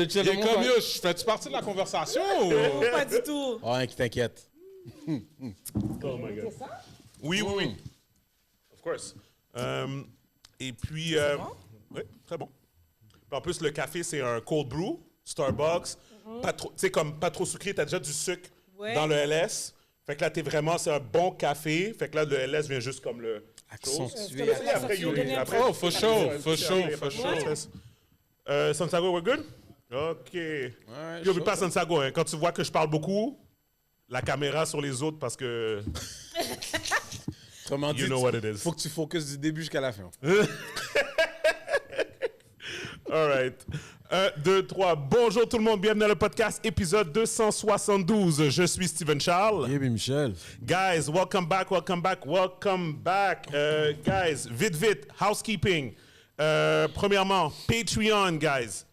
Il est comme, yo, fais-tu partie de la conversation ou... Pas du tout. Oh, un qui t'inquiète. Oh my God. Oui. Of course. Et puis... oui, très bon. Puis en plus, le café, c'est un cold brew, Starbucks. Pas trop, tu sais, comme pas trop sucré, t'as déjà du sucre dans le LS. Fait que là, c'est un bon café. Fait que là, le LS vient juste comme le... Accentué. Après, Oh, for sure. Santiago, we're good? OK. Puis oublie pas Santiago, hein, quand tu vois que je parle beaucoup, la caméra sur les autres parce que... Autrement dit, You know what it is. faut que tu focuses du début jusqu'à la fin. All right. 1, 2, 3. Bonjour tout le monde, bienvenue dans le podcast épisode 272. Je suis Steven Charles. Et puis Michel. Guys, welcome back. Guys, vite, housekeeping. Premièrement, Patreon, guys.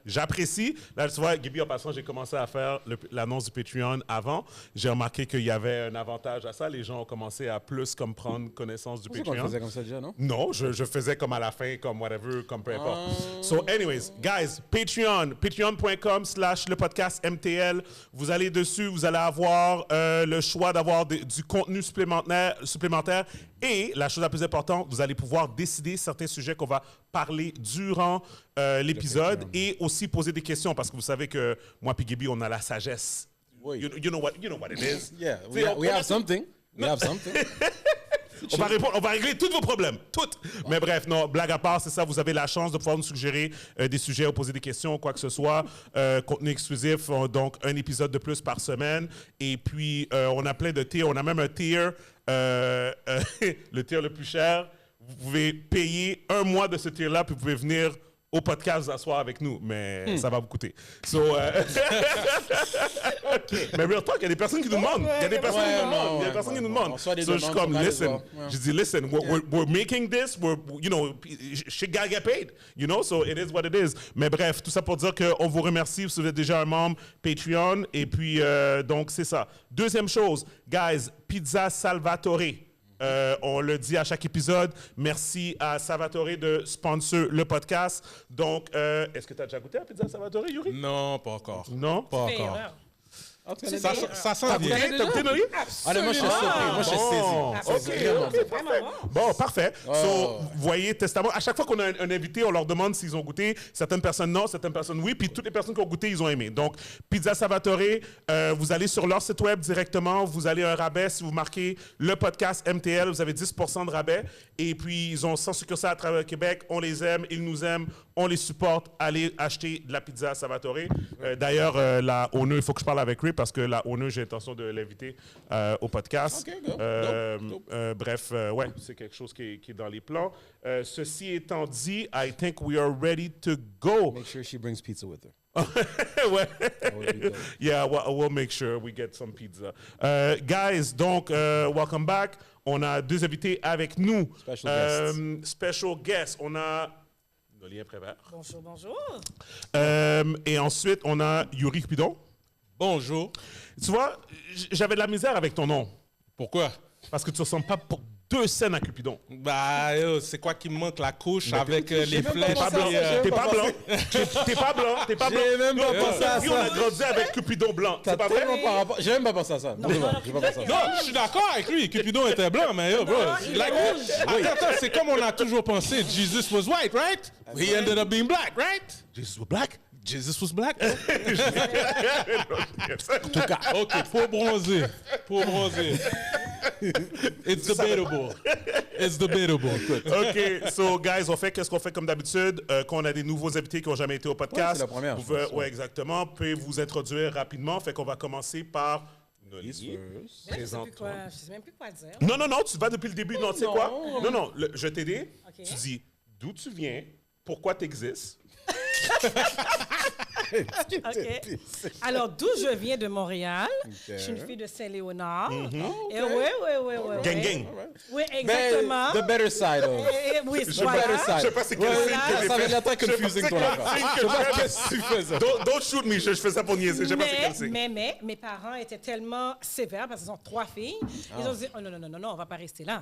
J'apprécie. Là, tu vois, Gaby, en passant, j'ai commencé à faire l'annonce du Patreon avant. J'ai remarqué qu'il y avait un avantage à ça. Les gens ont commencé à plus comme prendre connaissance du Patreon. On le faisait comme ça déjà, non? Non, je faisais comme à la fin, comme whatever, comme peu importe. So, anyways, guys, Patreon, patreon.com/le podcast MTL. Vous allez dessus, vous allez avoir le choix d'avoir du contenu supplémentaire. Et la chose la plus importante, vous allez pouvoir décider certains sujets qu'on va parler durant l'épisode et aussi poser des questions parce que vous savez que moi et Gaby, on a la sagesse. Oui. You know what it is. Yeah, we have something. We have something. On va régler tous vos problèmes. Toutes. Mais bref, non, blague à part, c'est ça. Vous avez la chance de pouvoir nous suggérer des sujets ou poser des questions, quoi que ce soit. Contenu exclusif, donc un épisode de plus par semaine. Et puis, on a plein de tiers. On a même un tier, le tier le plus cher. Vous pouvez payer un mois de ce tier-là, puis vous pouvez venir au podcast vous asseoir avec nous, mais ça va vous coûter. So, mais real talk, il y a des personnes qui nous demandent. Il y a des personnes qui nous demandent. So, je suis comme, listen. Je dis, listen, we're making this, shit gotta get paid. You know, so it is what it is. Mais bref, tout ça pour dire qu'on vous remercie si vous êtes déjà un membre Patreon. Et puis, donc, c'est ça. Deuxième chose, guys, Pizza Salvatore. On le dit à chaque épisode. Merci à Salvatore de sponsor le podcast. Donc, est-ce que tu as déjà goûté à Pizza Salvatore, Yuri? Non, pas encore. Non? Pas encore. Ça sent bien. T'as goûté, Nori? Moi, je suis saisi. Bon, parfait. So, vous voyez, Testament, à chaque fois qu'on a un invité, on leur demande s'ils ont goûté. Certaines personnes non, certaines personnes oui. Puis toutes les personnes qui ont goûté, ils ont aimé. Donc, Pizza Salvatore, vous allez sur leur site web directement. Vous allez un rabais. Si vous marquez le podcast MTL, vous avez 10% de rabais. Et puis, ils ont 100 succursales à travers le Québec. On les aime, ils nous aiment, on les supporte. Allez acheter de la Pizza Salvatore. D'ailleurs, la ONU, il faut que je parle avec Ray parce que la ONU, j'ai l'intention de l'inviter au podcast. Okay, dope. Bref, ouais, c'est quelque chose qui est dans les plans. Ceci étant dit, I think we are ready to go. Make sure she brings pizza with her. Ouais. Yeah, we'll make sure we get some pizza. Guys, donc, welcome back. On a deux invités avec nous. Special guests. On a Nolien Prévert. Bonjour. Et ensuite, on a Yuri Cupidon. Bonjour. Tu vois, j'avais de la misère avec ton nom. Pourquoi? Parce que tu ne ressembles pas pour 2 scènes à Cupidon. Bah, c'est quoi qui me manque? La couche avec les flèches. T'es pas blanc. T'es pas blanc. J'ai même pas pensé à ça. On a grandi avec Cupidon blanc. C'est pas vrai? J'ai même pas pensé à ça. Non, je suis d'accord avec lui. Cupidon était blanc, mais yo, bro. Attends, c'est comme on a toujours pensé. Jesus was white, right? He ended up being black, right? Jesus was black? Jesus was black. En tout cas, OK, pour bronzer. It's debatable. OK, so guys, qu'est-ce qu'on fait comme d'habitude? Quand on a des nouveaux invités qui n'ont jamais été au podcast. C'est la première. Oui, exactement. Pouvez vous introduire rapidement. Fait qu'on va commencer par Nolien. Présente-toi. Je sais même plus quoi dire. Non, tu vas depuis le début. Non, tu sais quoi? Non, je t'ai dit. Okay. Tu dis d'où tu viens, pourquoi tu existes. OK. Alors, d'où je viens de Montréal. Je suis une fille de Saint-Léonard. Et oui. Gang. Oui, exactement. The better side of. Oui, Je sais pas c'est quel film que j'ai Ça fait. va être confusing ton affaire. Je sais pas qu'est-ce que tu fais ça. Don't shoot me, je fais ça pour niaiser. Je sais pas c'est quel c'est. Mais mes parents étaient tellement sévères parce qu'ils ont 3 filles. Ils ont dit, oh non, on va pas rester là.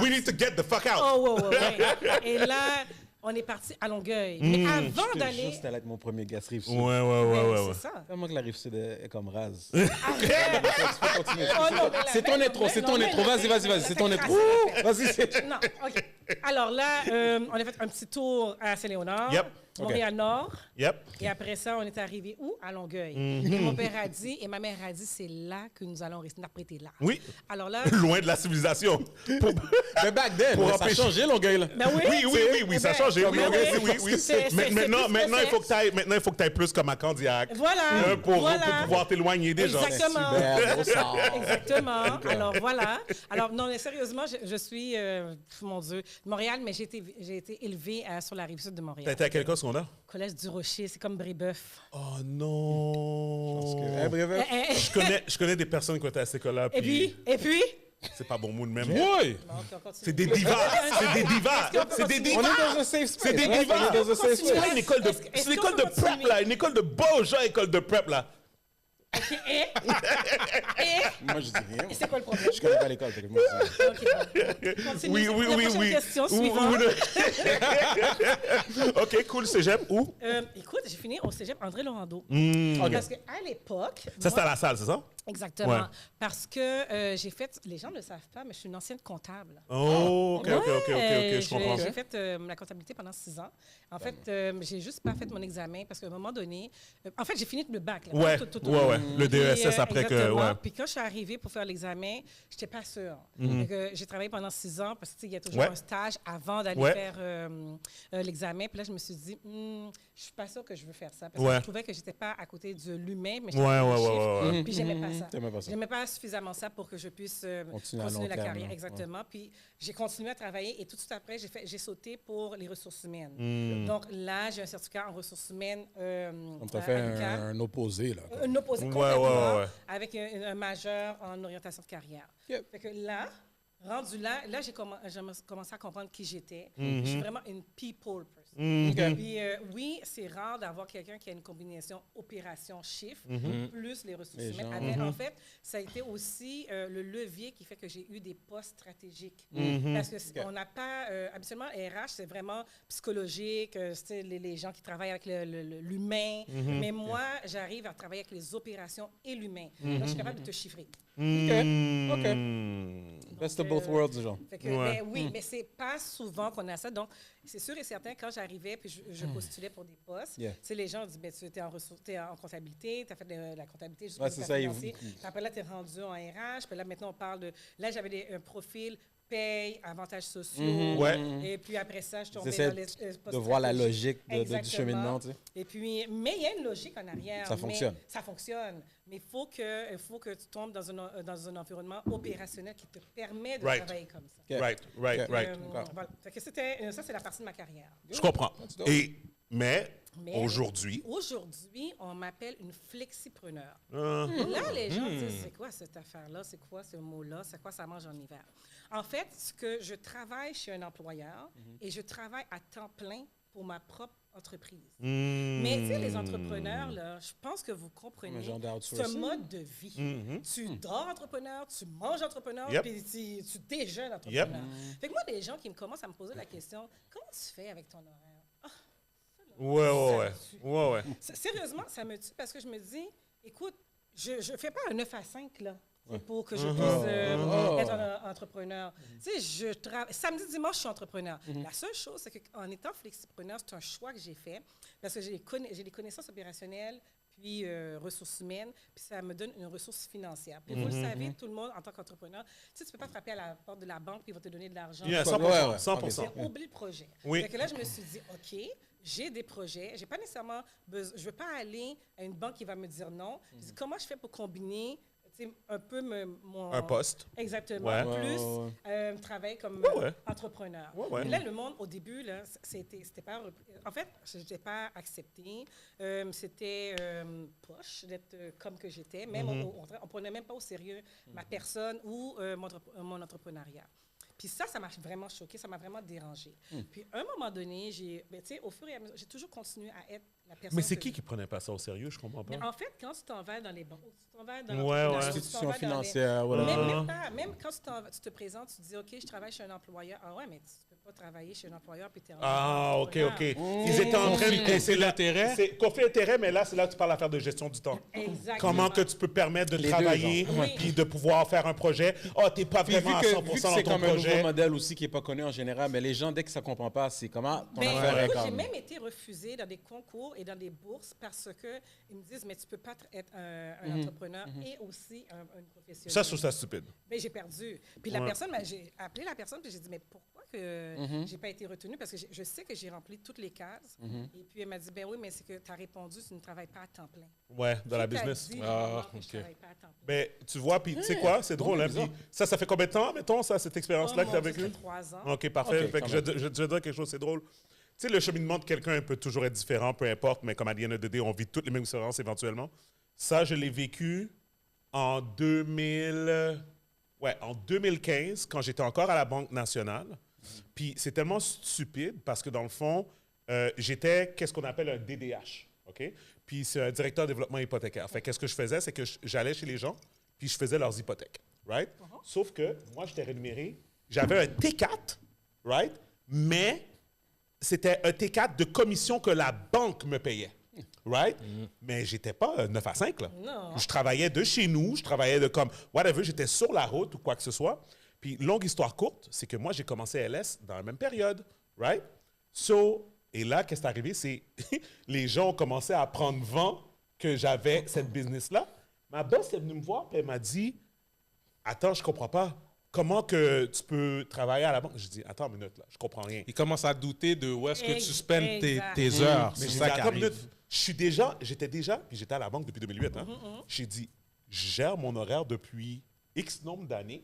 We need to get the fuck out. Ouais. Et là, on est parti à Longueuil. Mais avant d'aller... Juste allait être mon premier gars Rive-Sud. Ben, c'est ça. Comment que la Rive-Sud est comme rase. Arrête. Tu peux continuer. Oh non, mais C'est ton intro, c'est ton intro. Vas-y, c'est ton intro. Vas-y, c'est... Non, OK. Alors là, on a fait un petit tour à Saint-Léonard, Yep. Montréal-Nord. Yep. Et après ça, on est arrivé où? À Longueuil. Et mon père a dit, et ma mère a dit, c'est là que nous allons rester interpréter là. Oui. Alors là... Loin de la civilisation. Mais back then, Pour ça a empêcher- changé, Longueuil, là. Ben Oui, ça a changé. Oui, ben oui, oui. oui. C'est Maintenant, plus il faut fait. que tu ailles plus comme à Candiac. Voilà. Pour pouvoir t'éloigner des gens. Exactement. Super, au sort. Exactement. Alors voilà. Alors non, mais sérieusement, je suis, mon Dieu, de Montréal, mais j'ai été élevée sur la rive sud de T'as Montréal. été à quel cas, secondaire? Collège du Rocher, c'est comme Brébeuf. Oh non. Bref, Je connais des personnes qui ont été à cette école-là. Et puis, C'est pas bon mot de même. Oui. bon, on continue. C'est des divas. C'est des divas. C'est des on divas. est dans un safe space. C'est des right? divas. On est dans un safe Continue. space. C'est pas une école de, Est-ce c'est une qu'on école de peut prep, continuer? là. Une école de beaux gens, école de prep, là. Et Moi, je dis rien. c'est quoi le problème? Je connais pas l'école. fait que moi, je- OK, bon. Continue. Oui. La prochaine question suivante. OK, cool. Cégep, où? Écoute, j'ai fini au cégep André Laurando. OK. Parce qu'à l'époque... Ça, c'était à moi- la salle, c'est ça? Exactement. Ouais. Parce que j'ai fait... Les gens ne le savent pas, mais je suis une ancienne comptable. Oh, OK, Ouais, je comprends. J'ai fait la comptabilité pendant 6 ans. En fait, j'ai juste pas fait mon examen parce qu'à un moment donné... en fait, j'ai fini le bac. Là, Ouais, tout. ouais. Le Puis, DESS après que... exactement. Ouais. Puis quand je suis arrivée pour faire l'examen, je n'étais pas sûre. Donc, j'ai travaillé pendant 6 ans parce qu'il y a toujours Ouais. un stage avant d'aller Ouais. faire l'examen. Puis là, je me suis dit, je suis pas sûre que je veux faire ça. Parce Ouais. que je trouvais que j'étais pas à côté de l'humain, mais j'étais Ouais, à côté ouais, des ouais, chiffres. ouais. Puis j'aimais pas ça. T'aimais pas ça. J'aimais pas suffisamment ça pour que je puisse Continuer à long continuer la terme, carrière. là. Exactement. Puis j'ai continué à travailler et tout de suite après, j'ai sauté pour les ressources humaines. Donc là, j'ai un certificat en ressources humaines. On t'a à fait l'UQAM. un opposé, là. Un opposé Ouais, complètement ouais. avec un majeur en orientation de carrière. Yep. Fait que là, rendu là, j'ai commencé à comprendre qui j'étais. Je suis vraiment une people person. Puis oui, c'est rare d'avoir quelqu'un qui a une combinaison opération-chiffre plus les ressources Les humaines. gens. Mais en fait, ça a été aussi le levier qui fait que j'ai eu des postes stratégiques. Parce que on n'a pas... habituellement, RH, c'est vraiment psychologique, c'est les gens qui travaillent avec l'humain. Mais moi, j'arrive à travailler avec les opérations et l'humain. Donc, je suis capable de te chiffrer. OK. Best of both worlds, genre. Fait que, Ouais. ben oui, mais c'est pas souvent qu'on a ça. Donc, c'est sûr et certain, quand j'arrivais puis je postulais pour des postes, Yeah. tu sais, les gens disent, ben, tu es en, t'es en comptabilité, tu as fait de la comptabilité juste Ouais, pour c'est le ça, financier. ils- Puis après, là, tu es rendu en RH. Puis là, maintenant, on parle de... Là, j'avais un profil paye, avantages sociaux. Ouais. Et puis après ça, je Ils tombais essaient dans les postes de voir la stratégiques. logique du Exactement. cheminement, tu sais. Et puis, mais il y a une logique en arrière. Ça mais fonctionne. Ça fonctionne. Mais il faut que tu tombes dans un environnement opérationnel qui te permet de Right. travailler comme ça. OK. Right. Voilà. Fait que ça, c'est la partie de ma carrière. Je comprends. dope. Mais Mais aujourd'hui... Aujourd'hui, on m'appelle une flexipreneur. euh, Là, les gens disent, c'est quoi cette affaire-là? C'est quoi ce mot-là? C'est quoi ça mange en hiver? En fait, ce que je travaille chez un employeur et je travaille à temps plein pour ma propre entreprise. Mais tu sais, les entrepreneurs, là, je pense que vous comprenez, Un genre c'est un d'outsourcing. mode de vie. Tu dors entrepreneur, tu manges entrepreneur, Yep. puis tu déjeunes entrepreneur. Yep. Fait que moi, les gens qui me commencent à me poser la question, comment tu fais avec ton horaire? Ah, Ouais. Sérieusement, ça me tue parce que je me dis, écoute, je ne fais pas un 9 à 5, là. C'est pour que je puisse être un entrepreneur. Tu sais, samedi, dimanche, je suis entrepreneur. La seule chose, c'est qu'en étant flexipreneur, c'est un choix que j'ai fait parce que j'ai des connaissances opérationnelles puis ressources humaines, puis ça me donne une ressource financière. Puis vous le savez, tout le monde, en tant qu'entrepreneur, tu sais, tu peux pas frapper à la porte de la banque puis ils vont te donner de l'argent. Yeah, 100%. Ouais. 100%. C'est oublie le projet. Oui. Fait que là, je me suis dit, OK, j'ai des projets, j'ai pas nécessairement besoin, je veux pas aller à une banque qui va me dire non. Je dis, comment je fais pour combiner tu sais, un peu mon... Un poste. Exactement. Ouais. Plus travailler comme Ouais. entrepreneur. Ouais. Puis là, le monde, au début, là, c'était pas... En fait, je n'étais pas acceptée. C'était poche d'être comme que j'étais. Même, on prenait même pas au sérieux ma personne ou mon entrepreneuriat. Puis ça m'a vraiment choquée, ça m'a vraiment dérangée. Puis à un moment donné, au fur et à mesure, j'ai toujours continué à être la personne... Mais c'est que qui prenait pas ça au sérieux? Je comprends pas. Mais en fait, quand tu t'en vas dans les banques, tu t'en vas dans Ouais, l'entrepreneuriat, ouais. tu t'en Institution vas dans financière, les... voilà. Même quand tu te présentes, tu dis, OK, je travaille chez un employeur. Ah ouais, mais tu peux pas travailler chez un employeur puis terminer. Ah, OK. Ils étaient en train de... Conflit d'intérêt. C'est conflit d'intérêt, mais là, c'est là que tu parles d'affaire de gestion du temps. Exactement. Comment que tu peux permettre de Les travailler deux, genre. puis de pouvoir faire un projet. Oh, t'es pas Puis vraiment à 100% vu que dans c'est ton comme un nouveau projet. modèle aussi qui n'est pas connu en général, mais les gens, dès que ça ne comprend pas, c'est comment ton Ben, affaire est écoute, j'ai comme... même été refusée dans des concours et dans des bourses parce qu'ils me disent, mais tu peux pas être un entrepreneur et aussi un professionnel. Ça, je trouve ça stupide. Ben, j'ai perdu. Puis la personne, j'ai appelé la personne puis j'ai dit, mais pourquoi que j'ai pas été retenue? Parce que je sais que j'ai rempli toutes les cases. Et puis elle m'a dit, ben oui, mais c'est que tu as répondu, tu ne travailles pas à temps plein. Ouais, dans la Qui t'a business. dit, Ah, maman, que je ok. travaille pas à temps plein? Ben, tu vois, puis tu sais quoi? C'est drôle, hein? Puis ça fait combien de temps, mettons, ça, cette expérience-là que tu as Mon Dieu, vécue? ça fait 3 ans. OK, parfait. OK, Fait que quand je vais te dire quelque chose, c'est drôle. Tu sais, le cheminement de quelqu'un peut toujours être différent, peu importe, mais comme à the end of the day, on vit toutes les mêmes expériences éventuellement. Ça, je l'ai vécu en 2015, quand j'étais encore à la Banque nationale. Puis c'est tellement stupide parce que dans le fond, j'étais qu'est-ce qu'on appelle un DDH, OK? Puis c'est un directeur de développement hypothécaire. Fait qu'est-ce que je faisais, c'est que j'allais chez les gens, puis je faisais leurs hypothèques, right? Sauf que moi, j'étais rémunéré, j'avais un T4, right? Mais c'était un T4 de commission que la banque me payait. Right? Mais j'étais pas 9 à 5, là. Non. Je travaillais de chez nous, je travaillais de comme, whatever, j'étais sur la route ou quoi que ce soit. Puis, longue histoire courte, c'est que moi, j'ai commencé à LS dans la même période, right? So, et là, qu'est-ce qui est arrivé? C'est les gens ont commencé à prendre vent que j'avais cette business-là. Ma boss est venue me voir et elle m'a dit, attends, je comprends pas. Comment que tu peux travailler à la banque? Je dis, attends une minute, là, je comprends rien. Il commence à douter de où est-ce que tu spends Exact. tes heures. Mais C'est j'ai ça dit, qui attends une arrive. minute. J'étais déjà, puis j'étais à la banque depuis 2008. Hein. J'ai dit, je gère mon horaire depuis X nombre d'années.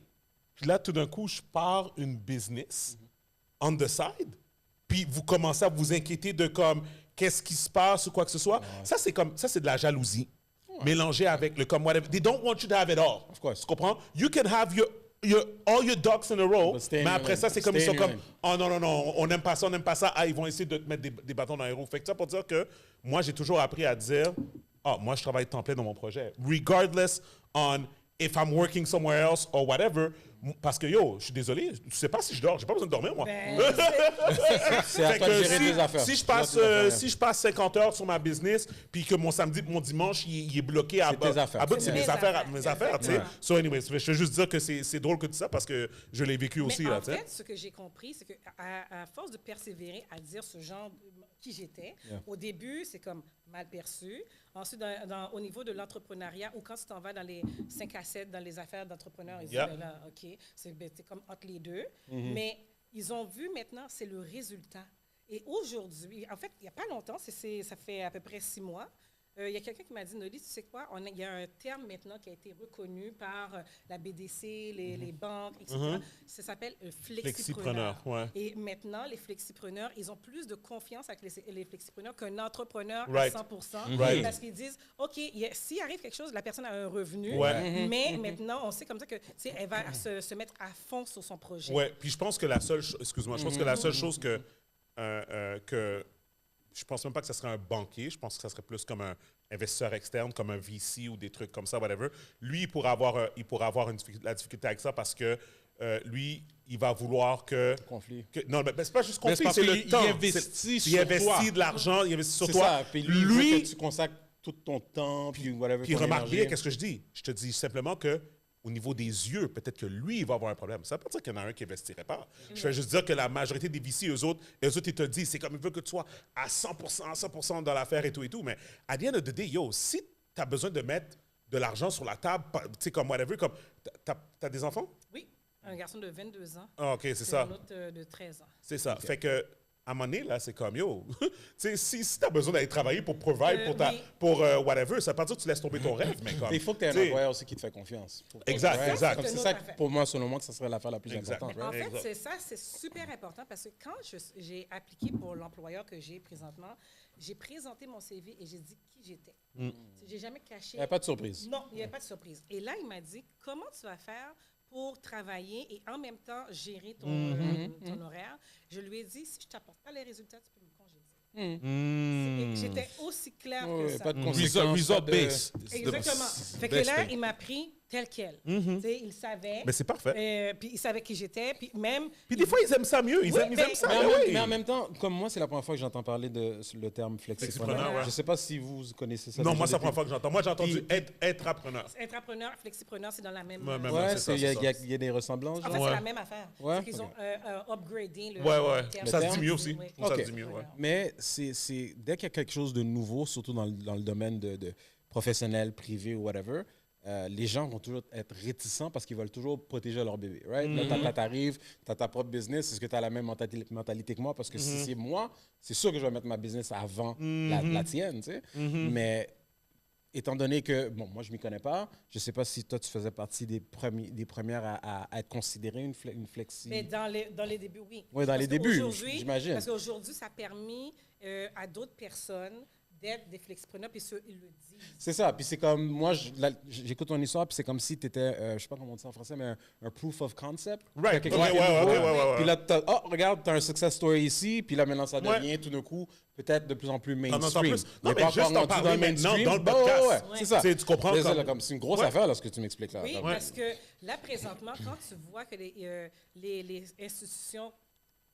Puis là, tout d'un coup, je pars une business on the side. Puis vous commencez à vous inquiéter de comme, qu'est-ce qui se passe ou quoi que ce soit. Ça, c'est de la jalousie. Mélangée avec le comme, whatever. They don't want you to have it all. Of course. Tu comprends? You can have all your ducks in a row, But stay in mais your après ça, lane. c'est comme ils Stay sont in your comme, lane. oh non, on n'aime pas ça, on n'aime pas ça. Ah, ils vont essayer de te mettre des bâtons dans les roues. Fait que ça pour dire que moi, j'ai toujours appris à dire, moi, je travaille temps plein dans mon projet. Regardless on if I'm working somewhere else or whatever. Parce que yo, je suis désolé, tu sais pas si je dors, j'ai pas besoin de dormir, moi. C'est à Fait toi de que gérer tes affaires. si je C'est à toi passe, de gérer tes affaires. si je passe 50 heures sur ma business, puis que mon samedi, mon dimanche, il est bloqué à C'est tes affaires. bout, c'est Mes mes affaires, affaires, tu sais. exactement. So anyways, je veux juste dire que c'est drôle que tu ça parce que je l'ai vécu aussi, Mais là, en tu sais. fait, ce que j'ai compris, c'est qu'à force de persévérer à dire ce genre de qui j'étais, au début, c'est comme mal perçu. Ensuite, au niveau de l'entrepreneuriat, ou quand tu t'en vas dans les 5 à 7, dans les affaires d'entrepreneurs, ils disent, ben là, OK, c'est comme entre les deux. Mais ils ont vu maintenant, c'est le résultat. Et aujourd'hui, en fait, il n'y a pas longtemps, ça fait à peu près 6 mois, il y a quelqu'un qui m'a dit, Noli, tu sais quoi, il y a un terme maintenant qui a été reconnu par la BDC, les banques, etc. Ça s'appelle flexipreneur. Flexipreneur, ouais. Et maintenant, les flexipreneurs, ils ont plus de confiance avec les flexipreneurs qu'un entrepreneur Right. à 100%. Right. Parce qu'ils disent, OK, s'il arrive quelque chose, la personne a un revenu, Ouais. mais maintenant, on sait comme ça que, tu sais, elle va se mettre à fond sur son projet. Ouais, puis je pense que la seule excuse-moi, je pense que la seule chose que je pense même pas que ce serait un banquier, je pense que ça serait plus comme un investisseur externe, comme un VC ou des trucs comme ça, whatever. Lui, il pourra avoir la difficulté avec ça parce que lui, il va vouloir Conflit. non, mais c'est pas juste Mais c'est conflit, parce c'est qu'il- le il temps. investit Il sur investit toi. de l'argent, il investit sur C'est toi. ça. Puis lui, il veut que tu consacres tout ton temps, puis whatever. Puis ton remarque bien, énergie. qu'est-ce que je dis? Je te dis simplement que au niveau des yeux, peut-être que lui, il va avoir un problème. Ça veut pas dire qu'il y en a un qui n'investirait pas. Je vais juste dire que la majorité des VC, eux autres, ils te disent, c'est comme ils veulent que tu sois à 100% dans l'affaire et tout. Mais à the end of the day, yo, si tu as besoin de mettre de l'argent sur la table, tu sais, comme whatever, comme, t'as des enfants? Oui, un garçon de 22 ans. Ah, OK, c'est et ça. un autre de 13 ans. C'est ça. Fait que, à un moment donné, là, c'est comme, yo, tu sais, si tu as besoin d'aller travailler pour provide, oui. pour whatever, ça veut pas dire que tu laisses tomber ton rêve, mais comme... Il faut que tu aies un tu sais, employeur aussi qui te fait confiance. Exact, Ouais, exact. comme C'est C'est une ça, autre que, affaire. pour moi, selon moi, que ça serait l'affaire la plus Exact. importante. En right? fait, Exact. c'est super important parce que quand j'ai appliqué pour l'employeur que j'ai présentement, j'ai présenté mon CV et j'ai dit qui j'étais. J'ai jamais caché. Il n'y a pas de surprise. Non, il n'y avait pas de surprise. Et là, il m'a dit comment tu vas faire pour travailler et en même temps gérer ton horaire. Je lui ai dit si je t'apporte pas les résultats, tu peux me congédier. J'étais aussi claire que Ouais, ça. pas de conséquences. Result pas de- based. Exactement. Fait que là, il m'a pris tel quel. Tu sais, il savait. Mais c'est parfait. Puis il savait qui j'étais. Puis même... Puis des fois, ils aiment ça mieux. Ils aiment ça. Mais en même temps, comme moi, c'est la première fois que j'entends parler de le terme flexipreneur. Flexipreneur, ouais. Je ne sais pas si vous connaissez ça. Non, déjà moi, c'est la depuis- première fois que j'entends. Moi, j'ai entendu intrapreneur. Intrapreneur, flexipreneur, c'est dans la même... Ouais, c'est ça, il y a- c'est il y, a- il y a des ressemblances. En fait, genre. c'est la même affaire. Ouais, C'est qu'ils ont upgradé le Ouais. terme. Ça se terme. dit mieux aussi. Oui. Ça Ok. se dit mieux, ouais. Mais c'est dès qu'il y a quelque chose de nouveau, surtout dans le domaine de professionnel, privé ou whatever, les gens vont toujours être réticents parce qu'ils veulent toujours protéger leur bébé. Right? Là, t'arrives, tu as ta propre business. Est-ce que tu as la même mentalité que moi? Parce que si c'est moi, c'est sûr que je vais mettre ma business avant la tienne. Tu sais? Mais étant donné que, bon, moi, je ne m'y connais pas, je ne sais pas si toi, tu faisais partie des premières à être considérée une flexi. Mais dans les débuts, oui. Oui, dans les débuts, qu'aujourd'hui- j'imagine. Parce qu'aujourd'hui, ça a permis à d'autres personnes d'être des flexipreneurs, puis ceux, ils le disent. C'est ça. Puis c'est comme, moi, j'écoute ton histoire, puis c'est comme si tu étais, je sais pas comment on dit ça en français, mais un proof of concept. Right. Quelque chose Ouais, qui est nouveau. ouais. Puis là, regarde, tu as un success story ici, puis là, maintenant, ça devient tout d'un coup peut-être de plus en plus entend mainstream. plus. Non, mais pas juste encore en rendu parler dans le maintenant mainstream. dans le Bah, podcast. c'est ça. Tu sais, tu comprends C'est ça, comme- là, c'est une grosse Ouais. affaire, là, ce que tu m'expliques là. Oui, Comme- parce que là, présentement, quand tu vois que les institutions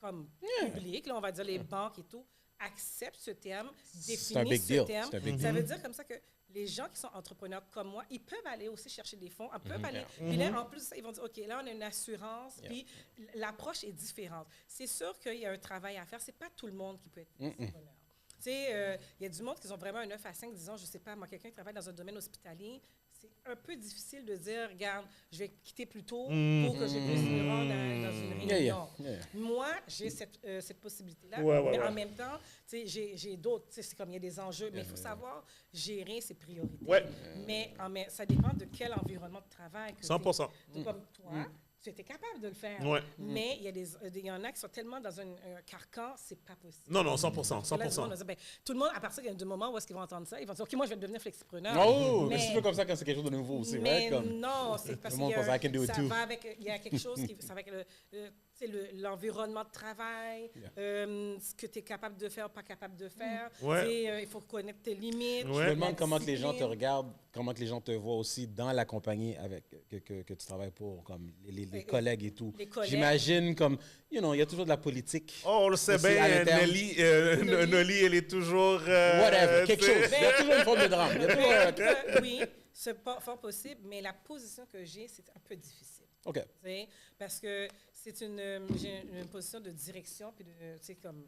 comme publiques, là, on va dire les banques et tout, acceptent ce terme, un définissent big ce deal. terme, C'est un big ça veut dire comme ça que les gens qui sont entrepreneurs comme moi, ils peuvent aller aussi chercher des fonds, ils peuvent aller... Puis là, en plus, ils vont dire, OK, là, on a une assurance, puis l'approche est différente. C'est sûr qu'il y a un travail à faire. C'est pas tout le monde qui peut être entrepreneur. Tu sais, il y a du monde qui ont vraiment un 9 à 5, disons, je sais pas, moi, quelqu'un qui travaille dans un domaine hospitalier, c'est un peu difficile de dire, regarde, je vais quitter plus tôt pour que je puisse me rendre dans une réunion. Moi, j'ai cette possibilité-là, mais en même temps, tu sais, j'ai d'autres, tu sais, c'est comme il y a des enjeux, mais il faut savoir gérer ses priorités. Ouais. Mais ça dépend de quel environnement de travail. Que 100%. t'es. Comme toi, tu étais capable de le faire. Ouais. Mais il y en a qui sont tellement dans un carcan, c'est pas possible. Non, 100%. Parce que là, tout le monde va dire, ben, tout le monde, à partir du moment où est-ce qu'ils vont entendre ça, ils vont dire, OK, moi, je vais devenir flexipreneur. Oh, mais c'est toujours comme ça quand c'est quelque chose de nouveau aussi, Mais right? Comme- non, c'est parce Le monde pense, I can do it ça too. va avec, il y a quelque chose qui, ça va avec tu sais, l'environnement de travail, ce que tu es capable de faire ou pas capable de faire. Ouais. Tu sais, il faut connaître tes limites. Ouais. Je me la demande comment que les gens te discipline. regardent, comment que les gens te voient aussi dans la compagnie que tu travailles pour, comme les collègues et tout. Les collègues. J'imagine comme, il y a toujours de la politique. Oh, on le sait Aussi, à bien, l'interne. Nolly, elle est toujours... Whatever, quelque tu sais. chose. Il y a toujours une forme de drame. Il y a toujours un- Oui, c'est pas fort possible, mais la position que j'ai, c'est un peu difficile. OK. Tu sais, parce que c'est j'ai une position de direction, puis de, tu sais, comme...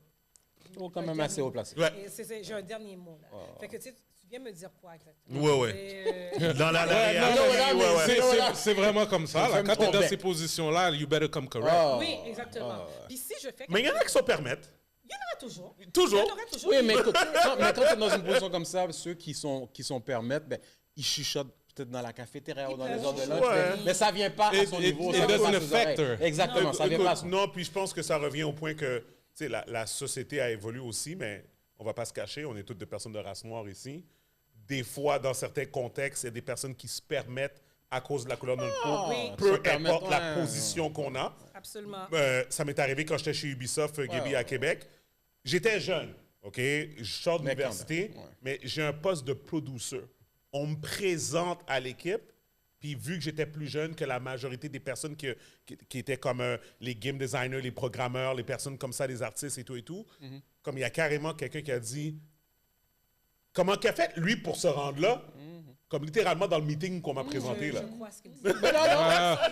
Oh, quand même assez haut placé. Ouais. Et j'ai un dernier mot, là. Fait que, tu sais, tu viens me dire quoi exactement? Ouais. Et, Dans la Non, réalité, non, ouais. c'est vraiment comme ça. Là. Fais-me Quand tu es dans tromper. ces positions-là, you better come correct. Ah. oui, exactement. Puis si je fais... Mais il y en a qui se permettent. Il y en aura toujours. Toujours. Il y en aura toujours. Oui, mais écoute, quand tu es dans une position comme ça, ceux qui sont permettent, ben, ils chuchotent peut-être dans la cafétéria ou dans les heures de lunch, Ouais. mais ça vient pas à son niveau. it Ça vient doesn't pas à ses affect oreilles. her. Exactement, ça vient Écoute, pas à son... non, puis je pense que ça revient au point que tu sais, la société a évolué aussi, mais on va pas se cacher, on est toutes des personnes de race noire ici. Des fois, dans certains contextes, il y a des personnes qui se permettent, à cause de la couleur de notre peau, se peu permettent, importe la ouais. position qu'on a. Absolument. Ça m'est arrivé quand j'étais chez Ubisoft, Gaby, à Québec. J'étais jeune, OK? Je sors de Mais quand l'université, même, ouais. mais j'ai un poste de producer. On me présente à l'équipe, puis vu que j'étais plus jeune que la majorité des personnes qui étaient comme les game designers, les programmeurs, les personnes comme ça, les artistes et tout, Mm-hmm. comme il y a carrément quelqu'un qui a dit comment qu'il a fait, lui, pour se rendre là, comme littéralement dans le meeting qu'on m'a présenté, là. Je crois ce qu'il me dit.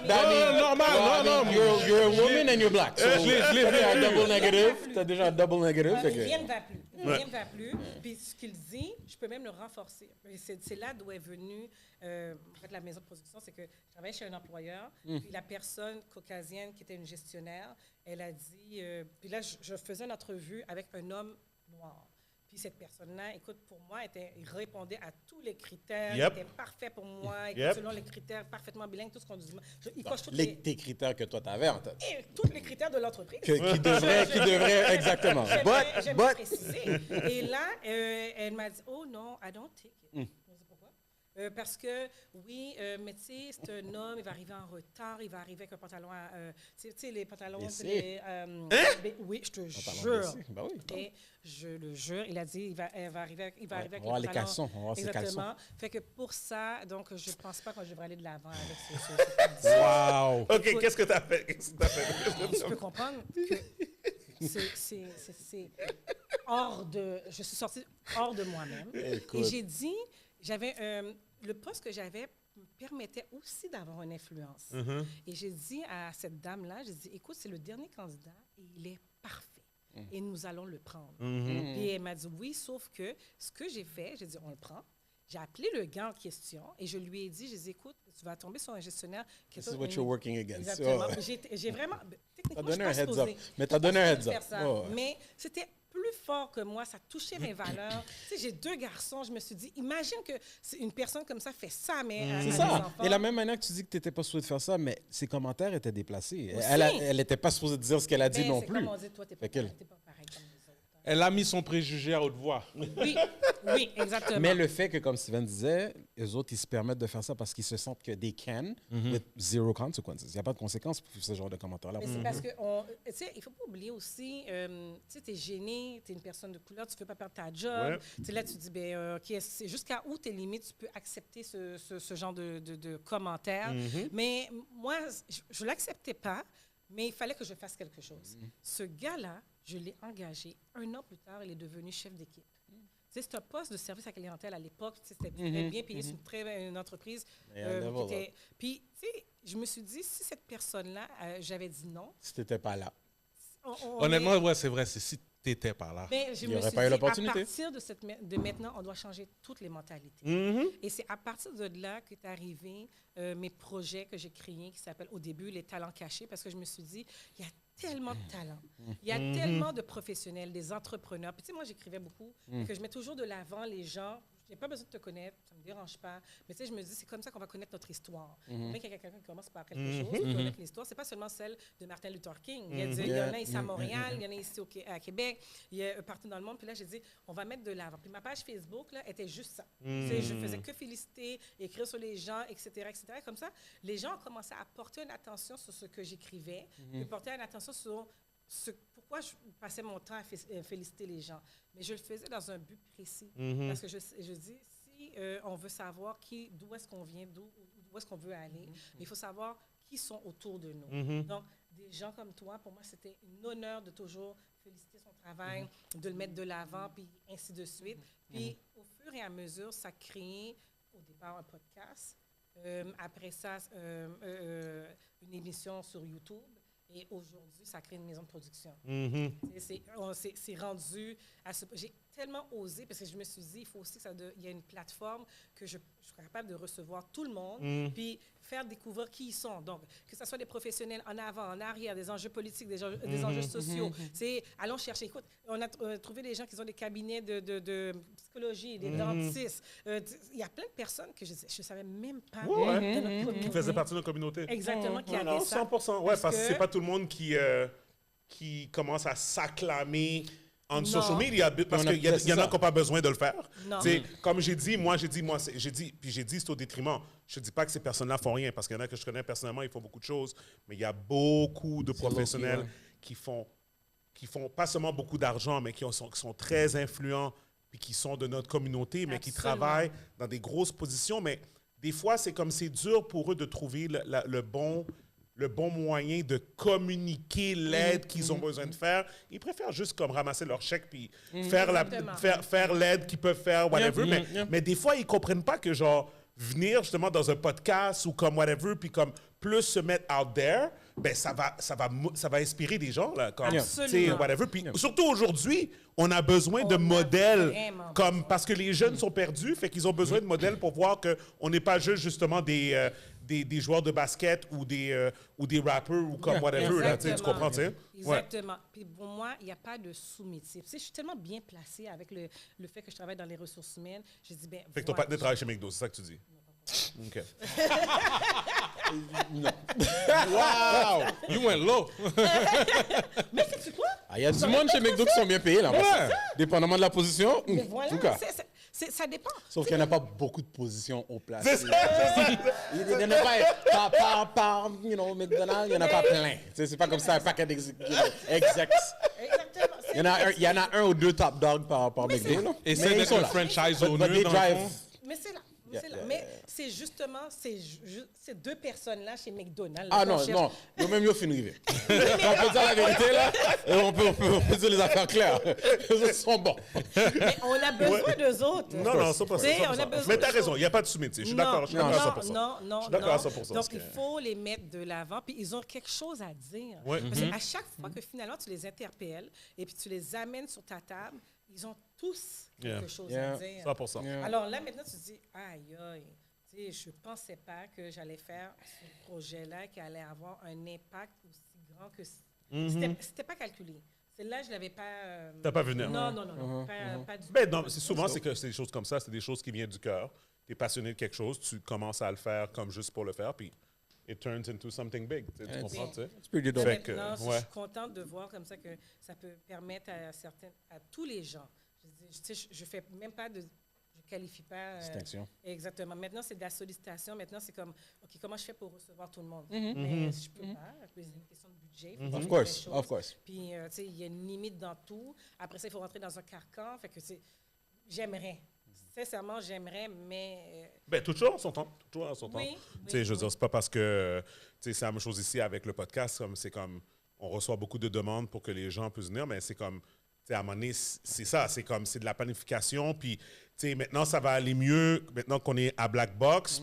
Normal, non. You're a woman and you're black. So, je l'ai t'as déjà un vu. double négatif. T'as déjà un double négatif. fait que- Rien ne va plus. Rien ne va plus. Puis ce qu'il dit, je peux même le renforcer. Et c'est là d'où est venue en fait, la maison de production. C'est que je travaillais chez un employeur, puis la personne caucasienne qui était une gestionnaire, elle a dit... puis là, je faisais une entrevue avec un homme noir. Puis cette personne-là, écoute, pour moi, il répondait à tous les critères. Yep. Il était parfait pour moi. Yep. Selon les critères, parfaitement bilingue, tout ce qu'on dit. Il Bon, coche tous tes critères que toi t'avais en tête. tous les critères de l'entreprise. Qui devrait, exactement. J'aime But, préciser. Et là, elle m'a dit, oh non, I don't take it. Je dis, pourquoi? Parce que, oui, mais tu sais, c'est un homme, il va arriver en retard, il va arriver avec un pantalon tu sais, les pantalons... oui, je te jure. Ben oui. Et je le jure, il a dit, il va arriver avec On va les voir les pantalons. caleçons, on va voir ses caleçons. Exactement. Fait que pour ça, donc, je pense pas que je devrais aller de l'avant avec ce Wow! OK, qu'est-ce que tu as fait? tu peux comprendre que c'est hors de... Je suis sortie hors de moi-même. Écoute. Et j'ai dit, le poste que j'avais me permettait aussi d'avoir une influence. Et j'ai dit à cette dame-là, j'ai dit, écoute, c'est le dernier candidat et il est parfait. Et nous allons le prendre. Puis elle m'a dit oui, sauf que ce que j'ai fait, j'ai dit, on le prend. J'ai appelé le gars en question et je lui ai dit, j'ai dit, écoute, tu vas tomber sur un gestionnaire qui This is what you're working against. Exactement. Oh. J'ai vraiment... Techniquement, donné je un suis pas heads up. supposée. Mais t'as Je suis donné pas un supposée heads up. faire ça. Oh, ouais. Mais c'était plus fort que moi, ça touchait mes valeurs. Tu sais, j'ai 2 garçons, je me suis dit, imagine que une personne comme ça fait ça, mais à C'est des ça. enfants. Et la même manière que tu dis que tu n'étais pas supposé faire ça, mais ses commentaires étaient déplacés. Aussi. Elle n'était pas supposée dire ce qu'elle a dit Ben, non c'est plus. comme on dit, toi, t'es pas Fait qu'elle- pareil comme les autres. Elle a mis son préjugé à haute voix. Oui, exactement. Mais le fait que, comme Steven disait, eux autres, ils se permettent de faire ça parce qu'ils se sentent que they can with zero consequences. Il n'y a pas de conséquences pour ce genre de commentaires-là. Mais c'est parce que, tu sais, il ne faut pas oublier aussi, tu sais, tu es gêné, tu es une personne de couleur, tu ne veux pas perdre ta job. Ouais. Tu sais, là, tu dis, ben, OK, c'est jusqu'à où tes limites, tu peux accepter ce genre de commentaires. Mais moi, je ne l'acceptais pas, mais il fallait que je fasse quelque chose. Ce gars-là, je l'ai engagé. 1 an plus tard, il est devenu chef d'équipe. Tu sais, c'est un poste de service à la clientèle à l'époque. Tu sais, c'était très bien payé. C'est une entreprise. Mais un level qui était... Puis, tu sais, je me suis dit, si cette personne-là, j'avais dit non, Si tu n'étais pas là. Honnêtement, ouais, c'est vrai, c'est si t'étais pas là. mais je Il y me aurait suis pas eu dit, à l'opportunité. partir de maintenant, on doit changer toutes les mentalités. Et c'est à partir de là qu'est arrivé mes projets que j'ai créés qui s'appellent au début les talents cachés parce que je me suis dit, il y a tellement de talents, il y a tellement de professionnels, des entrepreneurs. Puis tu sais, moi, j'écrivais beaucoup et que je mets toujours de l'avant les gens. Je n'ai pas besoin de te connaître, ça ne me dérange pas. Mais tu sais, je me dis, c'est comme ça qu'on va connaître notre histoire. Mais qu'il y a quelqu'un qui commence par quelque chose, pour connaître l'histoire, ce n'est pas seulement celle de Martin Luther King. Il y en a ici à Montréal, il y en a ici à Québec, il y a partout dans le monde. Puis là, j'ai dit, on va mettre de l'avant. Puis ma page Facebook là, était juste ça. Tu sais, je faisais que féliciter, écrire sur les gens, etc., etc. Comme ça, les gens ont commencé à porter une attention sur ce que j'écrivais, puis porter une attention sur pourquoi je passais mon temps à féliciter les gens. Mais je le faisais dans un but précis. Parce que je dis, si on veut savoir d'où est-ce qu'on vient, d'où est-ce qu'on veut aller, mais il faut savoir qui sont autour de nous. Donc, des gens comme toi, pour moi, c'était un honneur de toujours féliciter son travail, de le mettre de l'avant, puis ainsi de suite. Puis, au fur et à mesure, ça crée, au départ, un podcast. Après ça, une émission sur YouTube. Et aujourd'hui, ça crée une maison de production. C'est rendu à ce... J'ai tellement osé, parce que je me suis dit, il faut aussi qu'il y ait une plateforme que je sois capable de recevoir tout le monde, puis faire découvrir qui ils sont. Donc, que ce soit des professionnels en avant, en arrière, des enjeux politiques, des enjeux sociaux. Allons chercher. Écoute, on a trouvé des gens qui ont des cabinets de psychologie, des dentistes. Il y a plein de personnes que je ne savais même pas de notre communauté. Qui faisaient partie de notre communauté. Exactement, qui Non, avaient ça. 100%. Ouais, parce que c'est pas tout le monde qui commence à s'acclamer en social media, parce qu'il y en a qui n'ont pas besoin de le faire. Comme j'ai dit, c'est au détriment. Je ne dis pas que ces personnes-là font rien, parce qu'il y en a que je connais personnellement, ils font beaucoup de choses, mais il y a beaucoup de professionnels qui font pas seulement beaucoup d'argent, mais qui sont très influents, puis qui sont de notre communauté, mais qui travaillent dans des grosses positions. Mais des fois, c'est comme c'est dur pour eux de trouver le bon moyen de communiquer l'aide qu'ils ont besoin de faire. Ils préfèrent juste comme ramasser leur chèque puis faire l'aide qu'ils peuvent faire, whatever. Mais des fois, ils ne comprennent pas que, genre, venir justement dans un podcast ou comme whatever, puis comme plus se mettre out there, ben ça va inspirer des gens, là, comme, whatever. Puis surtout aujourd'hui, on a besoin de modèles, parce que les jeunes sont perdus, fait qu'ils ont besoin de modèles pour voir qu'on n'est pas juste justement des joueurs de basket ou des rappers ou comme whatever, là, tu comprends, tu sais? Exactement. Puis pour moi, il n'y a pas de sous-métier. Tu sais, je suis tellement bien placée avec le fait que je travaille dans les ressources humaines. Je dis, ben, fait que ton partenaire travaille chez McDo, c'est ça que tu dis? OK. Non. Wow! You went low! Mais c'est quoi? Il y a du monde chez McDo qui sont bien payés, là. Ouais. Dépendamment de la position. Mais voilà, en tout cas. Ça dépend. Sauf qu'il n'y en a pas beaucoup de positions au place. C'est ça. Il n'y en a pas par McDonald's, il n'y en a pas plein. Tu sais, c'est pas comme ça un paquet d'execs. Exactement. Il y en a un ou deux top dogs par McDo. là. Et Mais c'est ils d'être sont le là. franchise But owner they dans le drive. fond. Mais c'est là. Yeah, C'est là. yeah, Mais yeah. c'est justement, ces deux personnes-là chez McDonald's. Ah là, non, qu'on cherche- non. Yo, même yo fin rivé. On peut dire la vérité, là. Et on peut dire les affaires claires. Les autres sont bons. Mais on a besoin d'eux autres. Non, non, 100%. Tu sais, on a 100%. besoin Mais t'as de raison, choses. il n'y a pas de sous-métier. Je suis d'accord, je suis Non, d'accord à 100%. non, Je suis d'accord à non. 100%. Donc, il faut les mettre de l'avant. Puis, ils ont quelque chose à dire. Ouais. Parce qu'à chaque fois que finalement, tu les interpelles et puis tu les amènes sur ta table, ils ont tous quelque Yeah. chose Yeah. à dire. 100%. Yeah. Alors là, maintenant, tu te dis, aïe, aïe. Tu sais, je ne pensais pas que j'allais faire ce projet-là qui allait avoir un impact aussi grand que ça. C'était pas calculé. Celle-là, je ne l'avais pas. T'as pas vu venir. Non, non, non, non. Pas du tout. Ben non, c'est souvent, c'est que c'est des choses comme ça, c'est des choses qui viennent du cœur. Tu es passionné de quelque chose, tu commences à le faire comme juste pour le faire, puis it turns into something big. Tu comprends, tu sais? C'est plus du Là, dope. Fait que, maintenant, je ouais. suis contente de voir comme ça que ça peut permettre à tous les gens. Je fais même pas de. Je qualifie pas. Distinction. Exactement. Maintenant, c'est de la sollicitation. Maintenant, c'est comme, OK, comment je fais pour recevoir tout le monde? Mais je peux pas. C'est une question de budget. Faut Of faire course, des choses. of course. Puis, tu sais, il y a une limite dans tout. Après ça, il faut rentrer dans un carcan. Fait que j'aimerais. Sincèrement, j'aimerais, mais. Ben, toujours en son temps. Toujours en son temps. Oui, Tu sais, oui, je veux oui. dire, c'est pas parce que. Tu sais, c'est la même chose ici avec le podcast. C'est comme. On reçoit beaucoup de demandes pour que les gens puissent venir, mais c'est comme. Tu sais, à un moment donné, c'est ça. C'est comme. C'est de la planification. Puis, tu sais, maintenant, ça va aller mieux. Maintenant qu'on est à Black Box,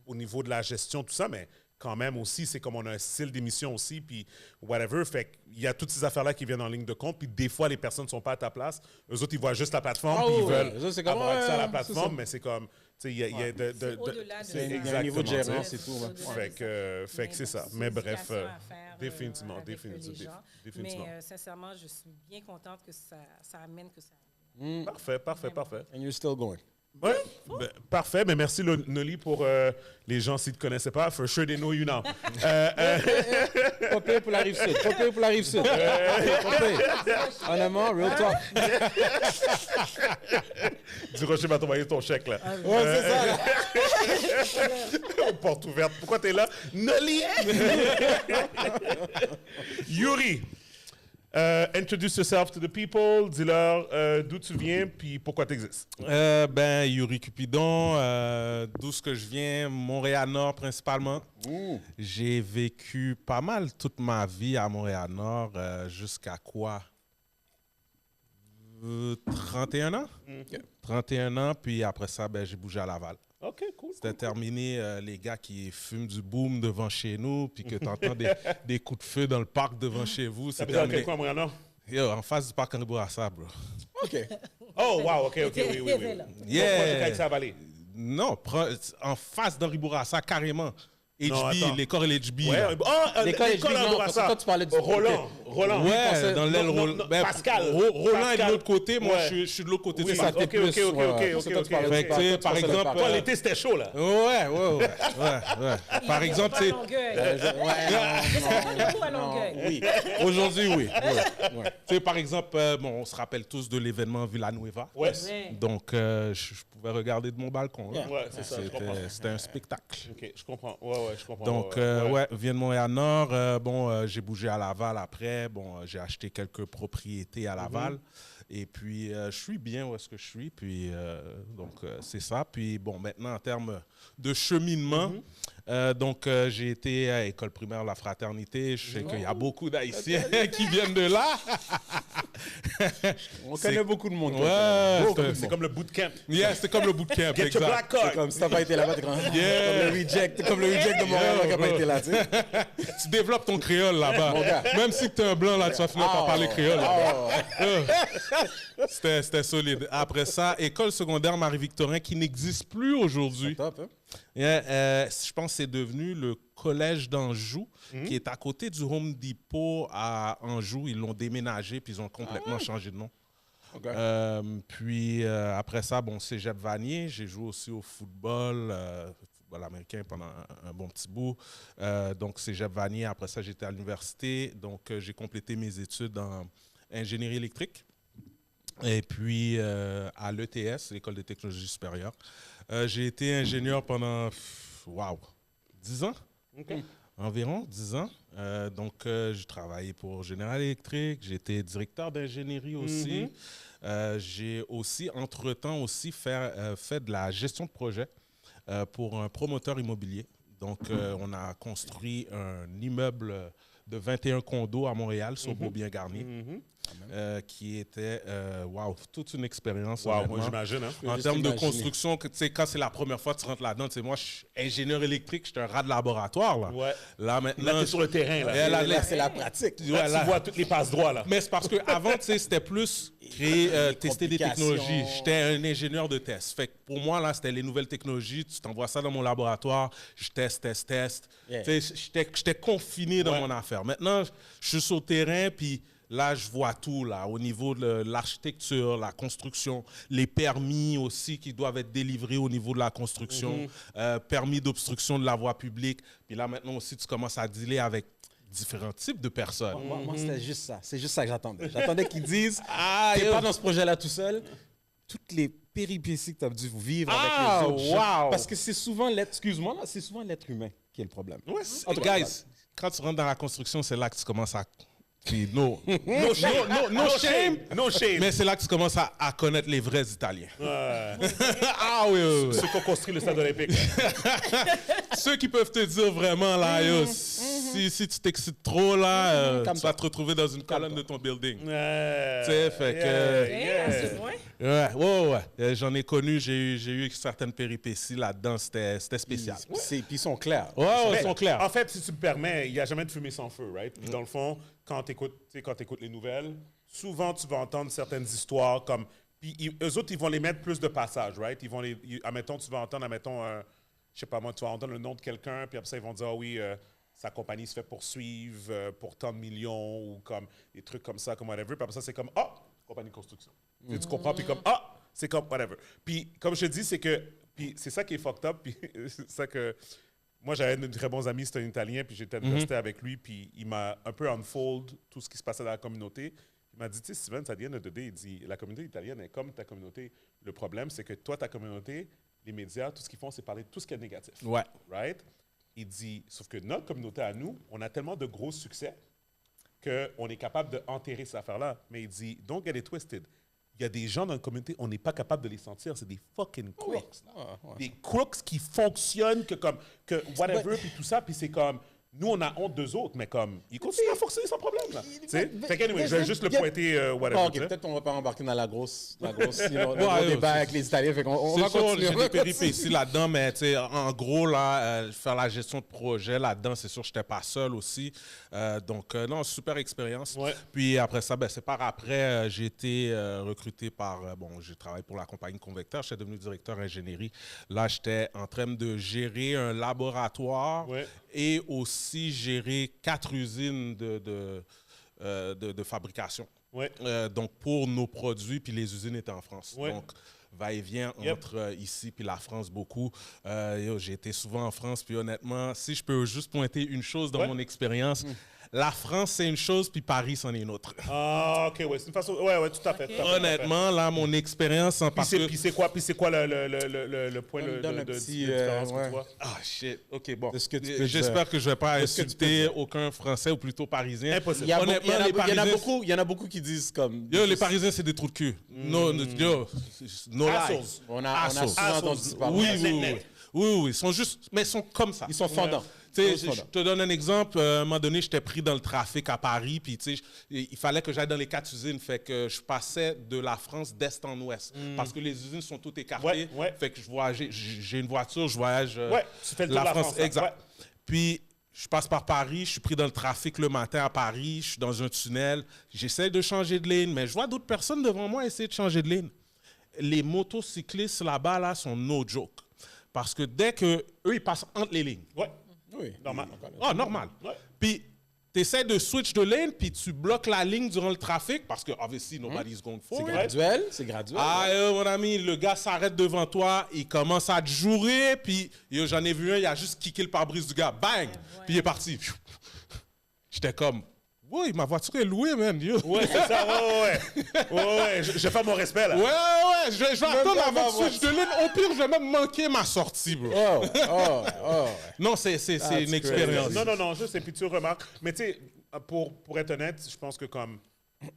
au niveau de la gestion, tout ça, mais quand même aussi, c'est comme on a un style d'émission aussi, puis whatever. Fait qu'il y a toutes ces affaires-là qui viennent en ligne de compte, puis des fois, les personnes ne sont pas à ta place. Eux autres, ils voient juste la plateforme, Ah puis ils oui, veulent oui. Ça, c'est comme, avoir accès à la ouais, c'est plateforme, ça. mais c'est comme, tu sais, il y a de... C'est au-delà de c'est ça. Il y a un niveau de exactement, gérance tu sais. et tout. ouais. C'est au-delà Fait de que, ça. fait que c'est ça. beaucoup de Mais bref, sollicitation à faire, définitivement, avec définitivement, les gens. définitivement. Mais sincèrement, je suis bien contente que ça amène que ça. Parfait, parfait, parfait. And you're still going. Ouais, ben, parfait, mais merci Noli pour les gens s'ils ne te connaissaient pas. For sure they know you now. Pas pire pour la rive sud. Pas pire pour la rive sud. Pas pire. Honnêtement, real talk. Du Rocher va t'envoyer ton chèque, là. Ouais, c'est ça. là. Porte ouverte. Pourquoi t'es là? Noli! Yuri, introduce yourself to the people. Dis-leur d'où tu viens puis pourquoi tu existes. Ben, Yuri Cupidon, d'où ce que je viens, Montréal-Nord principalement. J'ai vécu pas mal toute ma vie à Montréal-Nord, jusqu'à quoi? 31 ans? 31 ans, puis après ça, ben, j'ai bougé à Laval. OK, cool. C'était terminé, les gars qui fument du boom devant chez nous, puis que tu entends des coups de feu dans le parc devant chez vous. C'est T'habites dans terminé. quel coin, Montréal-Nord? Yo, en face du parc Henri Bourassa, bro. OK. Oh, wow, OK, oui, oui, oui. Là. Yeah! Ça va aller. Non, en face d'Henri Bourassa, carrément. Non, attends. HB, l'école HB. Ouais, là. L'école l'école HB, à non, Bourassa. parce que toi, tu parlais du- Roland. Roland. Ouais, dans l'aile non, non, Roland. non, Ben, Pascal. Roland est Pascal. de l'autre côté, moi Ouais. je suis de l'autre côté Oui, du ça parc. t'est OK, plus. OK, OK, ouais. OK, Ça, toi, OK, tu parlais OK. du Fait que, parc, tu sais, toi, tu par parlais du exemple, parc. Toi, l'été, c'était chaud, là. Ouais. Par exemple, tu sais, À Longueuil. Oui. Aujourd'hui, oui. tu sais, par exemple, bon, on se rappelle tous de l'événement Villanueva. Ouais. Ouais. Donc, je pouvais regarder de mon balcon. là. Ouais, c'est ça, je comprends. C'était un spectacle. OK, je comprends. Ouais, je comprends. Donc, viens de Montréal-Nord. J'ai bougé à Laval après. Bon, j'ai acheté quelques propriétés à Laval. Et puis, je suis bien où est-ce que je suis. Puis, c'est ça. Puis, bon, maintenant, en termes de cheminement, j'ai été à l'école primaire La Fraternité. Je sais qu'il y a beaucoup d'Haïtiens qui viennent de là. On connaît beaucoup de monde. Ouais, C'est comme le bootcamp. yeah, c'était comme le bootcamp. Get your black C'est card. comme si t'as pas été là-bas, t'es comme Yeah. comme le reject de Montréal qui a pas été là, tu sais. Tu développes ton créole là-bas. Mon gars. Même si tu es un blanc, là, tu vas finir par parler créole. là-bas. Oh, C'était solide. Après ça, école secondaire Marie-Victorin qui n'existe plus aujourd'hui. top, hein? Je pense que c'est devenu le collège d'Anjou, qui est à côté du Home Depot à Anjou. Ils l'ont déménagé, puis ils ont complètement changé de nom. OK. Puis après ça, bon, Cégep Vanier, j'ai joué aussi au football américain pendant un bon petit bout. Donc Cégep Vanier, après ça, j'étais à l'université. Donc j'ai complété mes études en ingénierie électrique. Et puis, à l'ETS, l'École de technologie supérieure, j'ai été ingénieur pendant, 10 ans. OK. Environ 10 ans. Donc, j'ai travaillé pour General Electric. J'ai été directeur d'ingénierie aussi. J'ai aussi, entre-temps, aussi fait de la gestion de projet pour un promoteur immobilier. Donc, on a construit un immeuble de 21 condos à Montréal, sur Beaubien-Garnier, qui était, toute une expérience. Wow, honnêtement. moi, j'imagine. Hein? En termes de construction, tu sais, quand c'est la première fois que tu rentres là-dedans, tu sais, moi, je suis ingénieur électrique, je suis un rat de laboratoire, là. Ouais. Là, maintenant... Là, t'es sur le terrain, là. Là, c'est la pratique. Là, tu vois toutes les passes droits, là. Mais c'est parce qu'avant, tu sais, c'était plus créer, tester des technologies. J'étais un ingénieur de test. Fait que pour moi, là, c'était les nouvelles technologies. Tu t'envoies ça dans mon laboratoire, je teste. Yeah. Tu sais, j'étais confiné dans mon affaire. Maintenant, je suis sur le terrain, puis là, je vois tout, là, au niveau de l'architecture, la construction, les permis aussi qui doivent être délivrés au niveau de la construction, permis d'obstruction de la voie publique. Puis là, maintenant aussi, tu commences à dealer avec différents types de personnes. Moi, c'était juste ça. C'est juste ça que j'attendais. J'attendais qu'ils disent t'es pas dans ce projet-là tout seul. Toutes les péripéties que tu as dû vivre avec les autres gens. Parce que c'est souvent l'être humain qui est le problème. Ouais, guys, quand tu rentres dans la construction, c'est là que tu commences à... Puis no shame. Mais c'est là que tu commences à connaître les vrais Italiens. Oui. Ceux qui ont construit le stade olympique. Ceux qui peuvent te dire vraiment, là, yo, si tu t'excites trop, là, tu vas te retrouver dans une colonne de ton building. Tu sais, fait que... Ouais. J'en ai connu, j'ai eu certaines péripéties là-dedans, c'était spécial. Puis ils sont clairs. Ils sont clairs. En fait, si tu me permets, il n'y a jamais de fumée sans feu, right? Puis dans le fond, quand tu écoutes les nouvelles, souvent tu vas entendre certaines histoires comme... Puis eux autres, ils vont les mettre plus de passages, right? Admettons, tu vas entendre, je sais pas moi, tu vas entendre le nom de quelqu'un, puis après ça, ils vont dire, sa compagnie se fait poursuivre pour tant de millions, ou comme des trucs comme ça, comme whatever. Puis après ça, c'est comme, compagnie de construction. Tu comprends? Puis comme, c'est comme whatever. Puis comme je te dis, puis c'est ça qui est fucked up, puis c'est ça que... Moi, j'avais de très bons amis, c'était un Italien, puis j'étais à l'université avec lui, puis il m'a un peu unfold tout ce qui se passait dans la communauté. Il m'a dit, tu sais, Steven, ça vient de deux, il dit, la communauté italienne est comme ta communauté. Le problème, c'est que toi, ta communauté, les médias, tout ce qu'ils font, c'est parler de tout ce qui est négatif. Ouais. Right? Il dit, sauf que notre communauté à nous, on a tellement de gros succès qu'on est capable d'enterrer cette affaire-là. Mais il dit, don't get it twisted. Il y a des gens dans la communauté, on n'est pas capable de les sentir. C'est des fucking crooks. Des crooks qui fonctionnent que whatever, puis tout ça. Puis c'est comme, nous, on a honte d'eux autres, mais comme, ils continuent à fonctionner sans problème. Là. Fait qu'anyway, je vais juste le pointer, whatever. OK, peut-être qu'on va pas embarquer dans la grosse débat avec les Italiens. Fait qu'on va continuer. J'ai des péripéties là-dedans, mais tu sais, en gros, là, faire la gestion de projet là-dedans, c'est sûr que je n'étais pas seul aussi. Donc, non, super expérience. Ouais. Puis après ça, c'est par après, j'ai été recruté par, j'ai travaillé pour la compagnie Convecteur, j'étais devenu directeur ingénierie. Là, j'étais en train de gérer un laboratoire et aussi gérer 4 usines de fabrication. Ouais. Donc, pour nos produits, puis les usines étaient en France. Ouais. Donc, va-et-vient entre ici puis la France beaucoup. J'ai été souvent en France, puis honnêtement, si je peux juste pointer une chose dans mon expérience, la France, c'est une chose, puis Paris, c'en est une autre. Ah, OK, c'est une façon... Ouais, tout à fait. Honnêtement, là, mon expérience... Puis c'est quoi le point de différence pour toi? Ah, shit. OK, bon. J'espère que je ne vais pas insulter aucun Français ou plutôt Parisien. Impossible. Il y en a beaucoup qui disent comme... Les Parisiens, c'est des trous de cul. No lies. On a souvent entendu parler. Oui, ils sont juste... Mais ils sont comme ça. Ils sont fondants. Je te donne un exemple. À un moment donné, j'étais pris dans le trafic à Paris, puis il fallait que j'aille dans les 4 usines. Fait que je passais de la France d'est en ouest. Parce que les usines sont toutes écartées. Fait que j'ai une voiture, je voyage tu fais le tour de la France. Exact. Puis, je passe par Paris, je suis pris dans le trafic le matin à Paris, je suis dans un tunnel, j'essaie de changer de ligne, mais je vois d'autres personnes devant moi essayer de changer de ligne. Les motocyclistes là-bas là, sont no joke. Parce que dès qu'eux, ils passent entre les lignes. Oui, normal. Normal. Ouais. Puis, tu essaies de switch de lane, puis tu bloques la ligne durant le trafic, parce que, obviously, nobody's going for it. C'est graduel. Mon ami, le gars s'arrête devant toi, il commence à te jouer, puis j'en ai vu un, il a juste kické le pare-brise du gars. Bang! Puis il est parti. J'étais comme, Oui, ma voiture est louée, man. Yo. Ouais, c'est ça, ouais. J'ai pas mon respect, là. Ouais, je vais attendre pas avant ma de switch de ligne. Au pire, je vais même manquer ma sortie, bro. Oh. Non, c'est une expérience. Non, je sais, puis tu remarques. Mais tu sais, pour être honnête, je pense que comme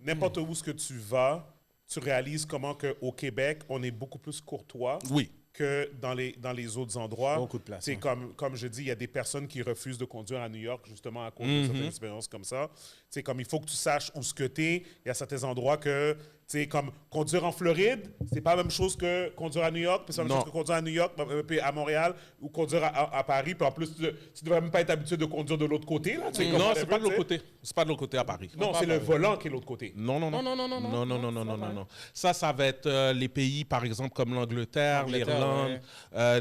n'importe où ce que tu vas, tu réalises comment qu'au Québec, on est beaucoup plus courtois. Oui. Que dans les autres endroits. Beaucoup de place, C'est comme je dis, il y a des personnes qui refusent de conduire à New York justement à cause de certaines expériences comme ça. C'est comme il faut que tu saches où ce que tu es. Il y a certains endroits que, tu sais, comme conduire en Floride, c'est pas la même chose que conduire à New York, puis c'est la même chose que conduire à New York, puis à Montréal, ou conduire à Paris, puis en plus, tu devrais même pas être habitué de conduire de l'autre côté. Là, Non, c'est pas de l'autre côté. C'est pas de l'autre côté à Paris. Non, c'est le volant qui est de l'autre côté. Non. Ça va être les pays, par exemple, comme l'Angleterre, l'Irlande,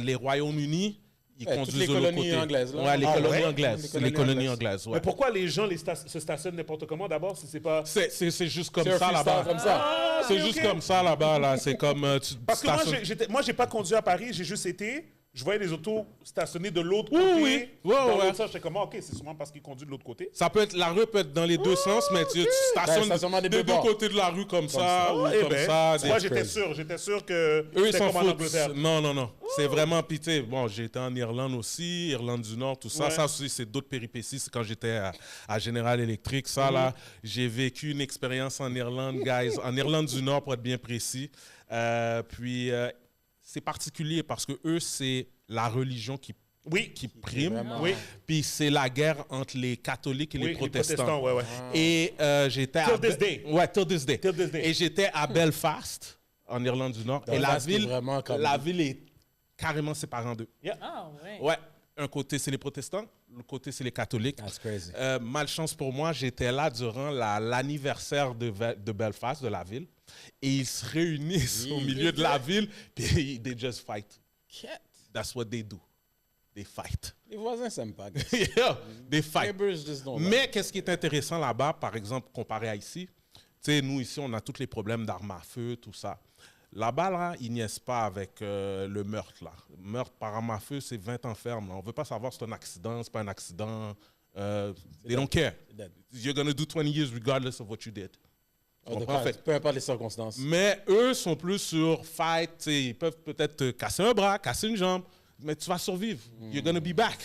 les Royaumes-Unis. Ils conduisent toutes les de l'autre colonies côté. anglaises, là. Ouais, les Ah colonies ouais? anglaises. Les colonies anglaises, ouais. Mais pourquoi les gens se stationnent n'importe comment d'abord si c'est pas... C'est juste comme C'est un ça freestyle là-bas. comme ça. C'est juste comme ça là-bas. Là. C'est comme tu Parce que moi, stationnes- moi, j'ai pas conduit à Paris, j'ai juste été. Je voyais les autos stationnées de l'autre Oui, côté. oui. Ouais, dans ouais. l'autre sens, j'étais comme, OK, c'est sûrement parce qu'ils conduisent de l'autre côté. Ça peut être, la rue peut être dans les deux sens, mais tu stationnes stationnement des des deux deux bords. côtés de la rue comme ça, ou Eh comme ben, ça. moi, des- j'étais sûr que Eux, ils c'était s'en comme en foutent. Angleterre. Non. C'est vraiment pité. Bon, j'ai été en Irlande aussi, Irlande du Nord, tout ça. Ouais. Ça aussi, c'est d'autres péripéties. C'est quand j'étais à General Electric. Ça, là, j'ai vécu une expérience en Irlande, guys. En Irlande du Nord, pour être bien précis. Puis, c'est particulier parce que eux, c'est la religion qui prime. Vraiment. Oui, Puis, c'est la guerre entre les catholiques et oui, les protestants. ouais. Et j'étais Till this day. Ouais, till this day. Till this day. Et j'étais à Belfast, en Irlande du Nord. Et la Belfast, c'est ville, vraiment comme- la ville est carrément séparée en deux. Ah, ouais. Ouais, un côté, c'est les protestants, l'autre côté, c'est les catholiques. That's crazy. Malchance pour moi, j'étais là durant l'anniversaire de Belfast, de la ville. Et ils se réunissent au milieu de la ville, puis they just fight. That's what they do. They fight. Les voisins s'aiment pas. Yeah, they fight. Neighbors just don't. Mais qu'est-ce qui est intéressant là-bas, par exemple, comparé à ici, tu sais, nous ici, on a tous les problèmes d'armes à feu, tout ça. Là-bas, là, ils niaisent pas avec le meurtre, là. Meurtre par arme à feu, c'est 20 ans ferme. Là. On veut pas savoir si c'est un accident, c'est pas un accident. They don't care. dead. You're gonna do 20 years regardless of what you did. Tu comprends? Fait- Peu importe les circonstances. Mais eux sont plus sur fight. Tu sais, ils peuvent peut-être te casser un bras, casser une jambe, mais tu vas survivre. You're gonna be back.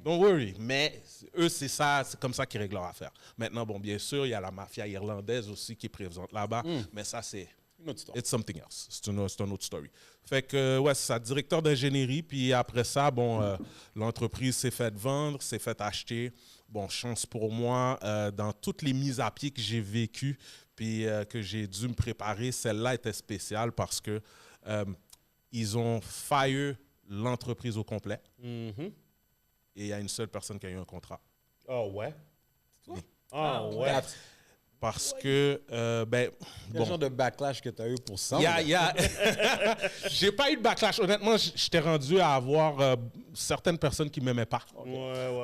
Don't worry. Mais eux, c'est ça, c'est comme ça qu'ils règlent leur affaire. Maintenant, bon, bien sûr, il y a la mafia irlandaise aussi qui est présente là-bas, mais ça, c'est Une autre histoire. it's something else. C'est une autre story. Fait que, ouais, c'est ça, directeur d'ingénierie. Puis après ça, bon, l'entreprise s'est faite vendre, s'est faite acheter. Bon, chance pour moi, dans toutes les mises à pied que j'ai vécues, puis que j'ai dû me préparer, celle-là était spéciale parce que ils ont fire l'entreprise au complet. Et il y a une seule personne qui a eu un contrat. Oh, ouais. Oui. Oh, ouais. Parce que, ben, Quel genre de backlash que tu as eu pour ça? j'ai pas eu de backlash. Honnêtement, j'étais rendu à avoir certaines personnes qui m'aimaient pas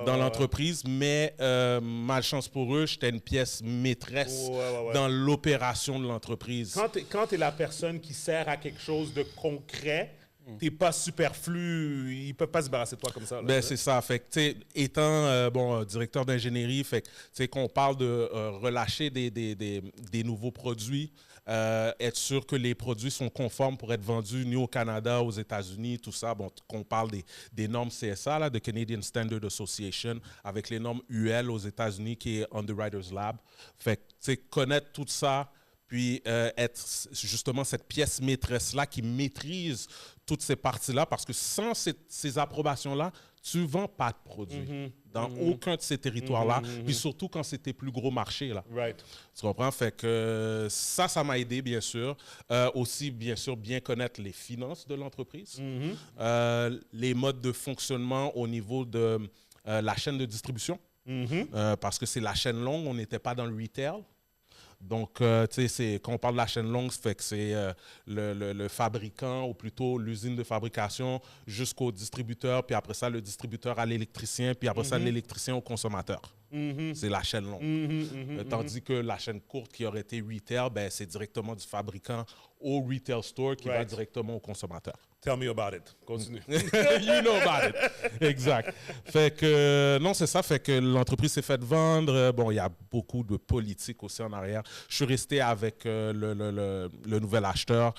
dans l'entreprise, mais malchance pour eux, j'étais une pièce maîtresse dans l'opération de l'entreprise. Quand tu es la personne qui sert à quelque chose de concret, t'es pas superflu, ils peuvent pas se débarrasser de toi comme ça. Là, Ben, c'est ça. Fait que, tu sais, étant directeur d'ingénierie, fait que, tu sais, qu'on parle de relâcher des nouveaux produits, être sûr que les produits sont conformes pour être vendus ni au Canada, aux États-Unis, tout ça. Bon, qu'on parle des normes CSA, là, de Canadian Standard Association, avec les normes UL aux États-Unis, qui est Underwriters Lab. Fait que, tu sais, connaître tout ça, puis être justement cette pièce maîtresse-là qui maîtrise toutes ces parties-là, parce que sans ces approbations-là, tu ne vends pas de produits dans aucun de ces territoires-là, puis surtout quand c'est tes plus gros marchés. Là. Right. Tu comprends? Fait que ça m'a aidé, bien sûr. Aussi, bien sûr, bien connaître les finances de l'entreprise, les modes de fonctionnement au niveau de la chaîne de distribution, parce que c'est la chaîne longue, on n'était pas dans le retail. Donc, tu sais, quand on parle de la chaîne longue, ça fait que c'est le fabricant, ou plutôt l'usine de fabrication, jusqu'au distributeur, puis après ça, le distributeur à l'électricien, puis après ça, l'électricien au consommateur. C'est la chaîne longue. Tandis que la chaîne courte qui aurait été retail, ben, c'est directement du fabricant au retail store qui va directement au consommateur. Tell me about it. Continue. You know about it. Exact. Fait que, non, c'est ça. Fait que l'entreprise s'est faite vendre. Bon, il y a beaucoup de politique aussi en arrière. Je suis resté avec le nouvel acheteur.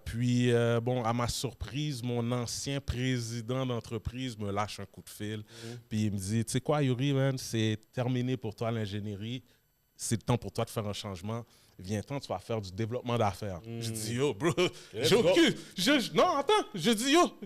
Puis, bon, à ma surprise, mon ancien président d'entreprise me lâche un coup de fil. Puis il me dit, tu sais quoi, Yuri, man, c'est terminé pour toi l'ingénierie. C'est le temps pour toi de faire un changement. Viens-t'en, tu vas faire du développement d'affaires. Je dis, yo, bro, j'ai aucune... Non, attends, je dis, yo,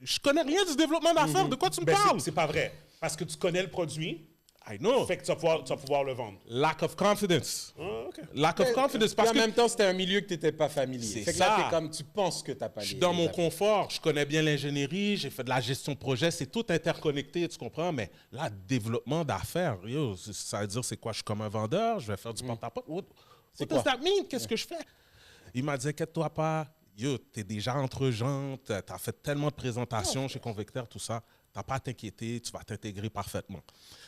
je connais rien du développement d'affaires. De quoi tu me parles? C'est pas vrai. Parce que tu connais le produit, I know. fait que tu vas pouvoir le vendre. Lack of confidence. OK. Lack of confidence. Parce en que même temps, c'était un milieu que tu n'étais pas familier. C'est Fait que ça. là, t'es comme, tu penses que tu n'as pas je les... suis dans les mon appuis. confort, je connais bien l'ingénierie, j'ai fait de la gestion de projet, c'est tout interconnecté, tu comprends? Mais là, développement d'affaires, yo, ça veut dire c'est quoi? Je suis comme un vendeur, je vais faire du porte-à-porte. What does that mean? Qu'est-ce que je fais? Il m'a dit, inquiète-toi pas, yo, t'es déjà entre gens, t'as fait tellement de présentations chez Convecteur, tout ça, t'as pas à t'inquiéter, tu vas t'intégrer parfaitement.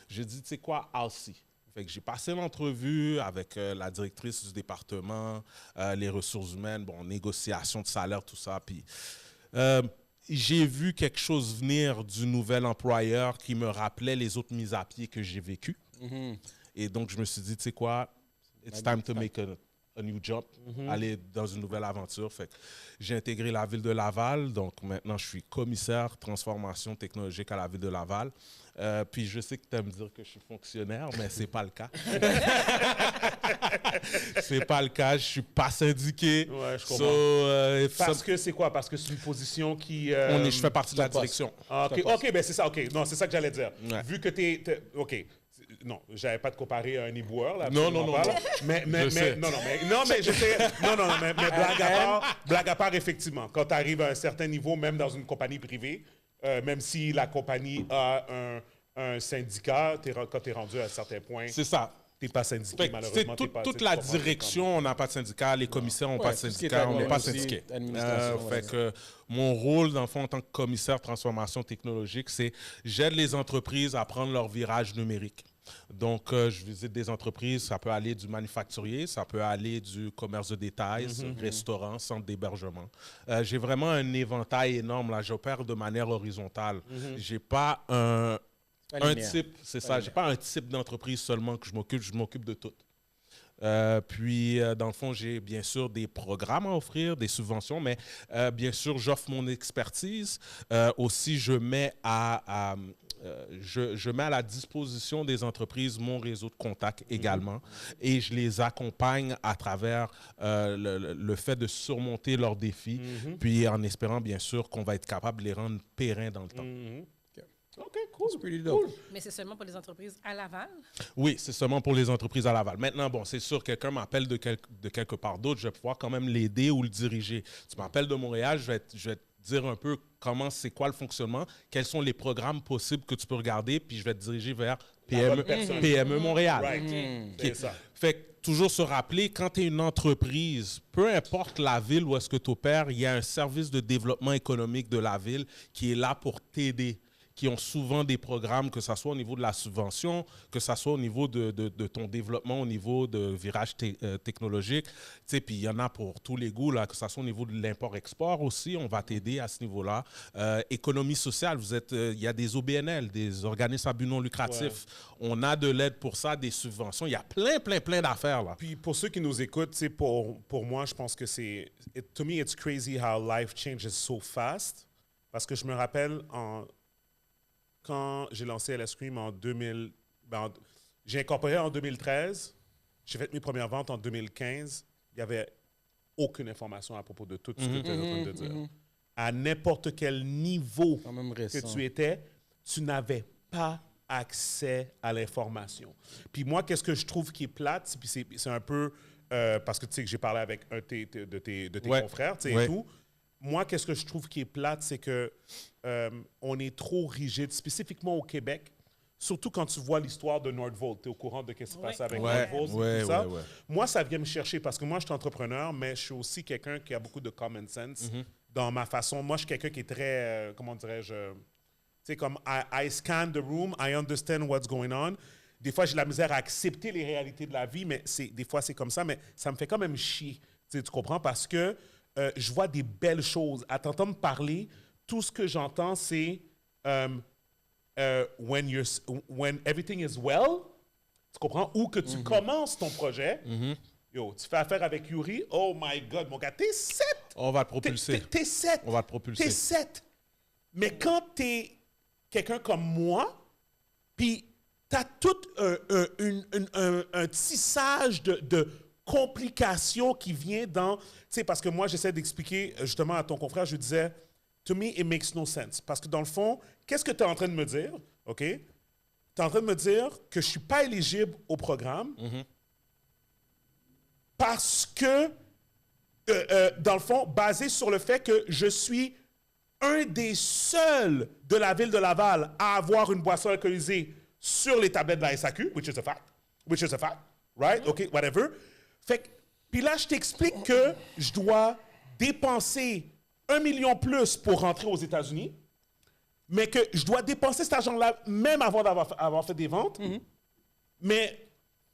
J'ai dit, tu sais quoi, I'll see. Fait que j'ai passé l'entrevue avec la directrice du département, les ressources humaines, bon, négociation de salaire, tout ça. Puis j'ai vu quelque chose venir du nouvel employeur qui me rappelait les autres mises à pied que j'ai vécues. Et donc, je me suis dit, tu sais quoi, it's time to make a new jump, aller dans une nouvelle aventure. Fait que j'ai intégré la ville de Laval. Donc, maintenant, je suis commissaire transformation technologique à la ville de Laval. Puis je sais que tu aimes dire que je suis fonctionnaire, mais c'est pas le cas. C'est pas le cas. Je suis pas syndiqué. Ouais, je comprends. So, Parce que c'est quoi? Parce que c'est une position qui... je fais partie de la direction. Ah, OK, ben c'est ça. OK, non, c'est ça que j'allais dire. Ouais. Vu que OK. Non, j'avais pas de comparer à un éboueur, là. Non, absolument non, pas, non, là. Mais Je sais. je sais. Mais blague à part, effectivement. Quand tu arrives à un certain niveau, même dans une compagnie privée, même si la compagnie a un syndicat, quand tu es rendu à un certain point, C'est ça. tu n'es pas syndiqué, Fait que, malheureusement. toute la direction, on n'a pas de syndicat, les commissaires n'ont pas de tout ce qui est syndicat, on n'est pas aussi, syndiqué. administration, Fait que mon rôle, dans le fond, en tant que commissaire transformation technologique, c'est j'aide les entreprises à prendre leur virage numérique. Donc, je visite des entreprises, ça peut aller du manufacturier, ça peut aller du commerce de détail, restaurant, centre d'hébergement. J'ai vraiment un éventail énorme, là, j'opère de manière horizontale. J'ai pas un type, c'est ça, j'ai pas un type d'entreprise seulement que je m'occupe de toutes. Puis, dans le fond, j'ai bien sûr des programmes à offrir, des subventions, mais bien sûr, j'offre mon expertise. Aussi, je mets à la disposition des entreprises mon réseau de contacts également et je les accompagne à travers le fait de surmonter leurs défis, puis en espérant bien sûr qu'on va être capable de les rendre pérennes dans le temps. OK, cool. C'est pretty dope. Mais c'est seulement pour les entreprises à Laval? Oui, c'est seulement pour les entreprises à Laval. Maintenant, bon, c'est sûr, quelqu'un m'appelle de quelque part d'autre, je vais pouvoir quand même l'aider ou le diriger. Tu m'appelles de Montréal, je vais te dire un peu c'est quoi le fonctionnement, quels sont les programmes possibles que tu peux regarder, puis je vais te diriger vers PME Montréal. Right. C'est ça. Fait que toujours se rappeler, quand tu es une entreprise, peu importe la ville où est-ce que tu opères, il y a un service de développement économique de la ville qui est là pour t'aider, qui ont souvent des programmes, que ce soit au niveau de la subvention, que ce soit au niveau de ton développement, au niveau de virage technologique. Tu sais, puis il y en a pour tous les goûts, là, que ce soit au niveau de l'import-export aussi, on va t'aider à ce niveau-là. Économie sociale, il y a des OBNL, des organismes à but non lucratif. Ouais. On a de l'aide pour ça, des subventions. Il y a plein d'affaires, là. Puis pour ceux qui nous écoutent, pour moi, je pense que to me, it's crazy how life changes so fast. Parce que je me rappelle quand j'ai lancé LS Cream en 2000, j'ai incorporé en 2013, j'ai fait mes premières ventes en 2015, il n'y avait aucune information à propos de tout ce que tu es en train de dire. À n'importe quel niveau que tu étais, tu n'avais pas accès à l'information. Puis moi, qu'est-ce que je trouve qui est plate, puis c'est un peu, parce que tu sais que j'ai parlé avec un de tes confrères, tu sais, et tout. Moi, qu'est-ce que je trouve qui est plate, c'est que on est trop rigide, spécifiquement au Québec, surtout quand tu vois l'histoire de Nordvolt. Tu es au courant de ce qui se passe avec Nordvolt et tout ça. Moi, ça vient me chercher parce que moi, je suis entrepreneur, mais je suis aussi quelqu'un qui a beaucoup de common sense dans ma façon. Moi, je suis quelqu'un qui est très, comment dirais-je, tu sais, comme I scan the room, I understand what's going on. des fois, j'ai la misère à accepter les réalités de la vie, mais des fois, c'est comme ça, mais ça me fait quand même chier. Tu comprends? Parce que je vois des belles choses. À t'entendre parler, tout ce que j'entends, c'est when everything is well, tu comprends? Ou que tu commences ton projet. Yo, tu fais affaire avec Yuri. Oh my God, mon gars, t'es 7. On va te propulser. T'es 7. On va te propulser. T'es 7. Mais quand t'es quelqu'un comme moi, puis t'as tout un tissage de complications qui vient dans... Tu sais, parce que moi, j'essaie d'expliquer justement à ton confrère, je disais, to me, it makes no sense. Parce que dans le fond, qu'est-ce que tu es en train de me dire? OK? Tu es en train de me dire que je ne suis pas éligible au programme parce que, dans le fond, basé sur le fait que je suis un des seuls de la ville de Laval à avoir une boisson alcoolisée sur les tablettes de la SAQ, which is a fact, right? OK, whatever. Fait que, puis là, je t'explique que je dois dépenser 1 million plus pour rentrer aux États-Unis, mais que je dois dépenser cet argent-là même avant d'avoir fait des ventes. Mais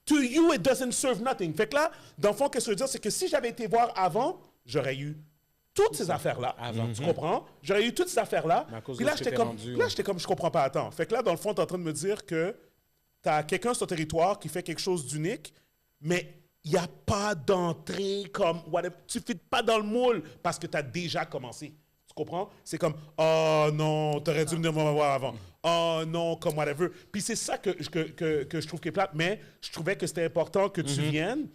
to you, it doesn't serve nothing. Fait que là, dans le fond, qu'est-ce que je veux dire, c'est que si j'avais été voir avant, j'aurais eu toutes ces affaires-là. Tu comprends? J'aurais eu toutes ces affaires-là. Puis là, j'étais comme, je comprends pas, attends. Fait que là, dans le fond, tu es en train de me dire que tu as quelqu'un sur ton territoire qui fait quelque chose d'unique, mais il n'y a pas d'entrée comme whatever. Tu ne fites pas dans le moule parce que tu as déjà commencé. Tu comprends? C'est comme, oh non, tu aurais dû venir me voir avant. Oh non, comme whatever. Puis c'est ça que je trouve qui est plate, mais je trouvais que c'était important que tu viennes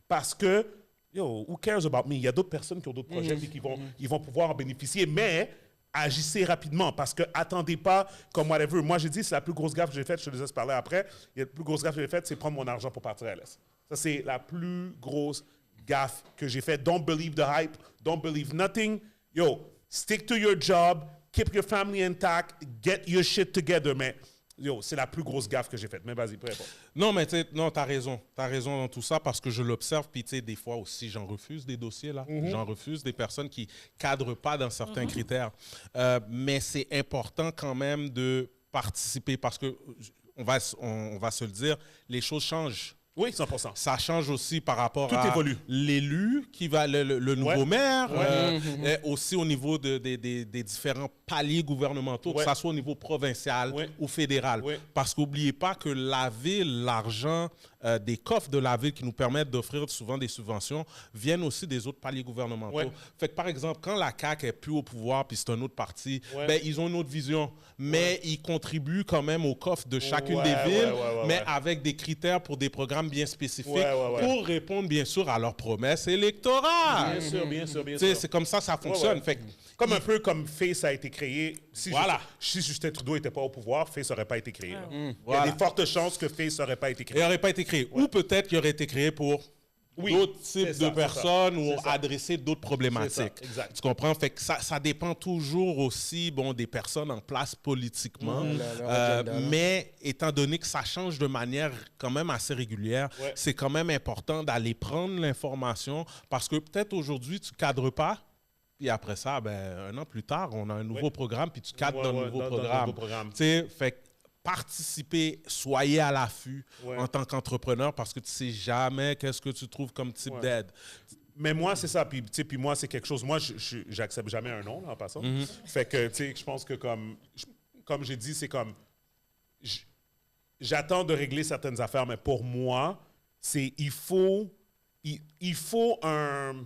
parce que, yo, who cares about me? Il y a d'autres personnes qui ont d'autres projets et qui vont pouvoir en bénéficier, mais agissez rapidement parce que attendez pas comme whatever. Moi, j'ai dit, c'est la plus grosse gaffe que j'ai faite, je te laisse parler après. La plus grosse gaffe que j'ai faite, c'est prendre mon argent pour partir à l'Est. Ça, c'est la plus grosse gaffe que j'ai faite. Don't believe the hype. Don't believe nothing. Yo, stick to your job. Keep your family intact. Get your shit together. Mais, yo, c'est la plus grosse gaffe que j'ai faite. Mais vas-y, peu importe. Non, mais tu sais, non, t'as raison. T'as raison dans tout ça parce que je l'observe. Puis, tu sais, des fois aussi, j'en refuse des dossiers, là. J'en refuse des personnes qui cadrent pas dans certains critères. Mais c'est important quand même de participer parce que, on va se le dire, les choses changent. Oui, 100%. Ça change aussi par rapport Tout à évolue. l'élu, qui va le nouveau maire, et aussi au niveau des différents paliers gouvernementaux, que ce soit au niveau provincial ou fédéral. Parce qu'oubliez pas que la ville, l'argent des coffres de la ville qui nous permettent d'offrir souvent des subventions viennent aussi des autres paliers gouvernementaux. Fait que par exemple, quand la CAQ est plus au pouvoir puis c'est un autre parti, ben, ils ont une autre vision. Mais ils contribuent quand même au coffre de chacune des villes, mais avec des critères pour des programmes bien spécifiques pour répondre bien sûr à leurs promesses électorales. Bien sûr. C'est comme ça fonctionne. Fait que, comme un peu comme FACE a été créé. Si Justin Trudeau n'était pas au pouvoir, FACE n'aurait pas été créé. Il y a des fortes chances que FACE n'aurait pas été créé. Il n'aurait pas été créé. Ou peut-être qu'il aurait été créé pour d'autres types de personnes ou adresser d'autres problématiques. Tu comprends? Fait que ça dépend toujours aussi des personnes en place politiquement. Mais étant donné que ça change de manière quand même assez régulière, c'est quand même important d'aller prendre l'information parce que peut-être aujourd'hui, tu ne cadres pas. Puis après ça, ben, 1 an plus tard, on a un nouveau programme, puis tu cadres dans le nouveau programme. Fait que participez, soyez à l'affût en tant qu'entrepreneur parce que tu ne sais jamais qu'est-ce que tu trouves comme type d'aide. Mais moi, c'est ça. Puis moi, c'est quelque chose... Moi, j'accepte jamais un non, là, en passant. Fait que, tu sais, je pense que comme j'ai dit, c'est comme... J'attends de régler certaines affaires, mais pour moi, c'est... Il faut un...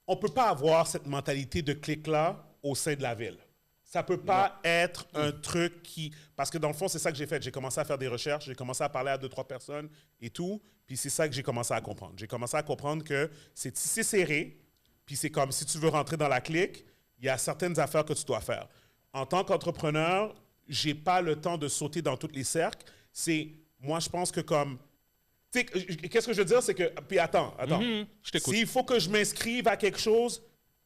On ne peut pas avoir cette mentalité de clique-là au sein de la ville. Ça ne peut pas être un truc qui... Parce que dans le fond, c'est ça que j'ai fait. J'ai commencé à faire des recherches, j'ai commencé à parler à 2-3 personnes et tout, puis c'est ça que j'ai commencé à comprendre. J'ai commencé à comprendre que c'est tissé serré, puis c'est comme si tu veux rentrer dans la clique, il y a certaines affaires que tu dois faire. En tant qu'entrepreneur, je n'ai pas le temps de sauter dans tous les cercles. Moi, je pense que comme... Qu'est-ce que je veux dire, c'est que... Puis attends. Je t'écoute. S'il faut que je m'inscrive à quelque chose,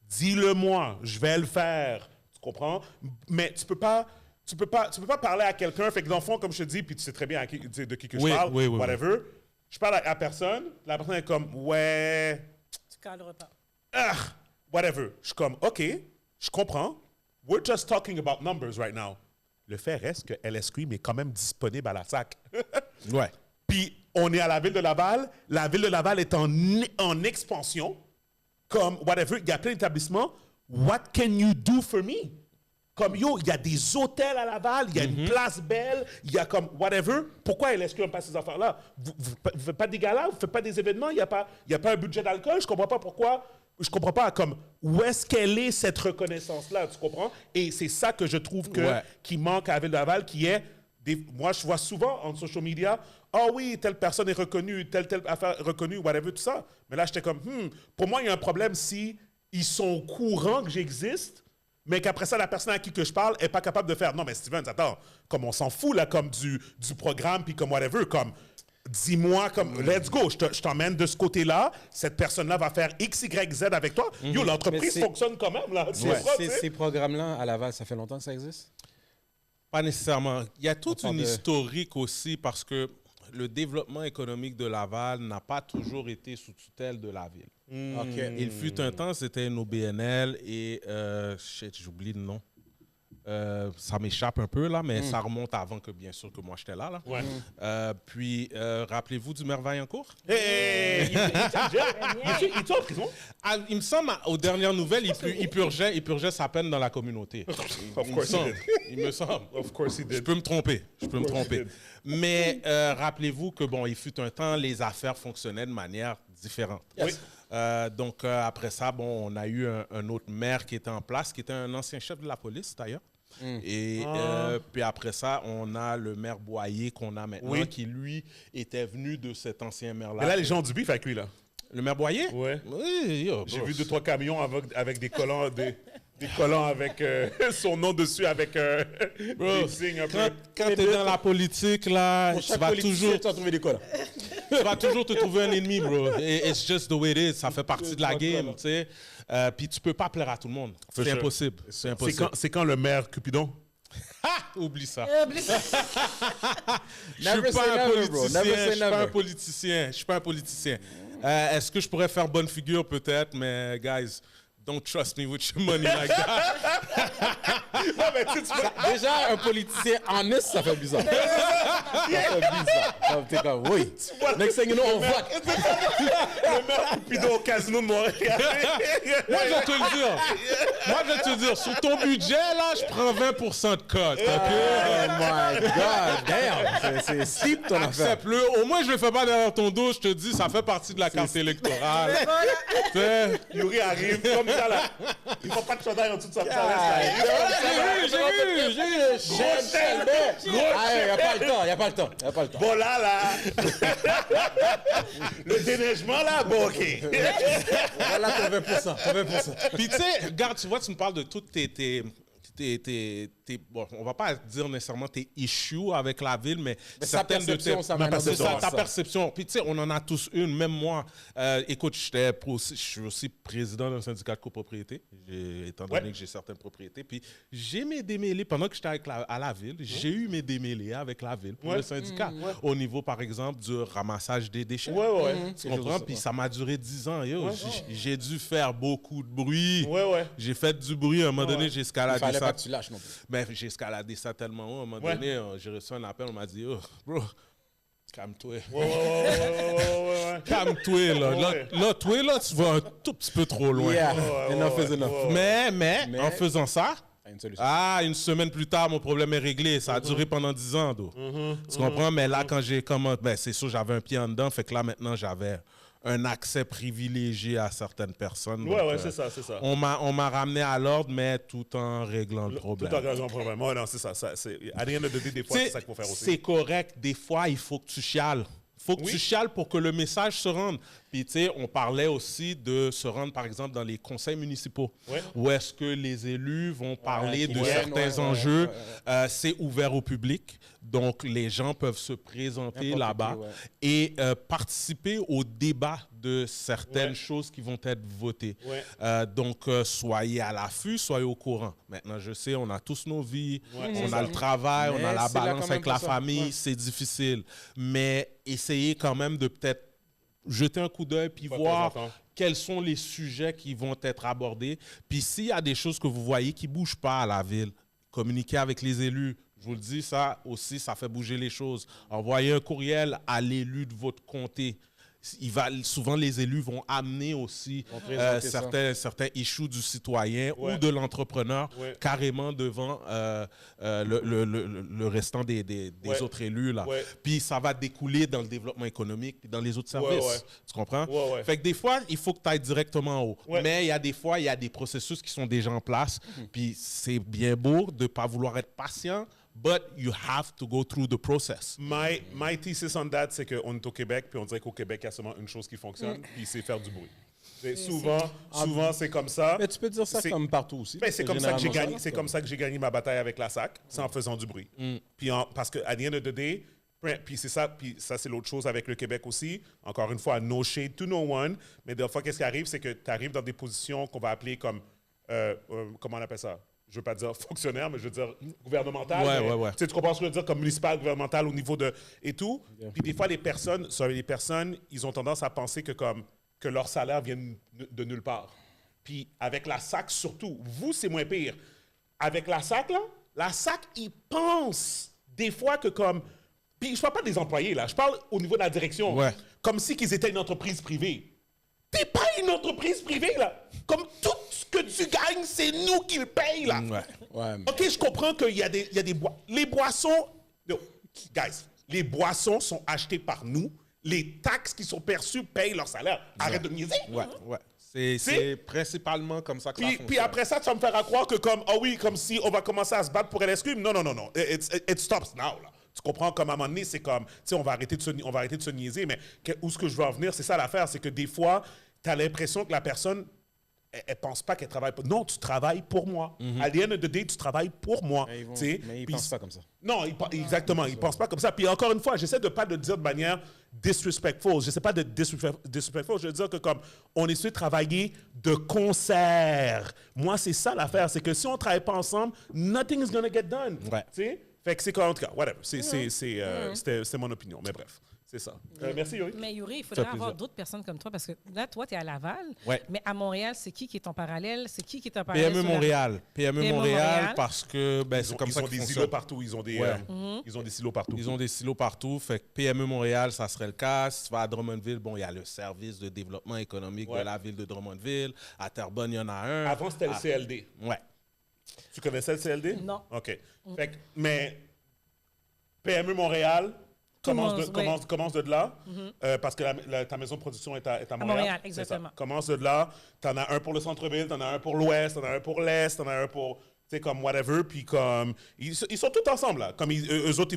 dis-le-moi, je vais le faire. Tu comprends? Mais tu peux pas parler à quelqu'un. Fait que dans le fond, comme je te dis, puis tu sais très bien de qui que je parle, whatever. Je parle à personne, la personne est comme, Tu cadres pas. Whatever. Je suis comme, OK, je comprends. We're just talking about numbers right now. Le fait reste que LSQ est quand même disponible à la SAC. Ouais. Puis on est à la ville de Laval. La ville de Laval est en expansion. Comme, whatever, il y a plein d'établissements. What can you do for me? Comme, yo, il y a des hôtels à Laval, il y a une place belle, il y a comme, whatever. Pourquoi elle exclut pas ces affaires-là? Vous ne faites pas des galas, vous ne faites pas des événements, il n'y a pas un budget d'alcool. Je ne comprends pas pourquoi. Je comprends pas, comme, où est-ce qu'elle est, cette reconnaissance-là, tu comprends? Et c'est ça que je trouve qui manque à la ville de Laval, qui est, moi, je vois souvent en social media, ah oui, telle personne est reconnue, telle affaire est reconnue, whatever, tout ça. Mais là, j'étais comme, pour moi, il y a un problème si ils sont au courant que j'existe, mais qu'après ça, la personne à qui que je parle n'est pas capable de faire. Non, mais Steven, attends, comme on s'en fout, là, comme du programme, puis comme whatever, comme, dis-moi, comme, let's go, je t'emmène de ce côté-là, cette personne-là va faire X, Y, Z avec toi. Yo, l'entreprise fonctionne quand même, là. Ces programmes-là, à Laval, ça fait longtemps que ça existe? Pas nécessairement. Il y a toute une historique aussi parce que le développement économique de Laval n'a pas toujours été sous tutelle de la ville. Il fut un temps, c'était une OBNL et j'oublie le nom. Ça m'échappe un peu là, mais ça remonte avant que bien sûr que moi j'étais là. Ouais. Puis rappelez-vous du maire Vaillancourt? Il est en prison? Il me semble, aux dernières nouvelles, il purgeait sa peine dans la communauté. Il me semble. Of course he did. Je peux me tromper. Mais rappelez-vous que bon, il fut un temps, les affaires fonctionnaient de manière différente. Yes. Donc après ça, bon, on a eu un autre maire qui était en place, qui était un ancien chef de la police d'ailleurs. Et puis après ça, on a le maire Boyer qu'on a maintenant, qui lui était venu de cet ancien maire-là. Mais là, les gens ont du bif avec lui, là. Le maire Boyer? Ouais. Oui. J'ai vu 2-3 camions avec des collants, des collants avec son nom dessus, avec des signes un peu. Quand tu es dans la politique, là, tu vas toujours trouver des collants. Tu vas toujours te trouver un ennemi, bro. It's just the way it is. Ça fait partie de la game, tu sais. Puis tu peux pas plaire à tout le monde. C'est impossible. C'est quand le maire Cupidon? Oublie ça. Je Never say never, bro. Never say never. Je suis pas un politicien. Est-ce que je pourrais faire bonne figure peut-être, mais guys, don't trust me with your money like that. Non, mais Déjà, un politicien honnête, ça fait bizarre. Ça fait bizarre. T'es comme, oui. Next thing you know, on vote. le maire Cupidon au casino de Montréal. Moi, je vais te le dire. Sur ton budget, là, je prends 20% de cote. Oh my God, damn. C'est steep ton affaire. Accepte-le. Au moins, je le fais pas derrière ton dos. Je te dis, ça fait partie de la carte électorale. Yuri arrive comme ça, là. Il faut pas de chandail en dessous de sa J'ai vu. Il n'y a pas le temps. Bon, là. Le déneigement, là, bon, OK. Voilà, t'as 20%. Puis, tu sais, regarde, tu vois, tu me parles de toutes bon, on va pas dire nécessairement tes issues avec la ville, mais certaines de ta perception. Puis tu sais, on en a tous une, même moi. Écoute, je suis aussi président d'un syndicat de copropriété, étant donné que j'ai certaines propriétés. Puis j'ai mes démêlés, pendant que j'étais à la ville, j'ai eu mes démêlés avec la ville pour le syndicat. Au niveau, par exemple, du ramassage des déchets. Tu comprends? Puis ça m'a duré 10 ans. J'ai dû faire beaucoup de bruit. J'ai fait du bruit. À un moment donné, j'ai escaladé ça. Pas que tu lâches non plus. Ben, j'ai escaladé ça tellement haut. À un moment donné, j'ai reçu un appel, on m'a dit, oh, bro, calme-toi. Calme-toi, là. Là, toi, là, tu vas un tout petit peu trop loin. Enough is enough. Mais, en faisant ça, une solution. une semaine plus tard, mon problème est réglé. Ça a duré pendant 10 ans, tu comprends? Mais là, quand j'ai commencé, ben, c'est sûr, j'avais un pied en dedans, fait que là, maintenant, j'avais un accès privilégié à certaines personnes. Donc, c'est ça. On m'a ramené à l'ordre, mais tout en réglant le problème. Tout en réglant le problème. Ouais, non, c'est ça. À rien de donner des fois, c'est ça qu'il faut faire aussi. C'est correct. Des fois, il faut que tu chiales. Tu chiales pour que le message se rende. Puis, tu sais, on parlait aussi de se rendre, par exemple, dans les conseils municipaux, où est-ce que les élus vont parler de certains enjeux. C'est ouvert au public. Donc, les gens peuvent se présenter là-bas et participer au débat de certaines choses qui vont être votées. Donc, soyez à l'affût, soyez au courant. Maintenant, je sais, on a tous nos vies, on a le travail, on a la balance avec la famille, c'est difficile. Mais essayez quand même de peut-être jeter un coup d'œil puis voir quels sont les sujets qui vont être abordés. Puis s'il y a des choses que vous voyez qui ne bougent pas à la ville, communiquez avec les élus. Je vous le dis, ça aussi, ça fait bouger les choses. Envoyez un courriel à l'élu de votre comté. Souvent, les élus vont amener aussi certains issues du citoyen ou de l'entrepreneur carrément devant le restant des autres élus. Là. Puis ça va découler dans le développement économique et dans les autres services. Tu comprends? Fait que des fois, il faut que tu ailles directement en haut. Mais il y a des fois, il y a des processus qui sont déjà en place. Puis c'est bien beau de ne pas vouloir être patient, but you have to go through the process. My thesis on that, c'est qu'on est au Québec, puis on dirait qu'au Québec, il y a seulement une chose qui fonctionne, puis c'est faire du bruit. Souvent, c'est comme ça. Mais tu peux dire ça comme partout aussi. Ben, c'est comme ça que j'ai gagné ma bataille avec la SAC, c'est en faisant du bruit. Puis parce que à the end of the day, puis ça c'est l'autre chose avec le Québec aussi. Encore une fois, no shade to no one, mais des fois, qu'est-ce qui arrive, c'est que tu arrives dans des positions qu'on va appeler comme, comment on appelle ça? Je ne veux pas dire fonctionnaire, mais je veux dire gouvernemental. Tu comprends ce que je veux dire, comme municipal, gouvernemental au niveau de... et tout. Puis des fois, les personnes, ils ont tendance à penser que leur salaire vient de nulle part. Puis avec la SAC, surtout, vous, c'est moins pire. Avec la SAC, là, la SAC, ils pensent des fois que comme... Puis je ne parle pas des employés, là. Je parle au niveau de la direction. Comme si qu'ils étaient une entreprise privée. T'es pas une entreprise privée, là. Comme tout ce que tu gagnes, c'est nous qui le payons, là. OK, je comprends qu'il y a des boissons. Les boissons... No, guys, les boissons sont achetées par nous. Les taxes qui sont perçues payent leur salaire. Arrête de me niaiser. C'est principalement comme ça que ça fonctionne. Puis après ça, tu vas me faire croire que comme si on va commencer à se battre pour LSQ. Non. It stops now, là. Tu comprends, comme à un moment donné, c'est comme, tu sais, on va arrêter de se niaiser, mais où ce que je veux en venir, c'est ça l'affaire, c'est que des fois, tu as l'impression que la personne, elle pense pas qu'elle travaille pour... Non, tu travailles pour moi. À the end of the day, tu travailles pour moi. Mais ils ne pensent pas comme ça. Non, exactement, ils ne pensent pas comme ça. Puis encore une fois, j'essaie de pas le dire de manière disrespectful. Je sais pas de disrespectful. Je veux dire que comme on essaie de travailler de concert. Moi, c'est ça l'affaire. C'est que si on ne travaille pas ensemble, nothing is going to get done. Tu sais? Fait que c'est quoi, en tout cas, whatever. C'était mon opinion, mais bref. C'est ça. Merci, Yuri. Mais Yuri, il faudrait avoir d'autres personnes comme toi parce que là, toi, tu es à Laval, mais à Montréal, c'est qui est en parallèle? C'est qui est en parallèle? PME Montréal. PME Montréal parce que c'est comme ça qu'ils fonctionnent. Ils ont des silos partout. Ils ont des silos partout. Ils ont des silos partout. Fait que PME Montréal, ça serait le cas. Si tu vas à Drummondville, il y a le service de développement économique de la ville de Drummondville. À Terrebonne, il y en a un. Avant, c'était le CLD. Tu connaissais le CLD? Non. OK. Fait que, mais PME Montréal... Commence de là, parce que ta maison de production est à Montréal. À Montréal, exactement. Commence de là. Tu en as un pour le centre-ville, tu en as un pour l'ouest, tu en as un pour l'est, tu en as un pour... Tu sais, comme whatever, puis comme... Ils sont tous ensemble, là. Comme eux autres,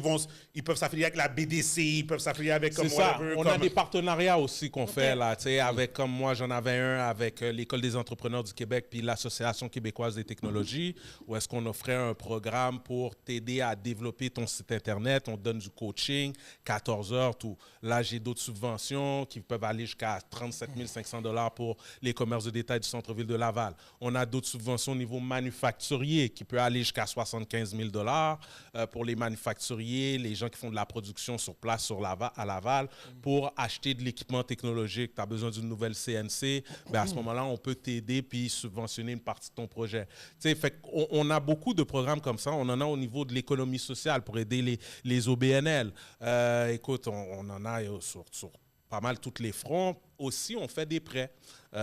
ils peuvent s'affilier avec la BDC, ils peuvent s'affilier avec comme whatever. On a des partenariats aussi qu'on fait, là. Tu sais, avec, comme moi, j'en avais un avec l'École des entrepreneurs du Québec puis l'Association québécoise des technologies, où est-ce qu'on offrait un programme pour t'aider à développer ton site Internet. On te donne du coaching, 14 heures, tout. Là, j'ai d'autres subventions qui peuvent aller jusqu'à 37 500 $ pour les commerces de détail du centre-ville de Laval. On a d'autres subventions au niveau manufacturier qui peut aller jusqu'à 75 000 $ pour les manufacturiers, les gens qui font de la production sur place à Laval, pour acheter de l'équipement technologique. Tu as besoin d'une nouvelle CNC, à ce moment-là, on peut t'aider puis subventionner une partie de ton projet. Fait on a beaucoup de programmes comme ça. On en a au niveau de l'économie sociale pour aider les OBNL. Écoute, on en a sur pas mal tous les fronts. Aussi, on fait des prêts.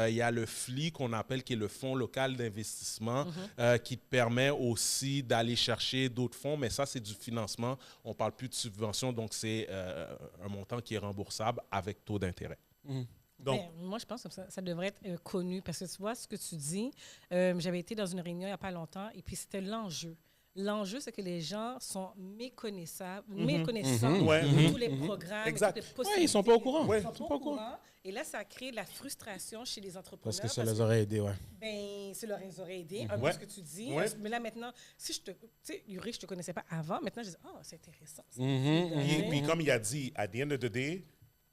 Il y a le FLI qu'on appelle, qui est le Fonds local d'investissement, qui te permet aussi d'aller chercher d'autres fonds, mais ça, c'est du financement. On ne parle plus de subvention, donc c'est un montant qui est remboursable avec taux d'intérêt. Donc, moi, je pense que ça devrait être connu, parce que tu vois ce que tu dis. J'avais été dans une réunion il n'y a pas longtemps, et puis c'était l'enjeu. L'enjeu, c'est que les gens sont méconnaissants de tous les programmes, toutes les possibilités. Ils ne sont pas au courant. Ils sont pas au courant. Et là, ça a créé de la frustration chez les entrepreneurs. Parce que ça les aurait aidés, ça leur aurait aidé, un peu ce que tu dis. Mais là, maintenant, si tu sais, Yuri, je ne te connaissais pas avant. Maintenant, je dis, c'est intéressant. Puis comme il a dit, at the end of the day,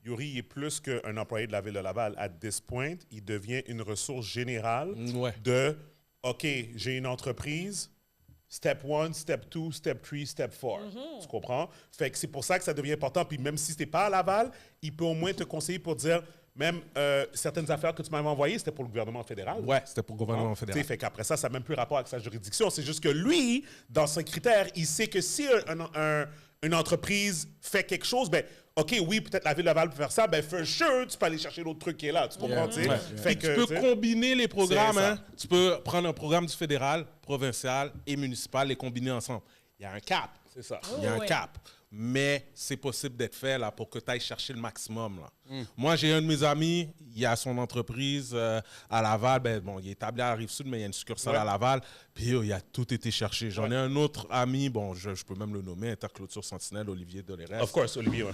Yuri est plus qu'un employé de la ville de Laval. At this point, il devient une ressource générale de, OK, j'ai une entreprise... Step 1, Step 2, Step 3, Step 4. Tu comprends? Fait que c'est pour ça que ça devient important. Puis même si tu n'es pas à Laval, il peut au moins te conseiller pour dire, même certaines affaires que tu m'avais envoyées, c'était pour le gouvernement fédéral. Ouais, c'était pour le gouvernement fédéral. Fait qu'après ça n'a même plus rapport avec sa juridiction. C'est juste que lui, dans ses critères, il sait que si une entreprise fait quelque chose, ben OK, oui, peut-être la Ville de Laval peut faire ça, ben for sure, tu peux aller chercher l'autre truc qui est là. Tu comprends, tu sais? Fait que, tu peux combiner les programmes. C'est ça. Hein? Tu peux prendre un programme du fédéral, provincial et municipal, les combiner ensemble. Il y a un cap. C'est ça. Il y a un cap. Mais c'est possible d'être fait là, pour que tu ailles chercher le maximum. Là. Moi, j'ai un de mes amis, il a son entreprise à Laval. Ben, bon, il est établi à la Rive-Sud, mais il y a une succursale à Laval. Puis il a tout été cherché. J'en ai un autre ami, bon, je peux même le nommer, Interclôture Sentinelle, Olivier Dolérès. Of course, Olivier,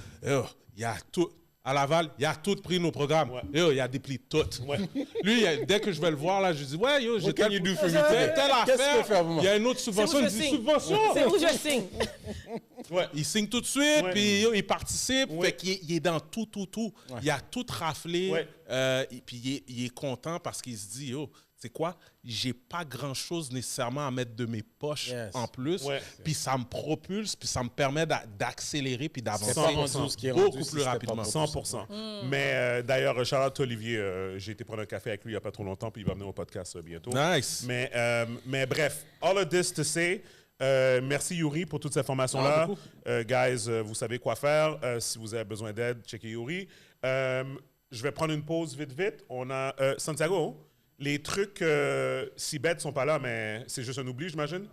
Il a tout. À Laval, il a tout pris nos programmes. Il a dépli tout. Lui, dès que je vais le voir, là, je dis ouais, j'ai telle affaire. Il y a une autre subvention. Il dit subvention. C'est où je signe. Il signe tout de suite, puis il participe. Fait qu'il est dans tout. Il a tout raflé. Et puis il est content parce qu'il se dit c'est quoi? J'ai pas grand-chose nécessairement à mettre de mes poches en plus. Puis ça me propulse, puis ça me permet d'accélérer puis d'avancer beaucoup plus rapidement. 100%. Mais d'ailleurs, Charlotte Olivier, j'ai été prendre un café avec lui il n'y a pas trop longtemps, puis il va venir au podcast bientôt. Nice. Mais bref, all of this to say, merci Yuri pour toutes ces informations-là. Guys, vous savez quoi faire. Si vous avez besoin d'aide, checkez Yuri. Je vais prendre une pause vite. On a Santiago. Les trucs si bêtes sont pas là, mais c'est juste un oubli, j'imagine.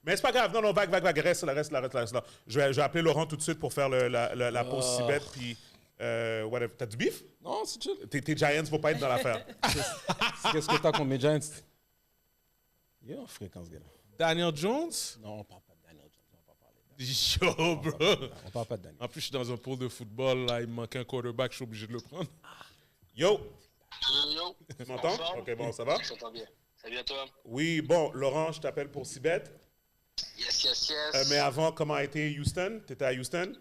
Mais c'est pas grave. Non, vague. Reste là. Je vais appeler Laurent tout de suite pour faire la pause si bête, puis whatever. T'as du bif? Non, c'est chill. Tes Giants vont pas être dans l'affaire. Qu'est-ce que t'as contre mes Giants? Il est en fréquence, gars. Daniel Jones? Non, on parle pas de Daniel Jones. On va pas parler de Yo, bro. On parle pas de Daniel. En plus, je suis dans un pool de football. Là, il me manque un quarterback. Je suis obligé de le prendre. Yo! Yo, Tu m'entends? OK, bon, ça va? Je t'entends bien. Salut à toi. Oui, bon, Laurent, je t'appelle pour Sibet. Yes. Mais avant, comment a été Houston? T'étais à Houston?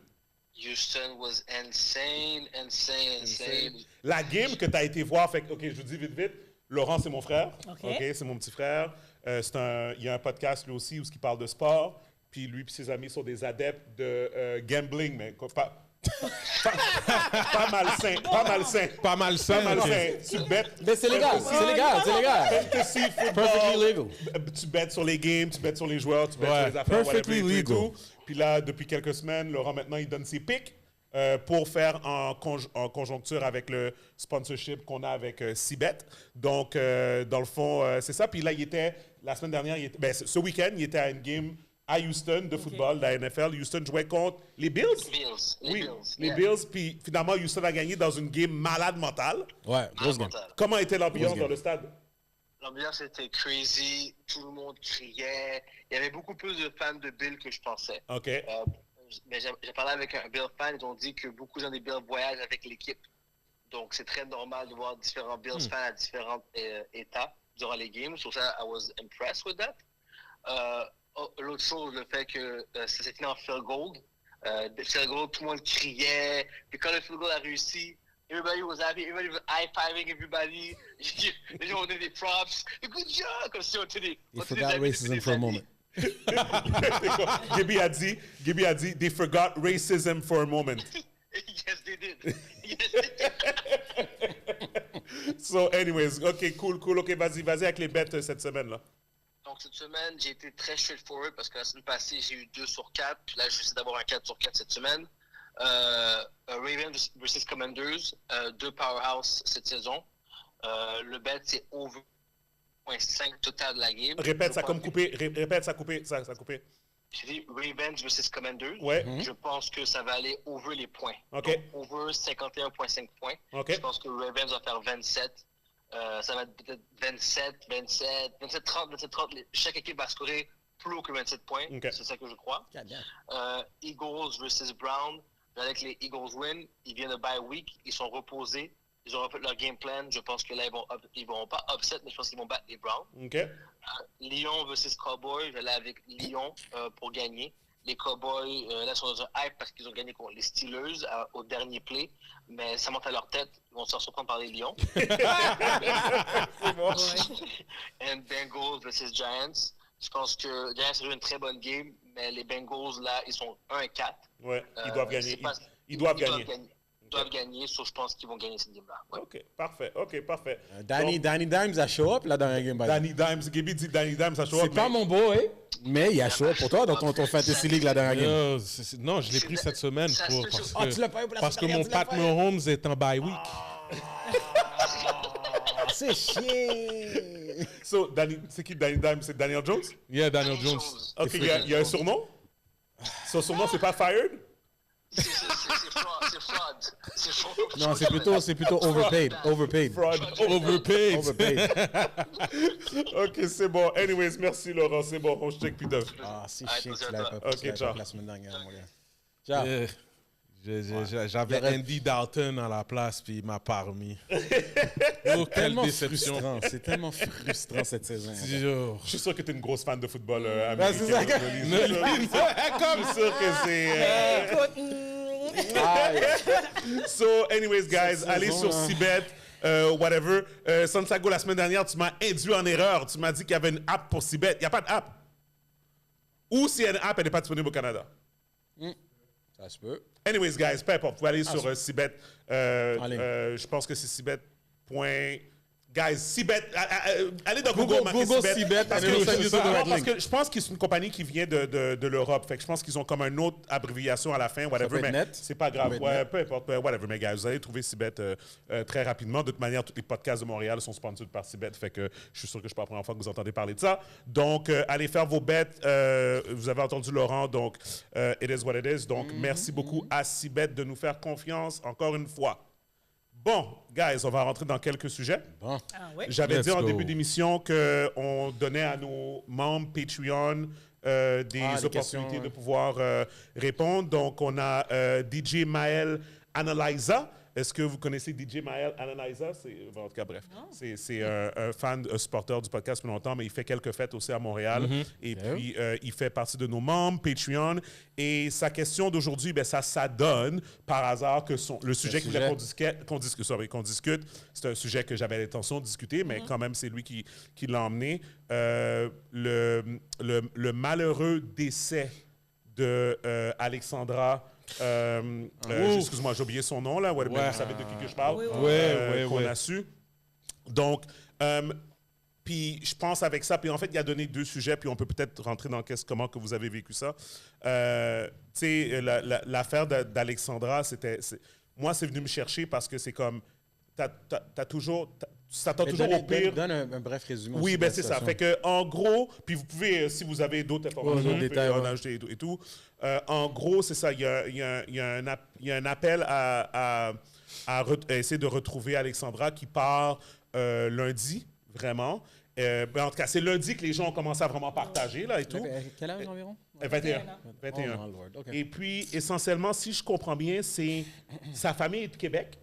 Houston was insane. La game que t'as été voir, fait que, OK, je vous dis vite. Laurent, c'est mon frère. OK. C'est mon petit frère. Il y a un podcast, lui aussi, où il parle de sport. Puis lui et ses amis sont des adeptes de gambling, mais pas malsain. Tu bêtes. Mais c'est légal. Fantasy football. Perfectly legal. Tu bêtes sur les games, tu bêtes sur les joueurs, tu bêtes sur les affaires. Perfectly whatever, et legal. tout. Puis là, depuis quelques semaines, Laurent, maintenant, il donne ses picks pour faire en conjoncture avec le sponsorship qu'on a avec Cibet. Donc, dans le fond, c'est ça. Puis là, la semaine dernière, ce week-end, il était à une game à Houston de football, de la NFL. Houston jouait contre les Bills. Les Bills. Puis finalement, Houston a gagné dans une game malade mentale. Ouais, grosse game. Comment était l'ambiance Grosse dans game. le stade? L'ambiance était crazy. Tout le monde criait. Il y avait beaucoup plus de fans de Bill que je pensais. OK. Mais j'ai parlé avec un Bill fan. Ils ont dit que beaucoup de gens des Bills voyagent avec l'équipe. Donc, c'est très normal de voir différents Bills fans à différents états durant les games. Sur ça, I was impressed with that. L'autre chose, le fait que ça s'est fini en field goal. Field goal, tout le monde criait. Puis quand le field goal a réussi, everybody was happy. Everybody was high-fiving everybody. Les gens ont donné des props. Good job! Comme si on était des... You forgot racism for a moment. Gibby a dit, they forgot racism for a moment. Yes, they did. So, anyways, OK, cool. OK, vas-y avec les bêtes cette semaine-là. Donc, cette semaine, j'ai été très straightforward parce que la semaine passée, j'ai eu 2 sur 4. Puis là, je vais essayer d'avoir un 4 sur 4 cette semaine. Ravens versus Commanders, 2 powerhouse cette saison. Le bet, c'est over 0.5 total de la game. Répète, ça a coupé. Ça a coupé. J'ai dit Ravens versus Commanders. Ouais. Je pense que ça va aller over les points. OK. Donc, over 51,5 points. OK. Je pense que Ravens va faire 27. Ça va être peut-être 27, 30. Chaque équipe va scorer plus haut que 27 points. Okay. C'est ça que je crois. Eagles versus Brown. Avec les Eagles win, ils viennent de bye week. Ils sont reposés. Ils ont refait leur game plan. Je pense que là, ils vont pas upset, mais je pense qu'ils vont battre les Browns. OK. Lyon versus Cowboys. Je vais aller avec Lyon pour gagner. Les Cowboys, là, sont dans un hype parce qu'ils ont gagné contre les Steelers au dernier play. Mais ça monte à leur tête. Ils vont se faire surprendre par les Lions. C'est bon. And Bengals versus Giants. Je pense que Giants a joué une très bonne game, mais les Bengals, là, ils sont 1-4. Ouais, ils doivent gagner. Ils doivent gagner. doivent gagner, sauf je pense qu'ils vont gagner cette game-là. Ouais. OK, parfait. OK, parfait. Danny Dimes a show up là dans la game. Danny Dimes, Gaby dit Danny Dimes, ça show C'est up, pas mais- mon boy, mais il a show up pour toi dans ton Fantasy League la dernière game. Non, je l'ai pris cette semaine Ça, pour, c'est- parce Ah, que, tu l'as pas eu pour la parce que semaine mon dernière, Pat tu l'as pas eu. Mahomes est en bye week. C'est chier. So, c'est qui Danny Dimes? C'est Daniel Jones? Yeah, Daniel Jones. OK, il y a un surnom? Son surnom, c'est pas Fired? C'est fraud. C'est fraud. Non, c'est plutôt overpaid. Fraud. Overpaid. OK, c'est bon. Anyways, merci Laurent, c'est bon. On check puis de. Ah, c'est Ah, chier que posez tu l'avais à pas Ok, tu l'avais ciao. pas la semaine dernière, mon gars. Ciao. J'avais Il aurait- Andy Dalton à la place, puis il m'a pas remis. Oh, quelle Tellement déception. frustrant. C'est tellement frustrant cette saison. mon gars. Yo. Je suis sûr que tu es une grosse fan de football américain. Ben, c'est ça. Je suis sûr que c'est... Écoute, Aïe. So, anyways, guys, Cette allez saison, sur hein. Cibet, whatever. Santiago, la semaine dernière, tu m'as induit en erreur. Tu m'as dit qu'il y avait une app pour Cibet. Il n'y a pas d'app. Ou si il y a une app, elle n'est pas disponible au Canada. Ça se peut. Anyways, guys, peu importe. Vous allez sur Cibet. En ligne. Je pense que c'est Cibet. Guys, Cibet, allez dans Google Google, marquez Cibet, parce and it'll send you to the right parce link. que je pense que c'est une compagnie qui vient de l'Europe. Fait que je pense qu'ils ont comme une autre abréviation à la fin, whatever. peut être Mais net. c'est pas grave. Ça peut être Ouais, net. peu importe, whatever. Mais guys, vous allez trouver Cibet très rapidement. De toute manière, tous les podcasts de Montréal sont sponsorisés par Cibet. Fait que je suis sûr que je suis pas la première fois que vous entendez parler de ça. Donc, allez faire vos bets. Vous avez entendu Laurent, donc it is what it is. Donc, merci beaucoup à Cibet de nous faire confiance encore une fois. Bon, guys, on va rentrer dans quelques sujets. Bon. ah ouais. J'avais Let's dit en go. début d'émission qu'on donnait à nos membres Patreon des les opportunités questions, de ouais. pouvoir répondre. Donc, on a DJ Maël Analyza. Est-ce que vous connaissez DJ Maël Analyza? En tout cas, bref. C'est un fan, un supporter du podcast depuis longtemps, mais il fait quelques fêtes aussi à Montréal. Et puis, il fait partie de nos membres Patreon. Et sa question d'aujourd'hui, ben, ça donne par hasard que le sujet qu'il voulait qu'on discute, c'est un sujet que j'avais l'intention de discuter, mais quand même, c'est lui qui l'a emmené. Le malheureux décès de Alexandra. Excuse-moi, j'ai oublié son nom, là. Ouais, mais vous savez de qui que je parle. Oui, oui. Qu'on Ouais. a su. Donc, puis je pense avec ça, puis en fait, il a donné 2 sujets, puis on peut peut-être rentrer dans comment que vous avez vécu ça. Tu sais, l'affaire d'Alexandra, moi, c'est venu me chercher parce que c'est comme, t'as toujours, ça t'a toujours au pire. Donne un bref résumé. Oui, aussi de ben la c'est ça. situation. Fait que, en gros, puis vous pouvez, si vous avez d'autres informations, d'autres vous pouvez détails, en ouais. ajouter et tout. En gros, c'est ça. Il y a un appel à essayer de retrouver Alexandra qui part lundi, vraiment. Ben, en tout cas, c'est lundi que les gens ont commencé à vraiment partager là, et tout. Quel âge environ? 21. Oh, 21. my Lord. OK. Et puis, essentiellement, si je comprends bien, c'est sa famille est de Québec,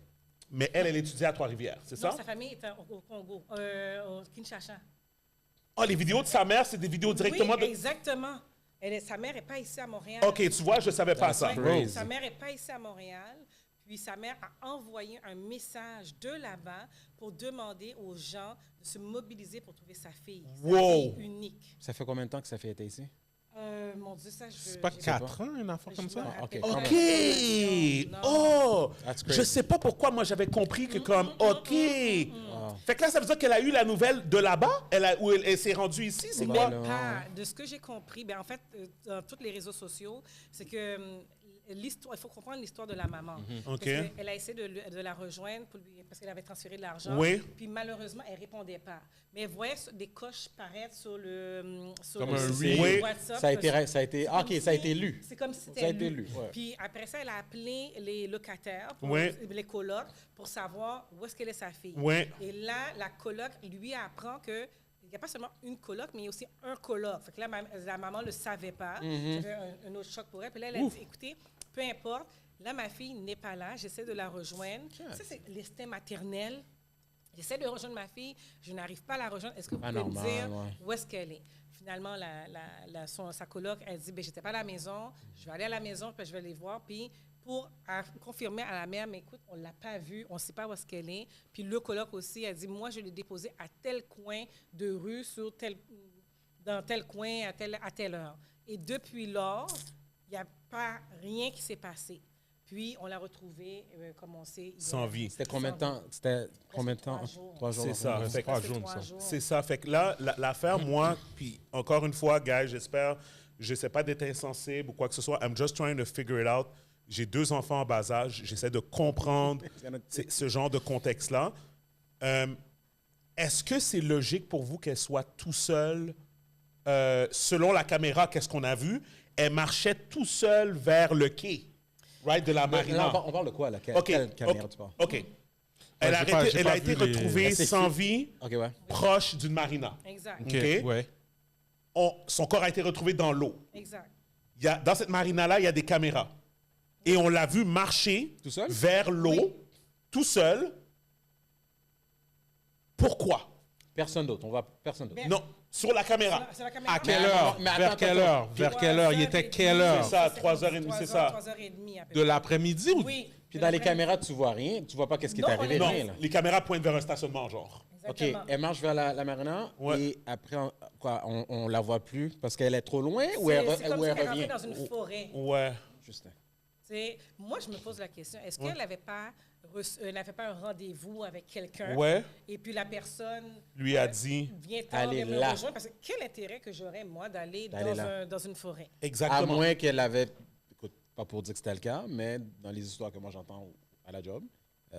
mais elle étudie à Trois-Rivières, c'est ça? Non, sa famille est au Congo, au Kinshasa. Ah, les vidéos de sa mère, c'est des vidéos directement Oui, de... exactement. Sa mère n'est pas ici à Montréal. OK, tu vois, je ne savais pas ça. Ouais, Crazy. sa mère n'est pas ici à Montréal. Puis sa mère a envoyé un message de là-bas pour demander aux gens de se mobiliser pour trouver sa fille. Sa Wow. fille unique. Ça fait combien de temps que sa fille était ici? Mon Dieu, ça, je... C'est pas j'ai 4 ans, une affaire comme Je me ça? rappelle OK. pas. OK! Non. Oh! That's crazy. Je sais pas pourquoi moi j'avais compris que comme OK. Wow. Fait que là ça veut dire qu'elle a eu la nouvelle de là-bas, ou elle s'est rendue ici, c'est Ouais, quoi? là. Pas. De ce que j'ai compris, ben en fait, dans tous les réseaux sociaux, c'est que l'histoire, il faut comprendre l'histoire de la maman. OK. Elle a essayé de la rejoindre parce qu'elle avait transféré de l'argent. Oui. Puis malheureusement, elle ne répondait pas. Mais elle voyait des coches paraître sur le Comme le un site reel. WhatsApp. Ça a été C'est comme OK, ça a été lu. C'est comme si c'était Ça a été lu, ouais. Puis après ça, elle a appelé les locataires, Oui. les colocs, pour savoir où est-ce qu'elle est sa fille. Oui. Et là, la coloc lui apprend que il n'y a pas seulement une coloc, mais il y a aussi un coloc. Fait que là, la maman ne le savait pas. C'était un autre choc pour elle. Puis là, elle a dit, écoutez, peu importe, là, ma fille n'est pas là, j'essaie de la rejoindre. Ça, c'est l'instinct maternel. J'essaie de rejoindre ma fille, je n'arrive pas à la rejoindre. Est-ce que vous Pas pouvez normal, me dire ouais. où est-ce qu'elle est? Finalement, sa coloc, elle dit, j'étais pas à la maison, je vais aller à la maison, puis je vais les voir. Puis pour confirmer à la mère, mais écoute, on ne l'a pas vue, on ne sait pas où est-ce qu'elle est. Puis le coloc aussi a dit, moi, je l'ai déposée à tel coin de rue, dans tel coin, à telle heure. Et depuis lors, il n'y a pas rien qui s'est passé. Puis, on l'a retrouvée, comme on sait, hier. Sans vie. C'était combien de temps? C'était combien de temps? 3 jours. 3 jours. C'est ça. Ouais. Fait que- Pas Presque jaune, 3 ça. jours. C'est ça. Fait que là, l'affaire, moi, puis encore une fois, guys, j'espère, je sais pas d'être insensible ou quoi que ce soit. I'm just trying to figure it out. J'ai 2 enfants en bas âge. J'essaie de comprendre ce genre de contexte-là. Est-ce que c'est logique pour vous qu'elle soit tout seule, selon la caméra, qu'est-ce qu'on a vu? Elle marchait tout seule vers le quai, right, de la Mais marina. là, on parle de quoi, là? OK. Quelle caméra OK. tu parles? OK. Elle a, j'ai pas- j'ai elle pas a été vu les- retrouvée C'est sans fou. vie, OK, ouais. proche d'une marina. Exact. OK. Ouais. Son corps a été retrouvé dans l'eau. Exact. Dans cette marina-là, il y a des caméras. Et on l'a vu marcher Tout seul? vers l'eau, Oui. tout seul. Pourquoi? Personne d'autre. On va personne d'autre. Mais- Non, sur la caméra. C'est la caméra. À quelle Mais heure? mais attends, Vers quelle attends. heure? Vers quelle heure? Il était quelle heure? C'est ça, 3h30, c'est ça. 3h30 à peu De près. l'après-midi ou Oui. Puis dans les caméras, tu vois rien. Tu vois pas qu'est-ce qui est Non, arrivé. on est- Rien, Non, là. les caméras pointent vers un stationnement, genre. OK, Exactement. elle marche vers la marina Ouais. et après, on la voit plus parce qu'elle est trop loin ou C'est elle, c'est comme ou si elle elle rentrait revient? dans une forêt. Ouais. Justin. Moi, je me pose la question, est-ce qu'elle n'avait pas, n'avait pas un rendez-vous avec quelqu'un Ouais. et puis la personne Lui a dit. vient Allez tard me là. rejoindre? Parce que quel intérêt que j'aurais, moi, d'aller D'aller dans, là. dans une forêt? À Exactement. moins qu'elle avait, écoute, pas pour dire que c'était le cas, mais dans les histoires que moi j'entends à la job,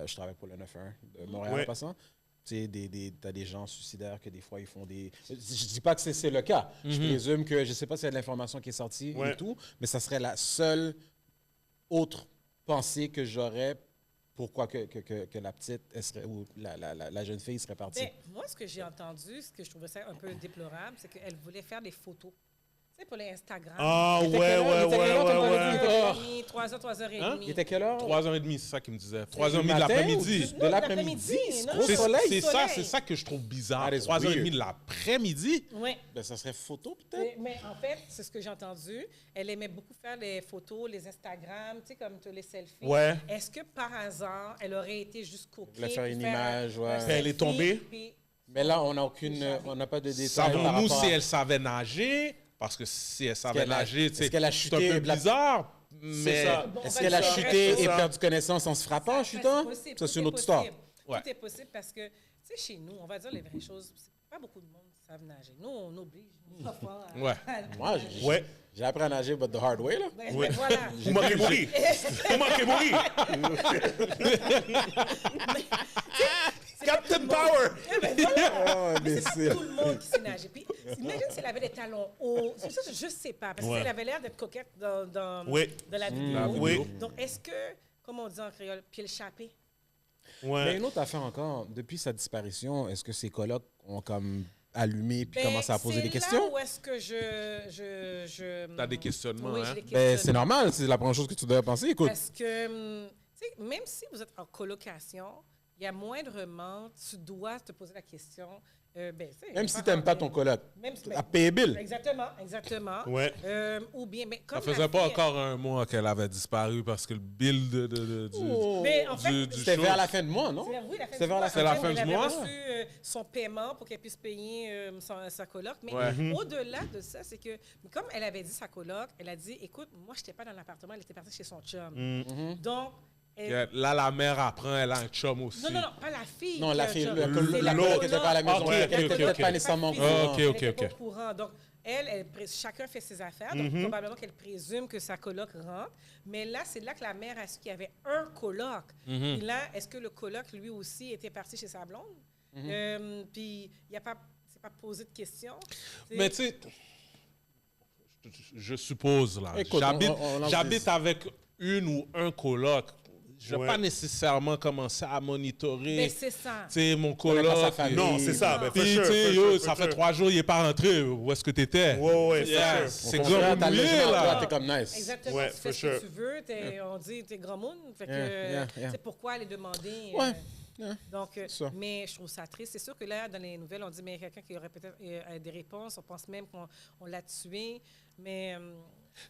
je travaille pour le 9-1 de Montréal Ouais. en passant. Tu sais, t'as des gens suicidaires que des fois ils font des. Je dis pas que c'est le cas. Je présume que je sais pas s'il y a de l'information qui est sortie Ouais. et tout, mais ça serait la seule autre pensée que j'aurais pourquoi que la petite elle serait, ou la jeune fille serait partie. Mais moi, ce que j'ai entendu, ce que je trouvais ça un peu déplorable, c'est qu'elle voulait faire des photos. Tu sais, pour les Instagram. Ah, ouais, Il était ouais, quelle heure? Il ouais, était quelle heure, ouais, ton ouais. mari? 3h, 3h30. Hein? Il était quelle heure? 3h30, c'est ça qu'il me disait. 3h30 Du de matin l'après-midi. ou de l'après-midi? Non, Gros C'est soleil. c'est ça que je trouve bizarre. That is 3h30 weird. de l'après-midi. Oui. Ben, ça serait photo peut-être? Mais en fait, c'est ce que j'ai entendu. Elle aimait beaucoup faire les photos, les Instagram, tu sais, comme tous les selfies. Ouais. Est-ce que par hasard, elle aurait été jusqu'au quai voulait faire pour une un- image, ouais. un Puis elle est selfie, tombée? puis- Mais là, on n'a pas de détails. par Savons-nous rapport si à- elle savait nager? Parce que si elle savait qu'elle a- nager, tu sais, est-ce qu'elle a c'est chuté un peu de la- bizarre. C'est Mais ça. Bon, Est-ce ben, qu'elle a ça chuté reste et ça. perdu connaissance en se frappant en Ça, chutant? possible, Ça, tout c'est une est autre histoire. possible. Ouais. Tout est possible parce que, tu sais, chez nous, on va dire les vraies choses. Pas beaucoup de monde savent nager. Nous, on oblige nos enfants à- Ouais. à Moi, nager. Ouais. j'ai appris à nager, but the hard way, là. Ben, Ouais. ben, voilà. Vous manquez mourir. Vous manquez mourir. Captain Power. Eh ben, voilà. Oh, Mais c'est imbécile. pas tout le monde qui sait nager. Puis, imagine si elle avait des talons hauts. C'est ça, je sais pas. Parce Ouais. qu'elle avait l'air d'être coquette dans Oui. de la vidéo. La Oui. vidéo. Donc, est-ce que, comme on dit en créole, pied le chapé? Mais Ouais. une autre affaire encore, depuis sa disparition, est-ce que ses colocs ont comme allumé puis Ben, commencé à poser des c'est questions? là où est-ce que je T'as des questionnements, Oui, hein? j'ai des Ben, questionnements. c'est normal, c'est la première chose que tu devrais penser. Écoute, Parce que, tu sais, même si vous êtes en colocation, il y a moindrement, tu dois te poser la question. Ben, tu sais, même si tu n'aimes pas ton coloc, Même si- à payer bill. Exactement, exactement. Ouais. Ou bien, mais comme Ça faisait la pas fille- encore un mois qu'elle avait disparu parce que le bill Mais en fait, du C'était show- vers la fin de mois, non? oui, la fin C'était du vers mois. la C'est la En fait, fin elle du avait mois? reçu son paiement pour qu'elle puisse payer sa coloc. Mais Ouais. au-delà de ça, c'est que, comme elle avait dit sa coloc, elle a dit, écoute, moi, je n'étais pas dans l'appartement, elle était partie chez son chum. Donc, elle- Là, la mère apprend, elle a un chum aussi. non, pas la fille. Non, qui la a un fille, chum. la C'est coloc n'était pas à la maison. Ok, Elle ok, était ok, peut-être ok. pas nécessairement au Pas courant. ok, Elle ok, était pas ok. au courant. Donc, chacun fait ses affaires. Donc, probablement qu'elle présume que sa coloc rentre. Mais là, c'est là que la mère a su qu'il y avait un coloc. Puis là, est-ce que le coloc, lui aussi, était parti chez sa blonde? Puis, il n'a pas, s'est pas posé de questions. Mais tu sais, je suppose, là, Écoute, on lance j'habite des- avec une ou un coloc. Je vais Ouais. pas nécessairement commencer à monitorer, Mais c'est ça. tu sais, mon connaît pas sa coloc. famille. Non, c'est ça. Non. Ben, Puis, for tu sure, sais, for yo, sure, ça for fait sure. 3 jours, il est pas rentré. Où est-ce que t'étais? Ouais, ouais, for Yeah, sure. c'est Au contraire, comme t'as le mouillé, logement, là. toi, t'es comme nice. Exactement. Ouais, tu fais for ce sure. que tu veux. On dit t'es grand monde. Fait que, Yeah. c'est pourquoi aller demander. Ouais. Yeah. Donc, ça. mais je trouve ça triste. C'est sûr que là, dans les nouvelles, on dit mais quelqu'un qui aurait peut-être des réponses. On pense même qu'on l'a tué. Mais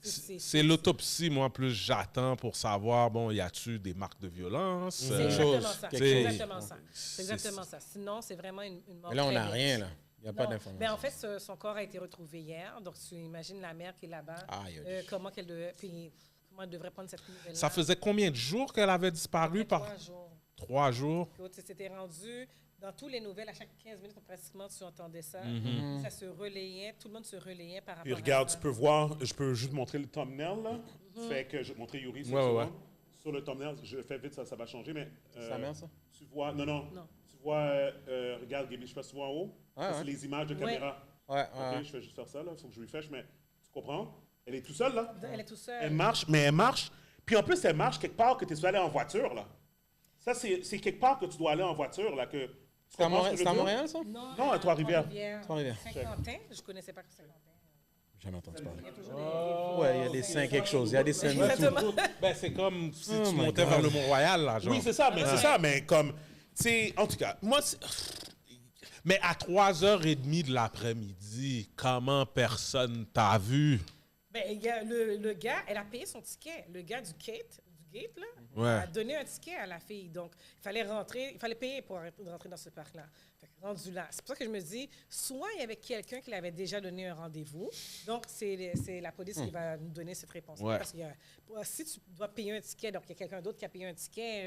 C'est l'autopsie, moi, plus j'attends pour savoir, bon, y a-tu des marques de violence? C'est chose, exactement ça. quelque C'est chose. exactement ça. C'est exactement ça. Sinon, c'est vraiment une mort. Mais là, on très n'a bête. rien, là. Il n'y a pas Non. d'information. Ben, en fait, son corps a été retrouvé hier. Donc, tu imagines la mère qui est là-bas. Aïe, aïe. Comment qu'elle devait. Puis, comment Moi, je devrais prendre cette nouvelle-là. Ça faisait combien de jours qu'elle avait disparu? 3 jours. 3 jours. Écoute, c'était rendu dans toutes les nouvelles, à chaque 15 minutes, pratiquement, tu entendais ça. Mm-hmm. Ça se relayait, tout le monde se relayait par rapport Puis regarde, à ça. tu peux voir, je peux juste montrer le thumbnail, là. Fait que je vais te montrer Yuri sur, Ouais. sur le thumbnail. Je fais vite, ça va changer, mais... C'est sa mère, ça? Tu vois, non. Tu vois, regarde, Gaby, je sais pas si tu vois en haut. Ça, c'est les images de caméra. Ouais, OK, je vais juste faire ça, là. Il faut que je refresh, mais tu comprends? Elle est tout seule, là. Elle est tout seule. Elle marche, mais elle marche. Puis en plus, elle marche quelque part que tu dois aller en voiture, là. Ça, c'est quelque part que tu dois aller en voiture, là. Que, c'est à Montréal, ça? Non, à Trois-Rivières. Trois-Rivières. Saint-Quentin, je ne connaissais pas Saint-Quentin. Jamais entendu parler. Il y a toujours des... Ouais, il y a des scènes quelque chose. Il y a des scènes de tout. Exactement. Ben, c'est comme si Oh tu my montais God. vers le Mont-Royal, là, genre. Oui, c'est ça, mais c'est ça, mais comme... Tu sais, en tout cas, moi... Mais à 3h30 de l'après-midi, comment personne t'a vu? Ben, il y a le gars, elle a payé son ticket. Le gars du gate, là, Ouais. a donné un ticket à la fille. Donc, il fallait payer pour rentrer dans ce parc-là. Fait que rendu là. C'est pour ça que je me dis, soit il y avait quelqu'un qui l'avait déjà donné un rendez-vous. Donc, c'est la police qui va nous donner cette réponse. Ouais. Parce que si tu dois payer un ticket, donc il y a quelqu'un d'autre qui a payé un ticket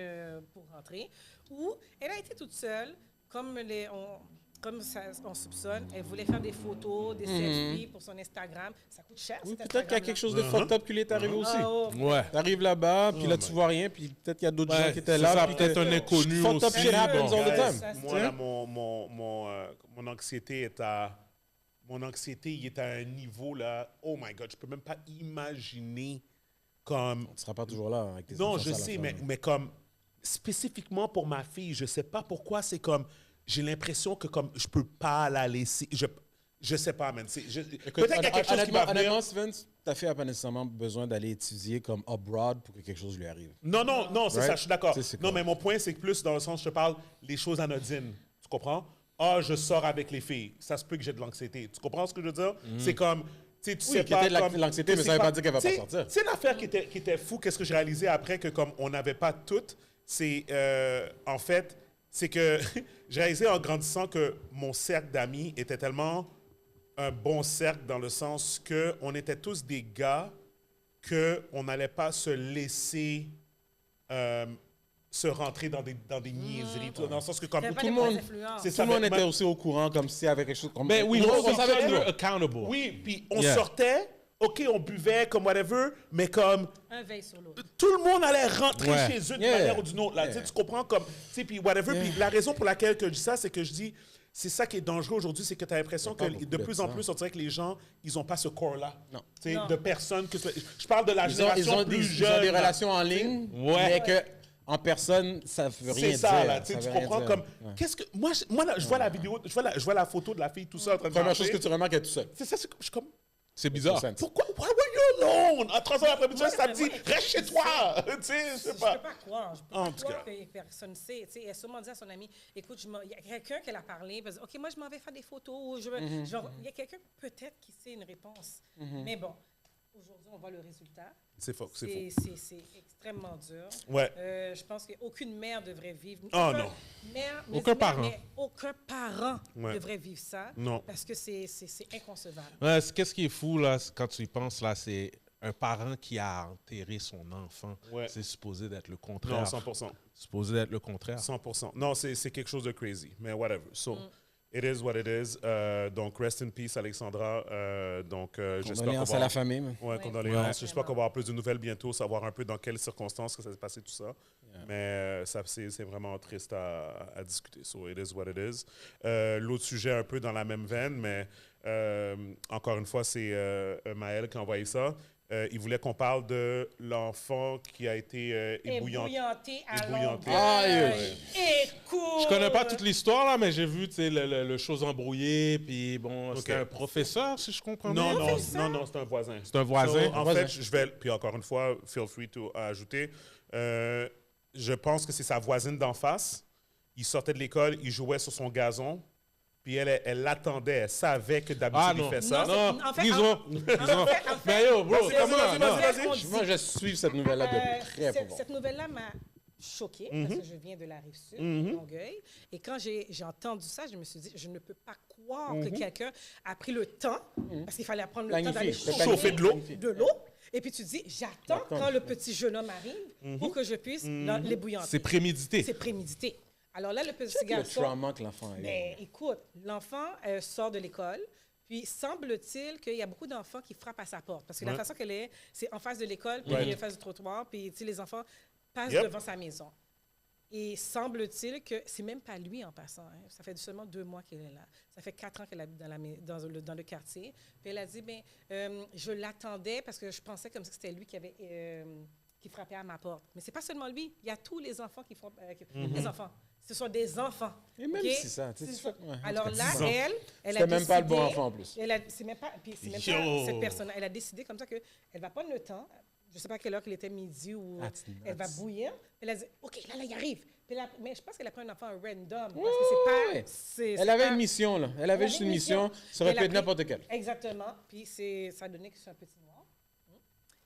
pour rentrer. Ou elle a été toute seule, comme on soupçonne, elle voulait faire des photos, des selfies pour son Instagram. Ça coûte cher, Oui, cet peut-être qu'il y a Instagram-là. quelque chose de fucked up qui lui est arrivé aussi. Ah, oh. Ouais. T'arrives là-bas, puis là, tu vois rien, puis peut-être qu'il y a d'autres gens qui étaient là. Ça, puis peut-être que- un inconnu Fucked up aussi. shit happens bon. all the time. Ça, c'est- Moi, là, mon anxiété est à... Mon anxiété, il est à un niveau, là... Oh my God, je peux même pas imaginer comme... Tu seras pas toujours là avec tes Non, enfants, je ça, la sais, fin. mais comme... Spécifiquement pour ma fille, je sais pas pourquoi, c'est comme... J'ai l'impression que comme je peux pas la laisser... Je sais pas, man. Écoute, Peut-être qu'il y a quelque chose qui va venir... honnêtement, Steven, ta fille n'a pas nécessairement besoin d'aller étudier comme abroad pour que quelque chose lui arrive. Non, c'est Right? ça, je suis d'accord. Tu sais, c'est Non, quoi? mais mon point, c'est que plus dans le sens, je te parle les choses anodines. Tu comprends? Ah, je sors avec les filles. Ça se peut que j'ai de l'anxiété. Tu comprends ce que je veux dire? C'est comme... Tu sais, tu sais qu'il y pas... ait de comme- l'anxiété, tu mais sais ça veut pas dire qu'elle va pas Tu sais, sortir. C'est l'affaire qui était fou. Qu'est-ce que j'ai réalisé après que comme on n'avait pas toutes, c'est... en fait, c'est que j'ai réalisé en grandissant que mon cercle d'amis était tellement un bon cercle dans le sens que on était tous des gars qu'on n'allait pas se laisser se rentrer dans des niaiseries. Dans le sens que comme Il y avait pas tout de le monde... bonnes influences. C'est Tout ça, le monde mais- était aussi au courant comme si avec quelque chose comme... Ben oui, on on savait savait que- accountable. Oui, puis on Yeah. sortait, OK, on buvait, comme whatever, mais comme... Un veille sur l'autre. Tout le monde allait rentrer Ouais. chez eux d'une Yeah. manière ou d'une autre. Là. Tu sais, tu comprends comme... Tu sais, puis whatever. Puis la raison pour laquelle que je dis ça, c'est que je dis... C'est ça qui est dangereux aujourd'hui, c'est que tu as l'impression que Il y a pas beaucoup de de plus en ça. plus, on dirait que les gens, ils n'ont pas ce corps-là. Non. Tu sais, Non. de personnes que... Je parle de la Ils génération ont plus des jeune. des là. relations en ligne, Ouais. mais que en personne, ça veut rien C'est dire. ça, là. Tu sais, Ça tu veut rien comprends dire. comme... Ouais. Qu'est-ce que... Moi, là, je vois la vidéo, je vois la photo de la fille tout ça en train de Première marcher. chose que tu remarques, elle est tout seul. C'est ça, c'est que je suis comme... C'est bizarre. Pourquoi? Why were you alone? À 3 heures l'après-midi, Moi, samedi, moi, reste chez toi! Tu sais, je sais Je ne peux pas. pas croire. Je peux En pas tout croire cas. que personne ne sait. Tu sais, elle a sûrement dit à son ami, écoute, il y a quelqu'un qui a parlé, parce que, OK, moi, je m'en vais faire des photos. Ou il y a quelqu'un peut-être qui sait une réponse. Mais bon, aujourd'hui, on voit le résultat. C'est faux, c'est faux. C'est extrêmement dur. Ouais. Je pense qu'aucune mère devrait vivre. Oh, Aucun non. Aucun parent. Mais aucun parent Ouais. devrait vivre ça. Non. Parce que c'est inconcevable. Ouais, qu'est-ce qui est fou, là, quand tu y penses, là, c'est un parent qui a enterré son enfant. Ouais. C'est supposé d'être le Non, contraire. 100%. Supposé d'être le contraire. 100%. Non, c'est quelque chose de crazy, mais whatever. So, it is what it is. Donc, rest in peace, Alexandra. Donc, j'espère qu'on Condoléances va... à la famille. mais- Ouais, Ouais. condoléances. Ouais. J'espère qu'on va avoir plus de nouvelles bientôt, savoir un peu dans quelles circonstances que ça s'est passé, tout ça. Mais ça, c'est vraiment triste à discuter. So, it is what it is. L'autre sujet un peu dans la même veine, mais encore une fois, c'est Maël qui a envoyé ça. Il voulait qu'on parle de l'enfant qui a été ébouillanté. Ébouillanté à Ébouillanté. Longueuil. Aïe. Écoute! Je connais pas toute l'histoire, là, mais j'ai vu, tu sais, le chose embrouillé, puis bon, c'était Ok. un professeur, si je comprends Non, bien. non, c'est un voisin. C'est un voisin. So, en Voisin. fait, je vais, puis encore une fois, feel free to ajouter. Je pense que c'est sa voisine d'en face. Il sortait de l'école, il jouait sur son gazon. Puis elle l'attendait, elle savait que d'habitude Ah il non. fait ça. Non, En fait, disons. en fait, Mais yo, bro, Vas-y, comment? vas-y, non. vas-y. on dit- Moi, je suis cette nouvelle-là de près pour voir. Cette nouvelle-là m'a choquée parce que je viens de la Rive-Sud, de Longueuil. Et quand j'ai entendu ça, je me suis dit, je ne peux pas croire que quelqu'un a pris le temps, parce qu'il fallait prendre le temps d'aller Planifier. Chauffer de l'eau. de l'eau Et puis tu dis, j'attends quand le petit jeune homme arrive pour que je puisse l'ébouillanter. C'est prémédité. C'est prémédité. Alors là, le petit Le garçon... trauma que l'enfant a eu. Mais écoute, l'enfant sort de l'école, puis semble-t-il qu'il y a beaucoup d'enfants qui frappent à sa porte. Parce que la façon qu'elle est, c'est en face de l'école, puis en face du trottoir, puis tu sais, les enfants passent devant sa maison. Et semble-t-il que c'est même pas lui en passant. Hein. Ça fait seulement 2 mois qu'elle est là. Ça fait 4 ans qu'elle habite dans le quartier. Puis elle a dit, bien, je l'attendais parce que je pensais comme si c'était lui qui frappait à ma porte. Mais c'est pas seulement lui. Il y a tous les enfants qui font... Les enfants. Ce sont des enfants. Et même okay? si ça, tu sais, Alors là, elle a c'était décidé... même pas le bon enfant en plus. C'est même pas cette personne. Elle a décidé comme ça qu'elle va prendre le temps. Je ne sais pas à quelle heure qu'il était midi ou elle va bouillir. Elle a dit, OK, là, il arrive. Mais je pense qu'elle a pris un enfant random. Parce que c'est pas... Elle avait une mission, là. Elle avait juste une mission. Ça aurait pu être n'importe quelle. Exactement. Puis ça a donné que c'est un petit noir.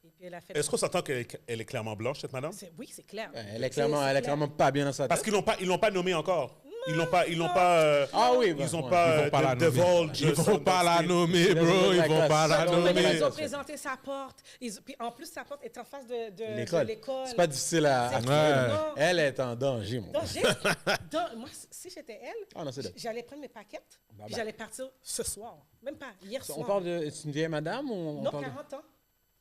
Et puis elle a fait... Est-ce qu'on s'entend qu'elle est clairement blanche, cette madame? Oui, c'est clair. Elle est clairement pas bien dans sa tête. Parce qu'ils l'ont pas nommée encore. Ils l'ont pas. Ah oui, ils n'ont pas divulge. Ils vont pas la nommer, bro. Ils vont pas la nommer. Ils ont présenté sa porte. Puis en plus, sa porte est en face de l'école. C'est pas difficile à trouver. Elle est en danger, mon gars. Moi, si j'étais elle, j'allais prendre mes paquettes puis j'allais partir ce soir. Même pas, hier soir. On parle de... C'est une vieille madame ou... Non, 40 ans.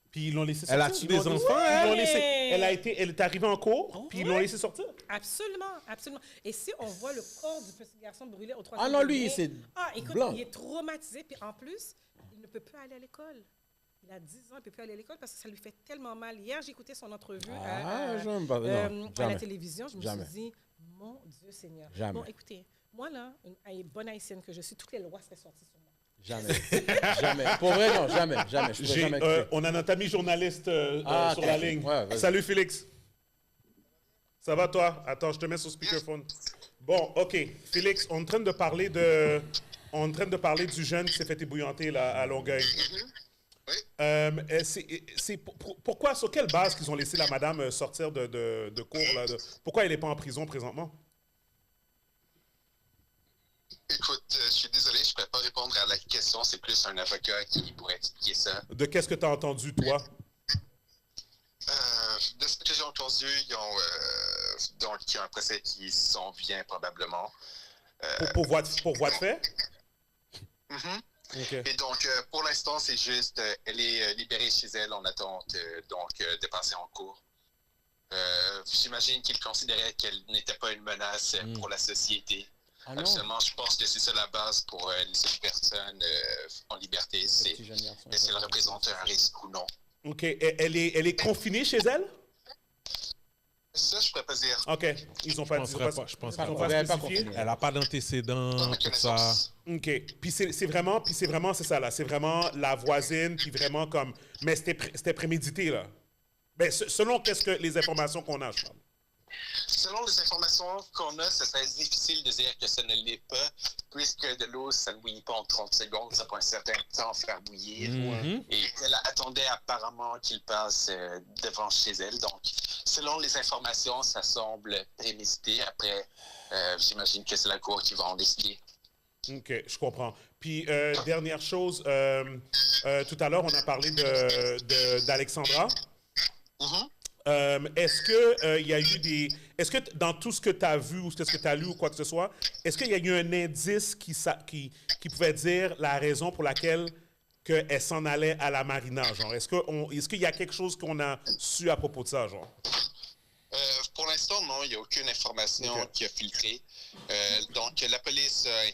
Puis ils l'ont laissé sortir. Elle a-tu des enfants, elle est arrivée en cours, puis ils l'ont laissé sortir. Absolument, absolument. Et si on voit le corps du petit garçon brûlé au 3e Ah non, lui, c'est écoute, blanc. Il est traumatisé. Puis en plus, il ne peut plus aller à l'école. Il a 10 ans, il ne peut plus aller à l'école parce que ça lui fait tellement mal. Hier, j'écoutais son entrevue à la télévision. Je me suis dit, mon Dieu Seigneur. Jamais. Bon, écoutez, moi, là, une bonne haïtienne que je suis, toutes les lois seraient sorties sur moi. Jamais. Jamais. Pour vrai, non, jamais. On a notre ami journaliste sur la ligne. Ouais, salut, Félix. Ça va, toi? Attends, je te mets sur speakerphone. Bon, OK. Félix, on est en train de parler du jeune qui s'est fait ébouillanter là, à Longueuil. Pourquoi, sur quelle base qu'ils ont laissé la madame sortir de cours? Là, pourquoi elle n'est pas en prison présentement? Écoute, je suis désolé, je ne pourrais pas répondre à la question. C'est plus un avocat qui pourrait expliquer ça. De qu'est-ce que tu as entendu, toi? De ce que j'ai entendu, il y a un procès qui s'en vient probablement. Pour voie de fait? Okay. Et donc, pour l'instant, c'est juste, elle est libérée chez elle en attente de passer en cours. J'imagine qu'il considérait qu'elle n'était pas une menace pour la société. Absolument, je pense que c'est ça la base pour laisser une personne en liberté. C'est si elle représente un risque ou non. OK. Elle est confinée chez elle? Ça, je ne pourrais pas dire. OK. Ils n'ont pas dit. Je pense qu'ils n'ont pas spécifié. Elle n'a pas d'antécédents, tout ça. OK. Puis c'est vraiment, c'est ça, là. C'est vraiment la voisine, puis vraiment comme... Mais c'était prémédité, là. Ben, selon les informations qu'on a, je parle. Selon les informations qu'on a, ce serait difficile de dire que ce ne l'est pas, puisque de l'eau, ça ne bouillit pas en 30 secondes, ça prend un certain temps à faire bouillir. Et elle attendait apparemment qu'il passe devant chez elle. Donc, selon les informations, ça semble prémédité. Après, j'imagine que c'est la cour qui va en décider. OK, je comprends. Puis, dernière chose, tout à l'heure, on a parlé d'Alexandra. Est-ce que il y a eu des... Est-ce que dans tout ce que tu as vu ou ce que tu as lu ou quoi que ce soit, est-ce qu'il y a eu un indice qui pouvait dire la raison pour laquelle qu'elle s'en allait à la marina, genre? Est-ce qu'il y a quelque chose qu'on a su à propos de ça, genre? Pour l'instant, non, il n'y a aucune information qui a filtré. Donc, la police a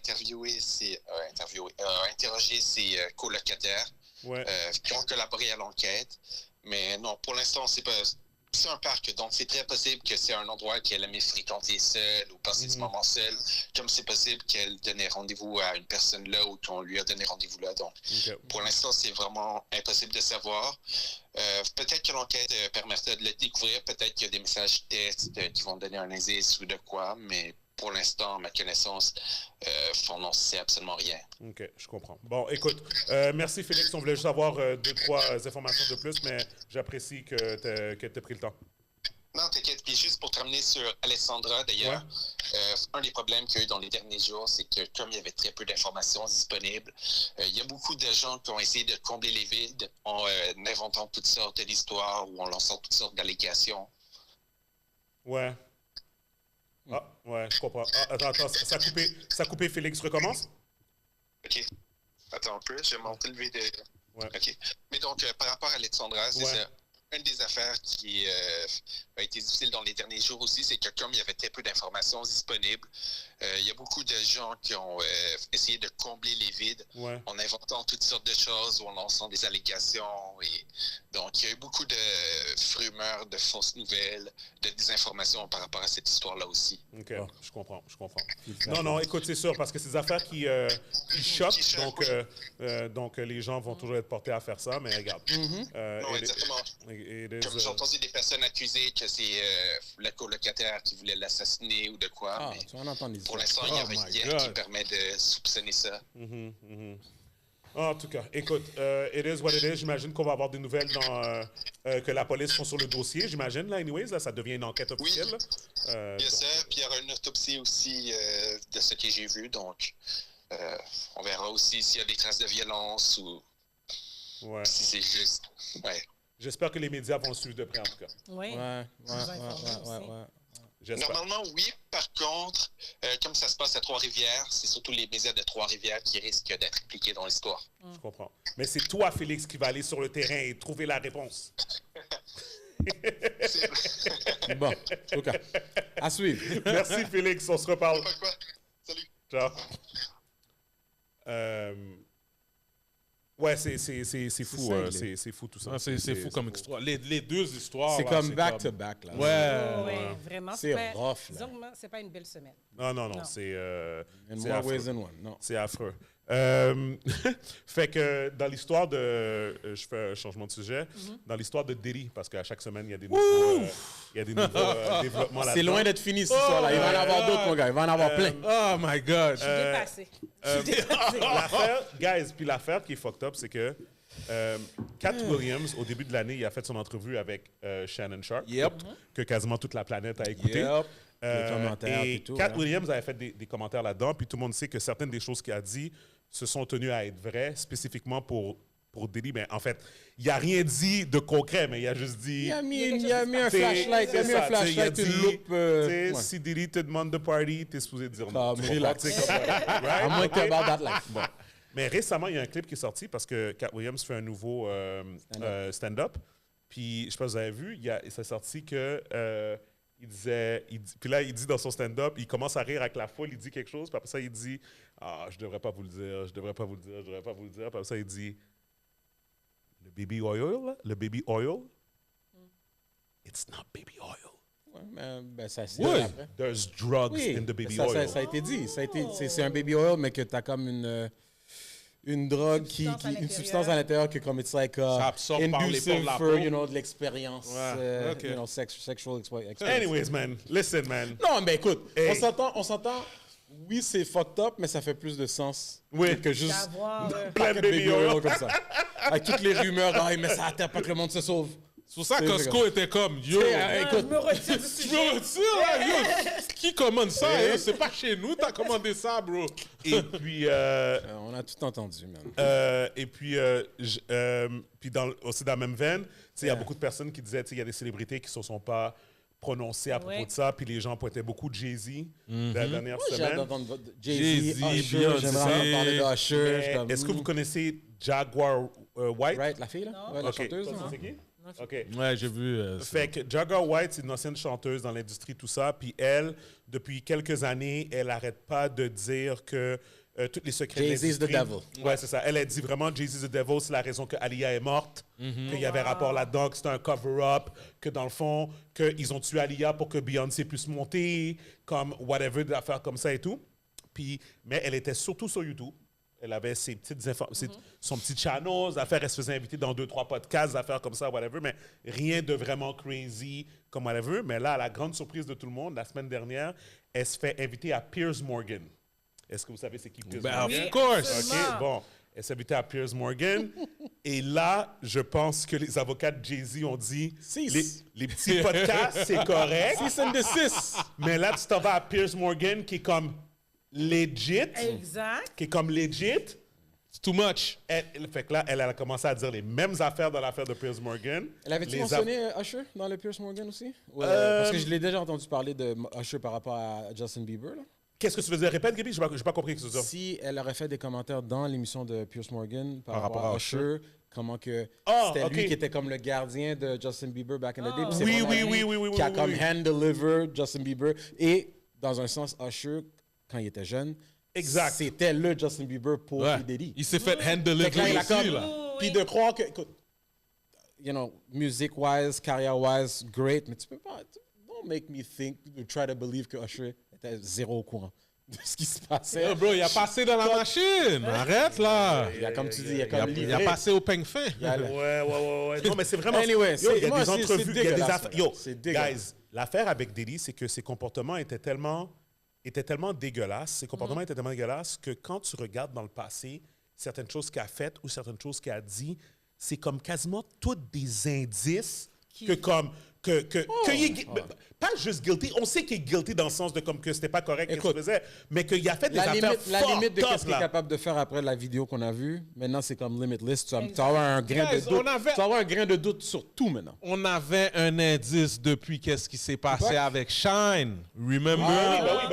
interrogé ses colocataires qui ont collaboré à l'enquête. Mais non, pour l'instant, c'est un parc, donc c'est très possible que c'est un endroit qu'elle aimait fréquenter seule ou passer du moment seule, comme c'est possible qu'elle donnait rendez-vous à une personne là ou qu'on lui a donné rendez-vous là. Donc, pour l'instant, c'est vraiment impossible de savoir. Peut-être que l'enquête permettrait de le découvrir, peut-être qu'il y a des messages textes qui vont donner un indice ou de quoi, mais pour l'instant, à ma connaissance, on n'en sait absolument rien. OK, je comprends. Bon, écoute, merci Félix. On voulait juste avoir 2-3 informations de plus, mais j'apprécie que tu aies pris le temps. Non, t'inquiète. Puis Puis juste pour terminer sur Alessandra, d'ailleurs, un des problèmes qu'il y a eu dans les derniers jours, c'est que comme il y avait très peu d'informations disponibles, il y a beaucoup de gens qui ont essayé de combler les vides en inventant toutes sortes d'histoires ou en lançant toutes sortes d'allégations. Ouais. Ah, ouais, je comprends. Ah, attends, ça a coupé, Félix, recommence? OK. Attends un peu, je vais monter le vidéo. Ouais. OK. Mais donc, par rapport à Alexandra, c'est ça. Une des affaires qui a été difficile dans les derniers jours aussi, c'est que comme il y avait très peu d'informations disponibles, il y a beaucoup de gens qui ont essayé de combler les vides en inventant toutes sortes de choses ou en lançant des allégations. Et donc, il y a eu beaucoup de rumeurs, de fausses nouvelles, de désinformations par rapport à cette histoire-là aussi. OK, je comprends. Non, écoute, c'est sûr, parce que c'est des affaires qui choquent, donc les gens vont toujours être portés à faire ça, mais regarde. Non, exactement. Comme j'ai entendu des personnes accusées que c'est le colocataire qui voulait l'assassiner ou de quoi, mais tu vas en entendre pour l'instant, il n'y a rien qui permet de soupçonner ça. En tout cas, écoute, it is what it is. J'imagine qu'on va avoir des nouvelles que la police font sur le dossier. J'imagine, là, anyways, là, ça devient une enquête officielle. Oui, il y a ça. Puis il y aura une autopsie aussi de ce que j'ai vu. Donc, on verra aussi s'il y a des traces de violence ou si c'est juste... J'espère que les médias vont le suivre de près, en tout cas. Oui. Normalement, oui. Par contre, comme ça se passe à Trois-Rivières, c'est surtout les médias de Trois-Rivières qui risquent d'être impliqués dans l'histoire. Je comprends. Mais c'est toi, Félix, qui va aller sur le terrain et trouver la réponse. Bon, OK. À suivre. Merci, Félix. On se reparle. Salut. Ciao. Ouais, c'est fou. C'est fou tout ça. C'est fou comme histoire. Les deux histoires. C'est là, comme back-to-back. Là. Ouais, vraiment. C'est rough. Disons que c'est pas une belle semaine. Non, c'est In more ways than one. Non. C'est affreux. Fait que dans l'histoire de... je fais un changement de sujet. Dans l'histoire de Diddy, parce qu'à chaque semaine, il y a des nouveaux, développements là-dedans. C'est loin d'être fini, cette histoire-là. Il va en avoir d'autres, mon gars. Il va en avoir plein. Oh my God. Je suis dépassée. L'affaire qui est fucked up, c'est que Cat Williams, au début de l'année, il a fait son entrevue avec Shannon Sharp, que quasiment toute la planète a écouté. Les commentaires et et tout. Cat Williams avait fait des commentaires là-dedans, puis tout le monde sait que certaines des choses qu'il a dit se sont tenues à être vraies, spécifiquement pour Diddy. Mais en fait, il n'a rien dit de concret, mais il a juste dit... Il a mis un flashlight, une loupe. Si Diddy te demande de party, t'es supposé dire non. Relax. À moins que tu about that life. Bon. Mais récemment, il y a un clip qui est sorti parce que Cat Williams fait un nouveau stand-up. Puis, je sais pas si vous avez vu, c'est sorti que... puis là, il dit dans son stand-up, il commence à rire avec la foule, il dit quelque chose, puis après ça, il dit « Ah, je devrais pas vous le dire, je devrais pas vous le dire, je devrais pas vous le dire. » Puis après ça, il dit « Le baby oil, it's not baby oil. » Ben, ça c'est après. There's drugs in the baby oil. Ça a été dit. C'est un baby oil, mais que tu as comme une drogue une substance à l'intérieur que comme it's like ça absorbe par les pores de la peau. De l'expérience, sexual experience. Anyways, man, listen, man. Non, mais écoute, on s'entend. Oui, c'est fucked up, mais ça fait plus de sens que juste plein de baby oil comme ça. Avec toutes les rumeurs, mais ça attend pas que le monde se sauve. C'est pour ça que Costco était comme, yo, écoute, je me retire du sujet. Je me retire, là, yo. Qui commande ça? C'est pas chez nous, t'as commandé ça, bro. Et puis... on a tout entendu, man. Et puis, aussi dans la même veine, il y a beaucoup de personnes qui disaient, il y a des célébrités qui ne se sont pas prononcées à propos de ça, puis les gens pointaient beaucoup de Jay-Z la dernière semaine. J'ai hâte d'entendre Jay-Z, Usher, j'aimerais parler de Usher. Est-ce que vous connaissez Jaguar White? Right, la fille, là? Ouais, la chanteuse. C'est qui? OK. Ouais, j'ai vu. Fait que Jaguar White, c'est une ancienne chanteuse dans l'industrie, tout ça. Puis elle, depuis quelques années, elle n'arrête pas de dire que tous les secrets de l'industrie... Jay-Z is the devil. Ouais, c'est ça. Elle a dit vraiment Jay-Z is the devil, c'est la raison que Aaliyah est morte, qu'il y avait rapport là-dedans, que c'était un cover-up, que dans le fond, qu'ils ont tué Aaliyah pour que Beyoncé puisse monter, comme whatever, des affaires comme ça et tout. Puis, mais elle était surtout sur YouTube. Elle avait ses petites son petit channel, elle se faisait inviter dans 2-3 podcasts, affaires comme ça, whatever, mais rien de vraiment crazy comme whatever. Mais là, à la grande surprise de tout le monde, la semaine dernière, elle se fait inviter à Piers Morgan. Est-ce que vous savez c'est qui Piers Morgan? Of course! OK, bon. Elle s'est invitée à Piers Morgan. Et là, je pense que les avocats de Jay-Z ont dit les petits podcasts, c'est correct. 6 and desist. Mais là, tu t'en vas à Piers Morgan qui est comme legit. Exact. Qui est comme legit. It's too much. Fait que là, elle a commencé à dire les mêmes affaires dans l'affaire de Piers Morgan. Elle avait-tu Les mentionné Usher dans le Piers Morgan aussi? Parce que je l'ai déjà entendu parler de Usher par rapport à Justin Bieber. Là. Qu'est-ce que tu veux dire? Répète, Gaby, j'ai pas compris ce que tu veux dire. Si elle aurait fait des commentaires dans l'émission de Piers Morgan par rapport à Usher, comment que c'était lui qui était comme le gardien de Justin Bieber back in the day. puis c'est vraiment lui qui a comme hand-delivered Justin Bieber. Et dans un sens, Usher, quand il était jeune, c'était le Justin Bieber pour P. Diddy. Il s'est fait hand-deliver aussi, là. Puis de croire que, écoute, you know, music-wise, carrière-wise, great, mais tu peux pas, don't make me think, try to believe que Usher était zéro au courant de ce qui se passait. Oh, bro, il a passé dans la machine. Arrête, là. Il a, comme tu dis, il a comme livré. Il a passé au peigne fin. Ouais. Non, mais c'est vraiment... Anyway, il y a des entrevues, il y a des dégueulasse, affaires... Yo, c'est dégueulasse. guys, l'affaire avec Diddy, c'est que ses comportements étaient tellement dégueulasses, que quand tu regardes dans le passé certaines choses qu'il a faites ou certaines choses qu'il a dit, c'est comme quasiment toutes des indices que comme... Pas juste guilty, on sait qu'il est guilty dans le sens de comme que c'était pas correct ce qu'il faisait, mais qu'il a fait des affaires la limite de fucked ce qu'il est up, capable de faire après la vidéo qu'on a vue, maintenant c'est comme limitless. Tu vas avoir un grain de doute. Tu vas avoir un grain de doute sur tout maintenant. On avait un indice depuis qu'est-ce qui s'est passé avec Shine. Remember?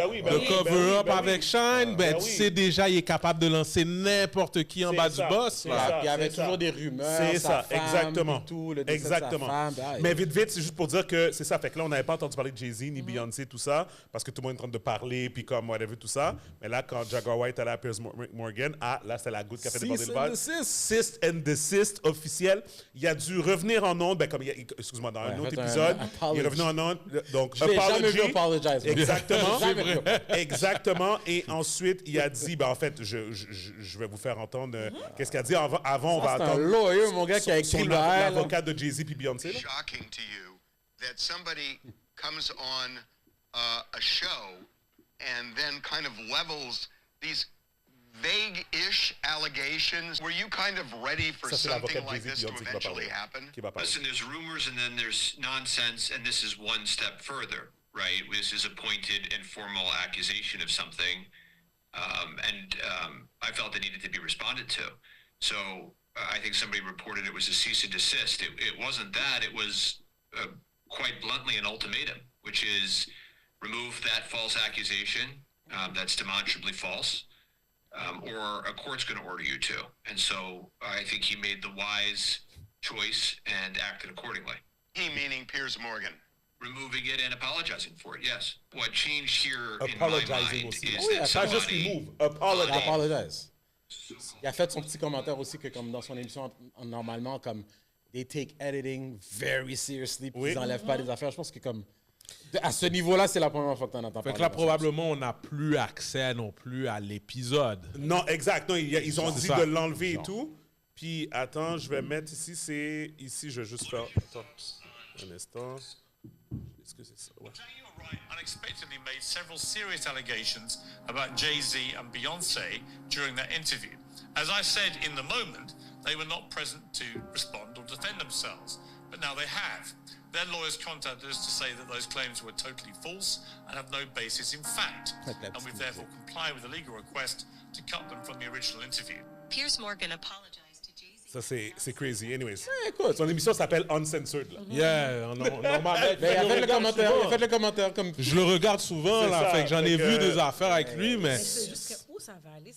Le cover-up avec Shine. Tu sais déjà, il est capable de lancer n'importe qui en bas du boss. Il y avait toujours des rumeurs. C'est ça, sa femme, exactement. Tout, le décès de sa femme. Mais vite, c'est juste pour dire que c'est ça. Fait que là, on n'avait pas entendu parler de Jay-Z ni Beyoncé, tout ça, parce que tout le monde est en train de parler, puis comme whatever, tout ça. Mais là, quand Jaguar White allait à Piers Morgan, là, c'était la goutte qui a fait déborder le vase. Cease and desist officiel. Il a dû revenir en ondes, excuse-moi, dans un autre épisode. Il est revenu en ondes. Donc, je l'ai jamais vu apologize. Exactement. Exactement. Et ensuite, il a dit, en fait, je vais vous faire entendre qu'est-ce qu'il a dit. Avant, on va attendre. C'est un lawyer, mon gars, qui a écrit l'avocat de Jay-Z puis Beyoncé. Shocking to you that somebody comes on a show and then kind of levels these vague-ish allegations. Were you kind of ready for something like this to eventually happen? Listen, there's rumors and then there's nonsense, and this is one step further, right? This is a pointed and formal accusation of something, and I felt it needed to be responded to. So I think somebody reported it was a cease and desist. It wasn't that. It was quite bluntly an ultimatum, which is remove that false accusation that's demonstrably false, or a court's going to order you to. And so I think he made the wise choice and acted accordingly. He meaning Piers Morgan. Removing it and apologizing for it, yes. What changed here in my mind is that somebody... Apologize. Il a fait son petit commentaire aussi que comme dans son émission, normalement, comme they take editing very seriously, puis ils n'enlèvent pas des affaires. Je pense que comme à ce niveau-là, c'est la première fois que tu en entends parler. Fait que là, probablement, on n'a plus accès non plus à l'épisode. Non, exact. Non, ils ont dit de l'enlever et tout. Puis, attends, je vais mettre ici, ici, je vais juste faire... Attends, un instant. Est-ce que c'est ça? Ouais. Unexpectedly made several serious allegations about Jay-Z and Beyoncé during that interview. As I said in the moment, they were not present to respond or defend themselves, but now they have. Their lawyers contacted us to say that those claims were totally false and have no basis in fact, and we've therefore complied with the legal request to cut them from the original interview. Piers Morgan apologized to Jay-Z. Ça, c'est crazy. Anyways. Écoute, son émission s'appelle Uncensored. Là. Yeah, normalement. Il a fait le commentaire comme... Je le regarde souvent, là. Ça, fait que j'en ai vu des affaires avec lui, mais... C'est juste où ça va aller?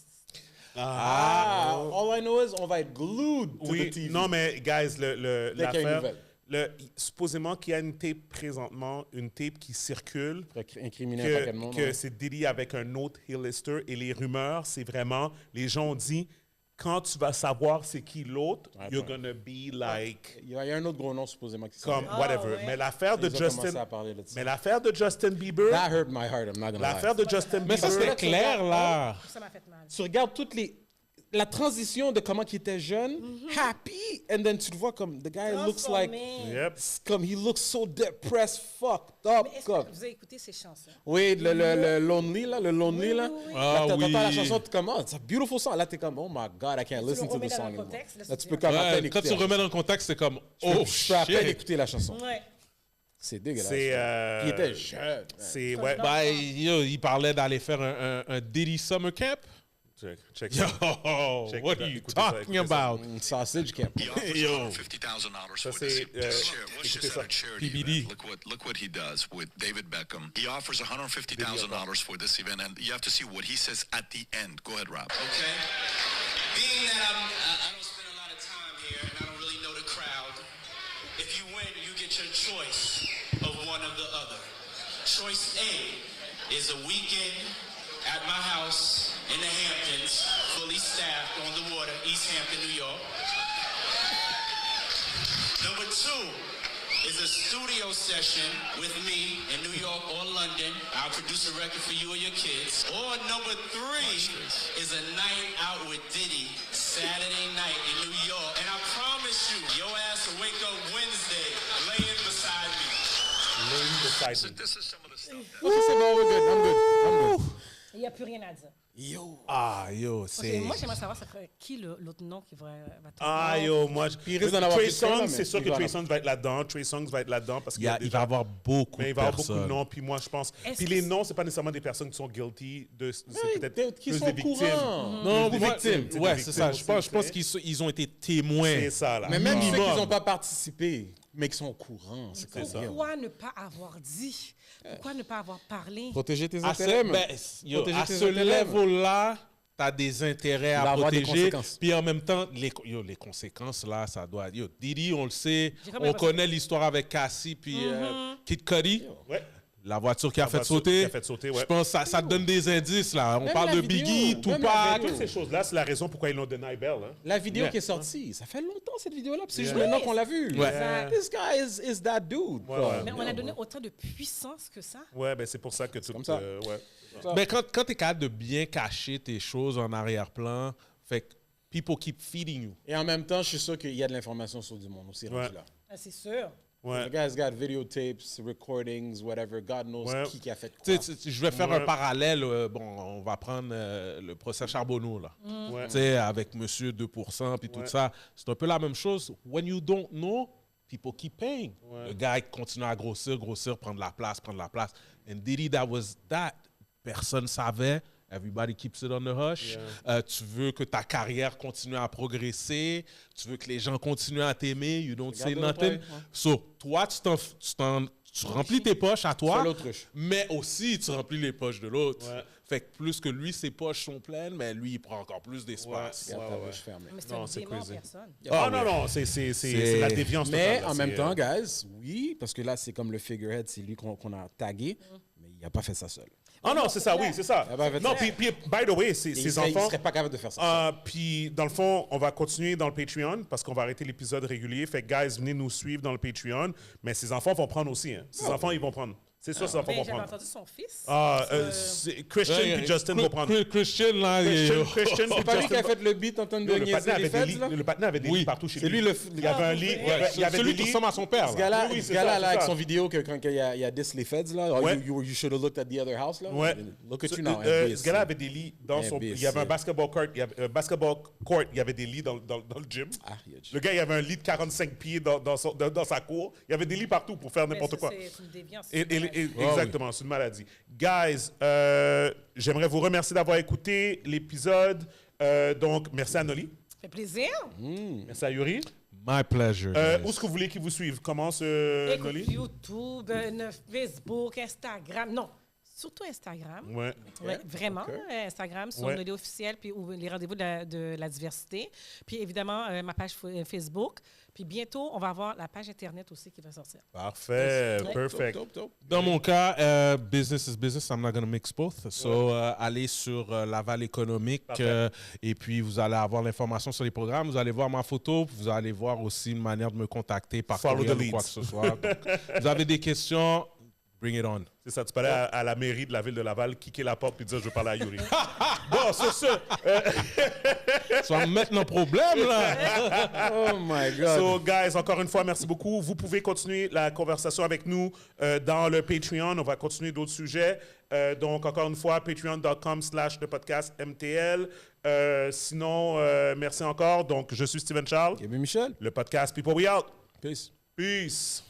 All I know is on va être glued to the TV. Non, mais, guys, l'affaire... supposément qu'il y a une tape présentement, une tape qui circule, que c'est Diddy avec un autre Hillister, et les rumeurs, c'est vraiment, les gens ont dit, quand tu vas savoir c'est qui l'autre, you're gonna be like... Il y a un autre gros nom supposément qui comme whatever. Mais l'affaire de Justin Bieber... That hurt my heart, I'm not gonna lie. L'affaire de Justin Bieber... Mais ça, c'était clair, là. Ça m'a fait mal. Tu regardes toutes les... la transition de comment il était jeune, happy, and then tu le vois comme, the guy looks like, Yep. comme he looks so depressed, fucked up. Mais est-ce Comme. que vous avez écouté ces chansons? Oui, le Lonely, là, le Lonely, là. oui. Là, t'entends oui. la chanson, t'es comme, oh, it's a beautiful song. Là, t'es comme, oh my God, I can't listen to remets the dans song le anymore. contexte, là, Là, tu tu peux dis, comme à peine Ouais, quand écouter tu la remets dans le contexte, c'est comme, chanson. oh, Je peux à peine shit. écouter la chanson. Ouais. C'est dégueulasse. C'est. Il était jeune. C'est. Ouais. Bah, il parlait d'aller faire un Diddy Summer Camp. Check Yo, Check what ça, are you écoutez ça, talking écoutez ça. about? Sausage camp. He offers Yo. $150,000 Ça, for c'est. this. Let's Écoutez just ça. have a charity PBD. event. Look what he does with David Beckham. He offers $150,000 for this event, and you have to see what he says at the end. Go ahead, Rob. Okay. Being that I don't spend a lot of time here and I don't really know the crowd, if you win, you get your choice of one or the other. Choice A is a weekend at my house in the Hamptons, fully staffed on the water, East Hampton, New York. Number 2 is a studio session with me in New York or London. I'll produce a record for you or your kids. Or number 3 is a night out with Diddy, Saturday night in New York. And I promise you, your ass will wake up Wednesday laying beside me. So this is some of the stuff that Okay, c'est bon, we're good. I'm good. Il n'y a plus rien à dire. Yo. Ah, yo, Ok, c'est. moi, j'aimerais savoir ça ferait qui l'autre nom qui va tomber. Ah, yo, moi. il risque d'en avoir Trey plus qu'un, là, Songz, mais c'est sûr il que va Trey en Songz va être là-dedans. Trey Songz va être là-dedans parce qu'il y a Il déjà. va avoir beaucoup Mais il de va y avoir beaucoup de personnes. noms. Puis moi, je pense. Est-ce Puis que les c'est- noms, c'est pas nécessairement des personnes qui sont guilty. C'est peut-être Qui plus sont des victimes. courants. Non, Des moi, victimes, c'est ouais, des c'est ça. victimes Je pense aussi, qu'ils ont été témoins. C'est ça, là. Mais même ceux Minimum. qui n'ont pas participé, mais qui sont au courant, c'est comme ça. Pourquoi ne pas avoir dit? Pourquoi ne pas avoir parlé? Protéger tes À ce, intérêts, ben, yo, Protéger à tes ce intérêts. level-là, tu as des intérêts Il va à avoir des protéger. conséquences. Puis en même temps, les conséquences, là, ça doit. Yo, Diddy, on le sait. J'ai comme On l'impression- connaît l'histoire avec Cassie puis Kid Cudi. Ouais. La voiture qui a La fait voiture sauter. qui a fait sauter, ouais. Je pense que ça te donne des indices, là. On Même parle la de vidéo, Biggie, même la Tupac. vidéo. Toutes ces choses-là, c'est la raison pourquoi ils l'ont deny bail. Hein. La vidéo Yeah. qui est sortie, ça fait longtemps cette vidéo-là, puis c'est juste Yeah. maintenant qu'on l'a vue. Ouais. This guy is that dude. Ouais, quoi. ouais. Mais on a donné autant de puissance que ça. Ouais, ben c'est pour ça que tout. comme ça. Ouais. Mais quand tu es capable de bien cacher tes choses en arrière-plan, fait que people keep feeding you. Et en même temps, je suis sûr qu'il y a de l'information sur du monde aussi rendu Ouais. là. Ah, c'est sûr. Ouais. The guy's got videotapes, recordings, whatever. God knows Ouais. qui a fait quoi. Tu sais, je vais faire Ouais. un parallèle. Bon, on va prendre le procès Charbonneau, là. Ouais. Tu sais, avec Monsieur 2%, puis tout Ouais. ça. C'est un peu la même chose. When you don't know, people keep paying. Ouais. Le gars il continue à grossir, prendre la place. And Diddy, that was that. Personne savait. Everybody keeps it on the hush. Tu veux que ta carrière continue à progresser. Tu veux que les gens continuent à t'aimer. You don't say Regarde nothing. le prêt, ouais. So, toi, tu remplis tes poches à toi, Fais l'autruche. mais aussi tu remplis les poches de l'autre. Ouais. Fait que plus que lui, ses poches sont pleines, mais lui, il prend encore plus d'espace. Regarde ta ouais. bouche fermée. Mais c'est Non, un c'est démon en crazy. personne. Ah non, non, c'est la déviance Mais totale, là, en même c'est, temps, guys, oui, parce que là, c'est comme le figurehead, c'est lui qu'on a tagué, mais il n'a pas fait ça seul. Ah non, c'est ça, oui, c'est ça. Ah bah, Non, puis by the way, Et ces il serait enfants. pas capable de faire ça. Puis, dans le fond, on va continuer dans le Patreon parce qu'on va arrêter l'épisode régulier. Fait que, guys, venez nous suivre dans le Patreon. Mais ces enfants vont prendre aussi. Hein. Ces enfants, ils vont prendre. C'est sûr, ces enfants Mais vont j'avais prendre. entendu son fils. Christian et Justin vont prendre. Christian, là, Christian C'est et pas lui qui a Justin. fait le beat en train de Le niaiser patinet les avait des feds, lits, là? le patinet avait des lits partout chez lui. C'est lui le... Il y avait un lit. Il y avait celui des qui lits. ressemble à son père. Ce là. gars-là, Oui, oui, ce c'est gars-là ça, là, c'est avec ça. son vidéo que quand il a diss les feds, là, Ouais. you should have looked at the other house, là. Ouais. Look at Ce you now. ce gars-là avait des lits dans son. Imbécile. Il y avait un basketball court. Il y avait des lits dans le gym. Ah, il a dit. Le gars, il avait un lit de 45 pieds dans sa cour. Il y avait des lits partout pour faire Mais n'importe ça, quoi. C'est une déviance. Exactement, c'est une maladie. Guys, j'aimerais vous remercier d'avoir écouté l'épisode. Donc, merci à Noli. Ça fait plaisir. Merci à Yuri. My pleasure. Où est-ce que vous voulez qu'ils vous suivent? Commence, Noli? Écoute, YouTube, Facebook, Instagram. Non, surtout Instagram. Ouais. Ouais, vraiment, Instagram, sur Ouais. Noli officiel, puis les rendez-vous de la diversité. Puis évidemment, ma page Facebook. Puis bientôt, on va avoir la page Internet aussi qui va sortir. Parfait, Ouais. perfect. Dans mon cas, business is business. I'm not going to mix both. So, allez sur Laval économique et puis vous allez avoir l'information sur les programmes. Vous allez voir ma photo. Vous allez voir aussi une manière de me contacter par Follow courriel the ou quoi leads. que ce soit. Donc, vous avez des questions, bring it on. C'est ça, tu peux aller à la mairie de la ville de Laval, kicker la porte et dire « Je veux parler à Yuri ». Bon, sur ce, Ça va me mettre un problème, là. Oh my God. So, guys, encore une fois, merci beaucoup. Vous pouvez continuer la conversation avec nous dans le Patreon. On va continuer d'autres sujets. Donc, encore une fois, patreon.com/le podcast MTL. Sinon, merci encore. Donc, je suis Steven Charles. Et Michel. Le podcast People We Out. Peace. Peace.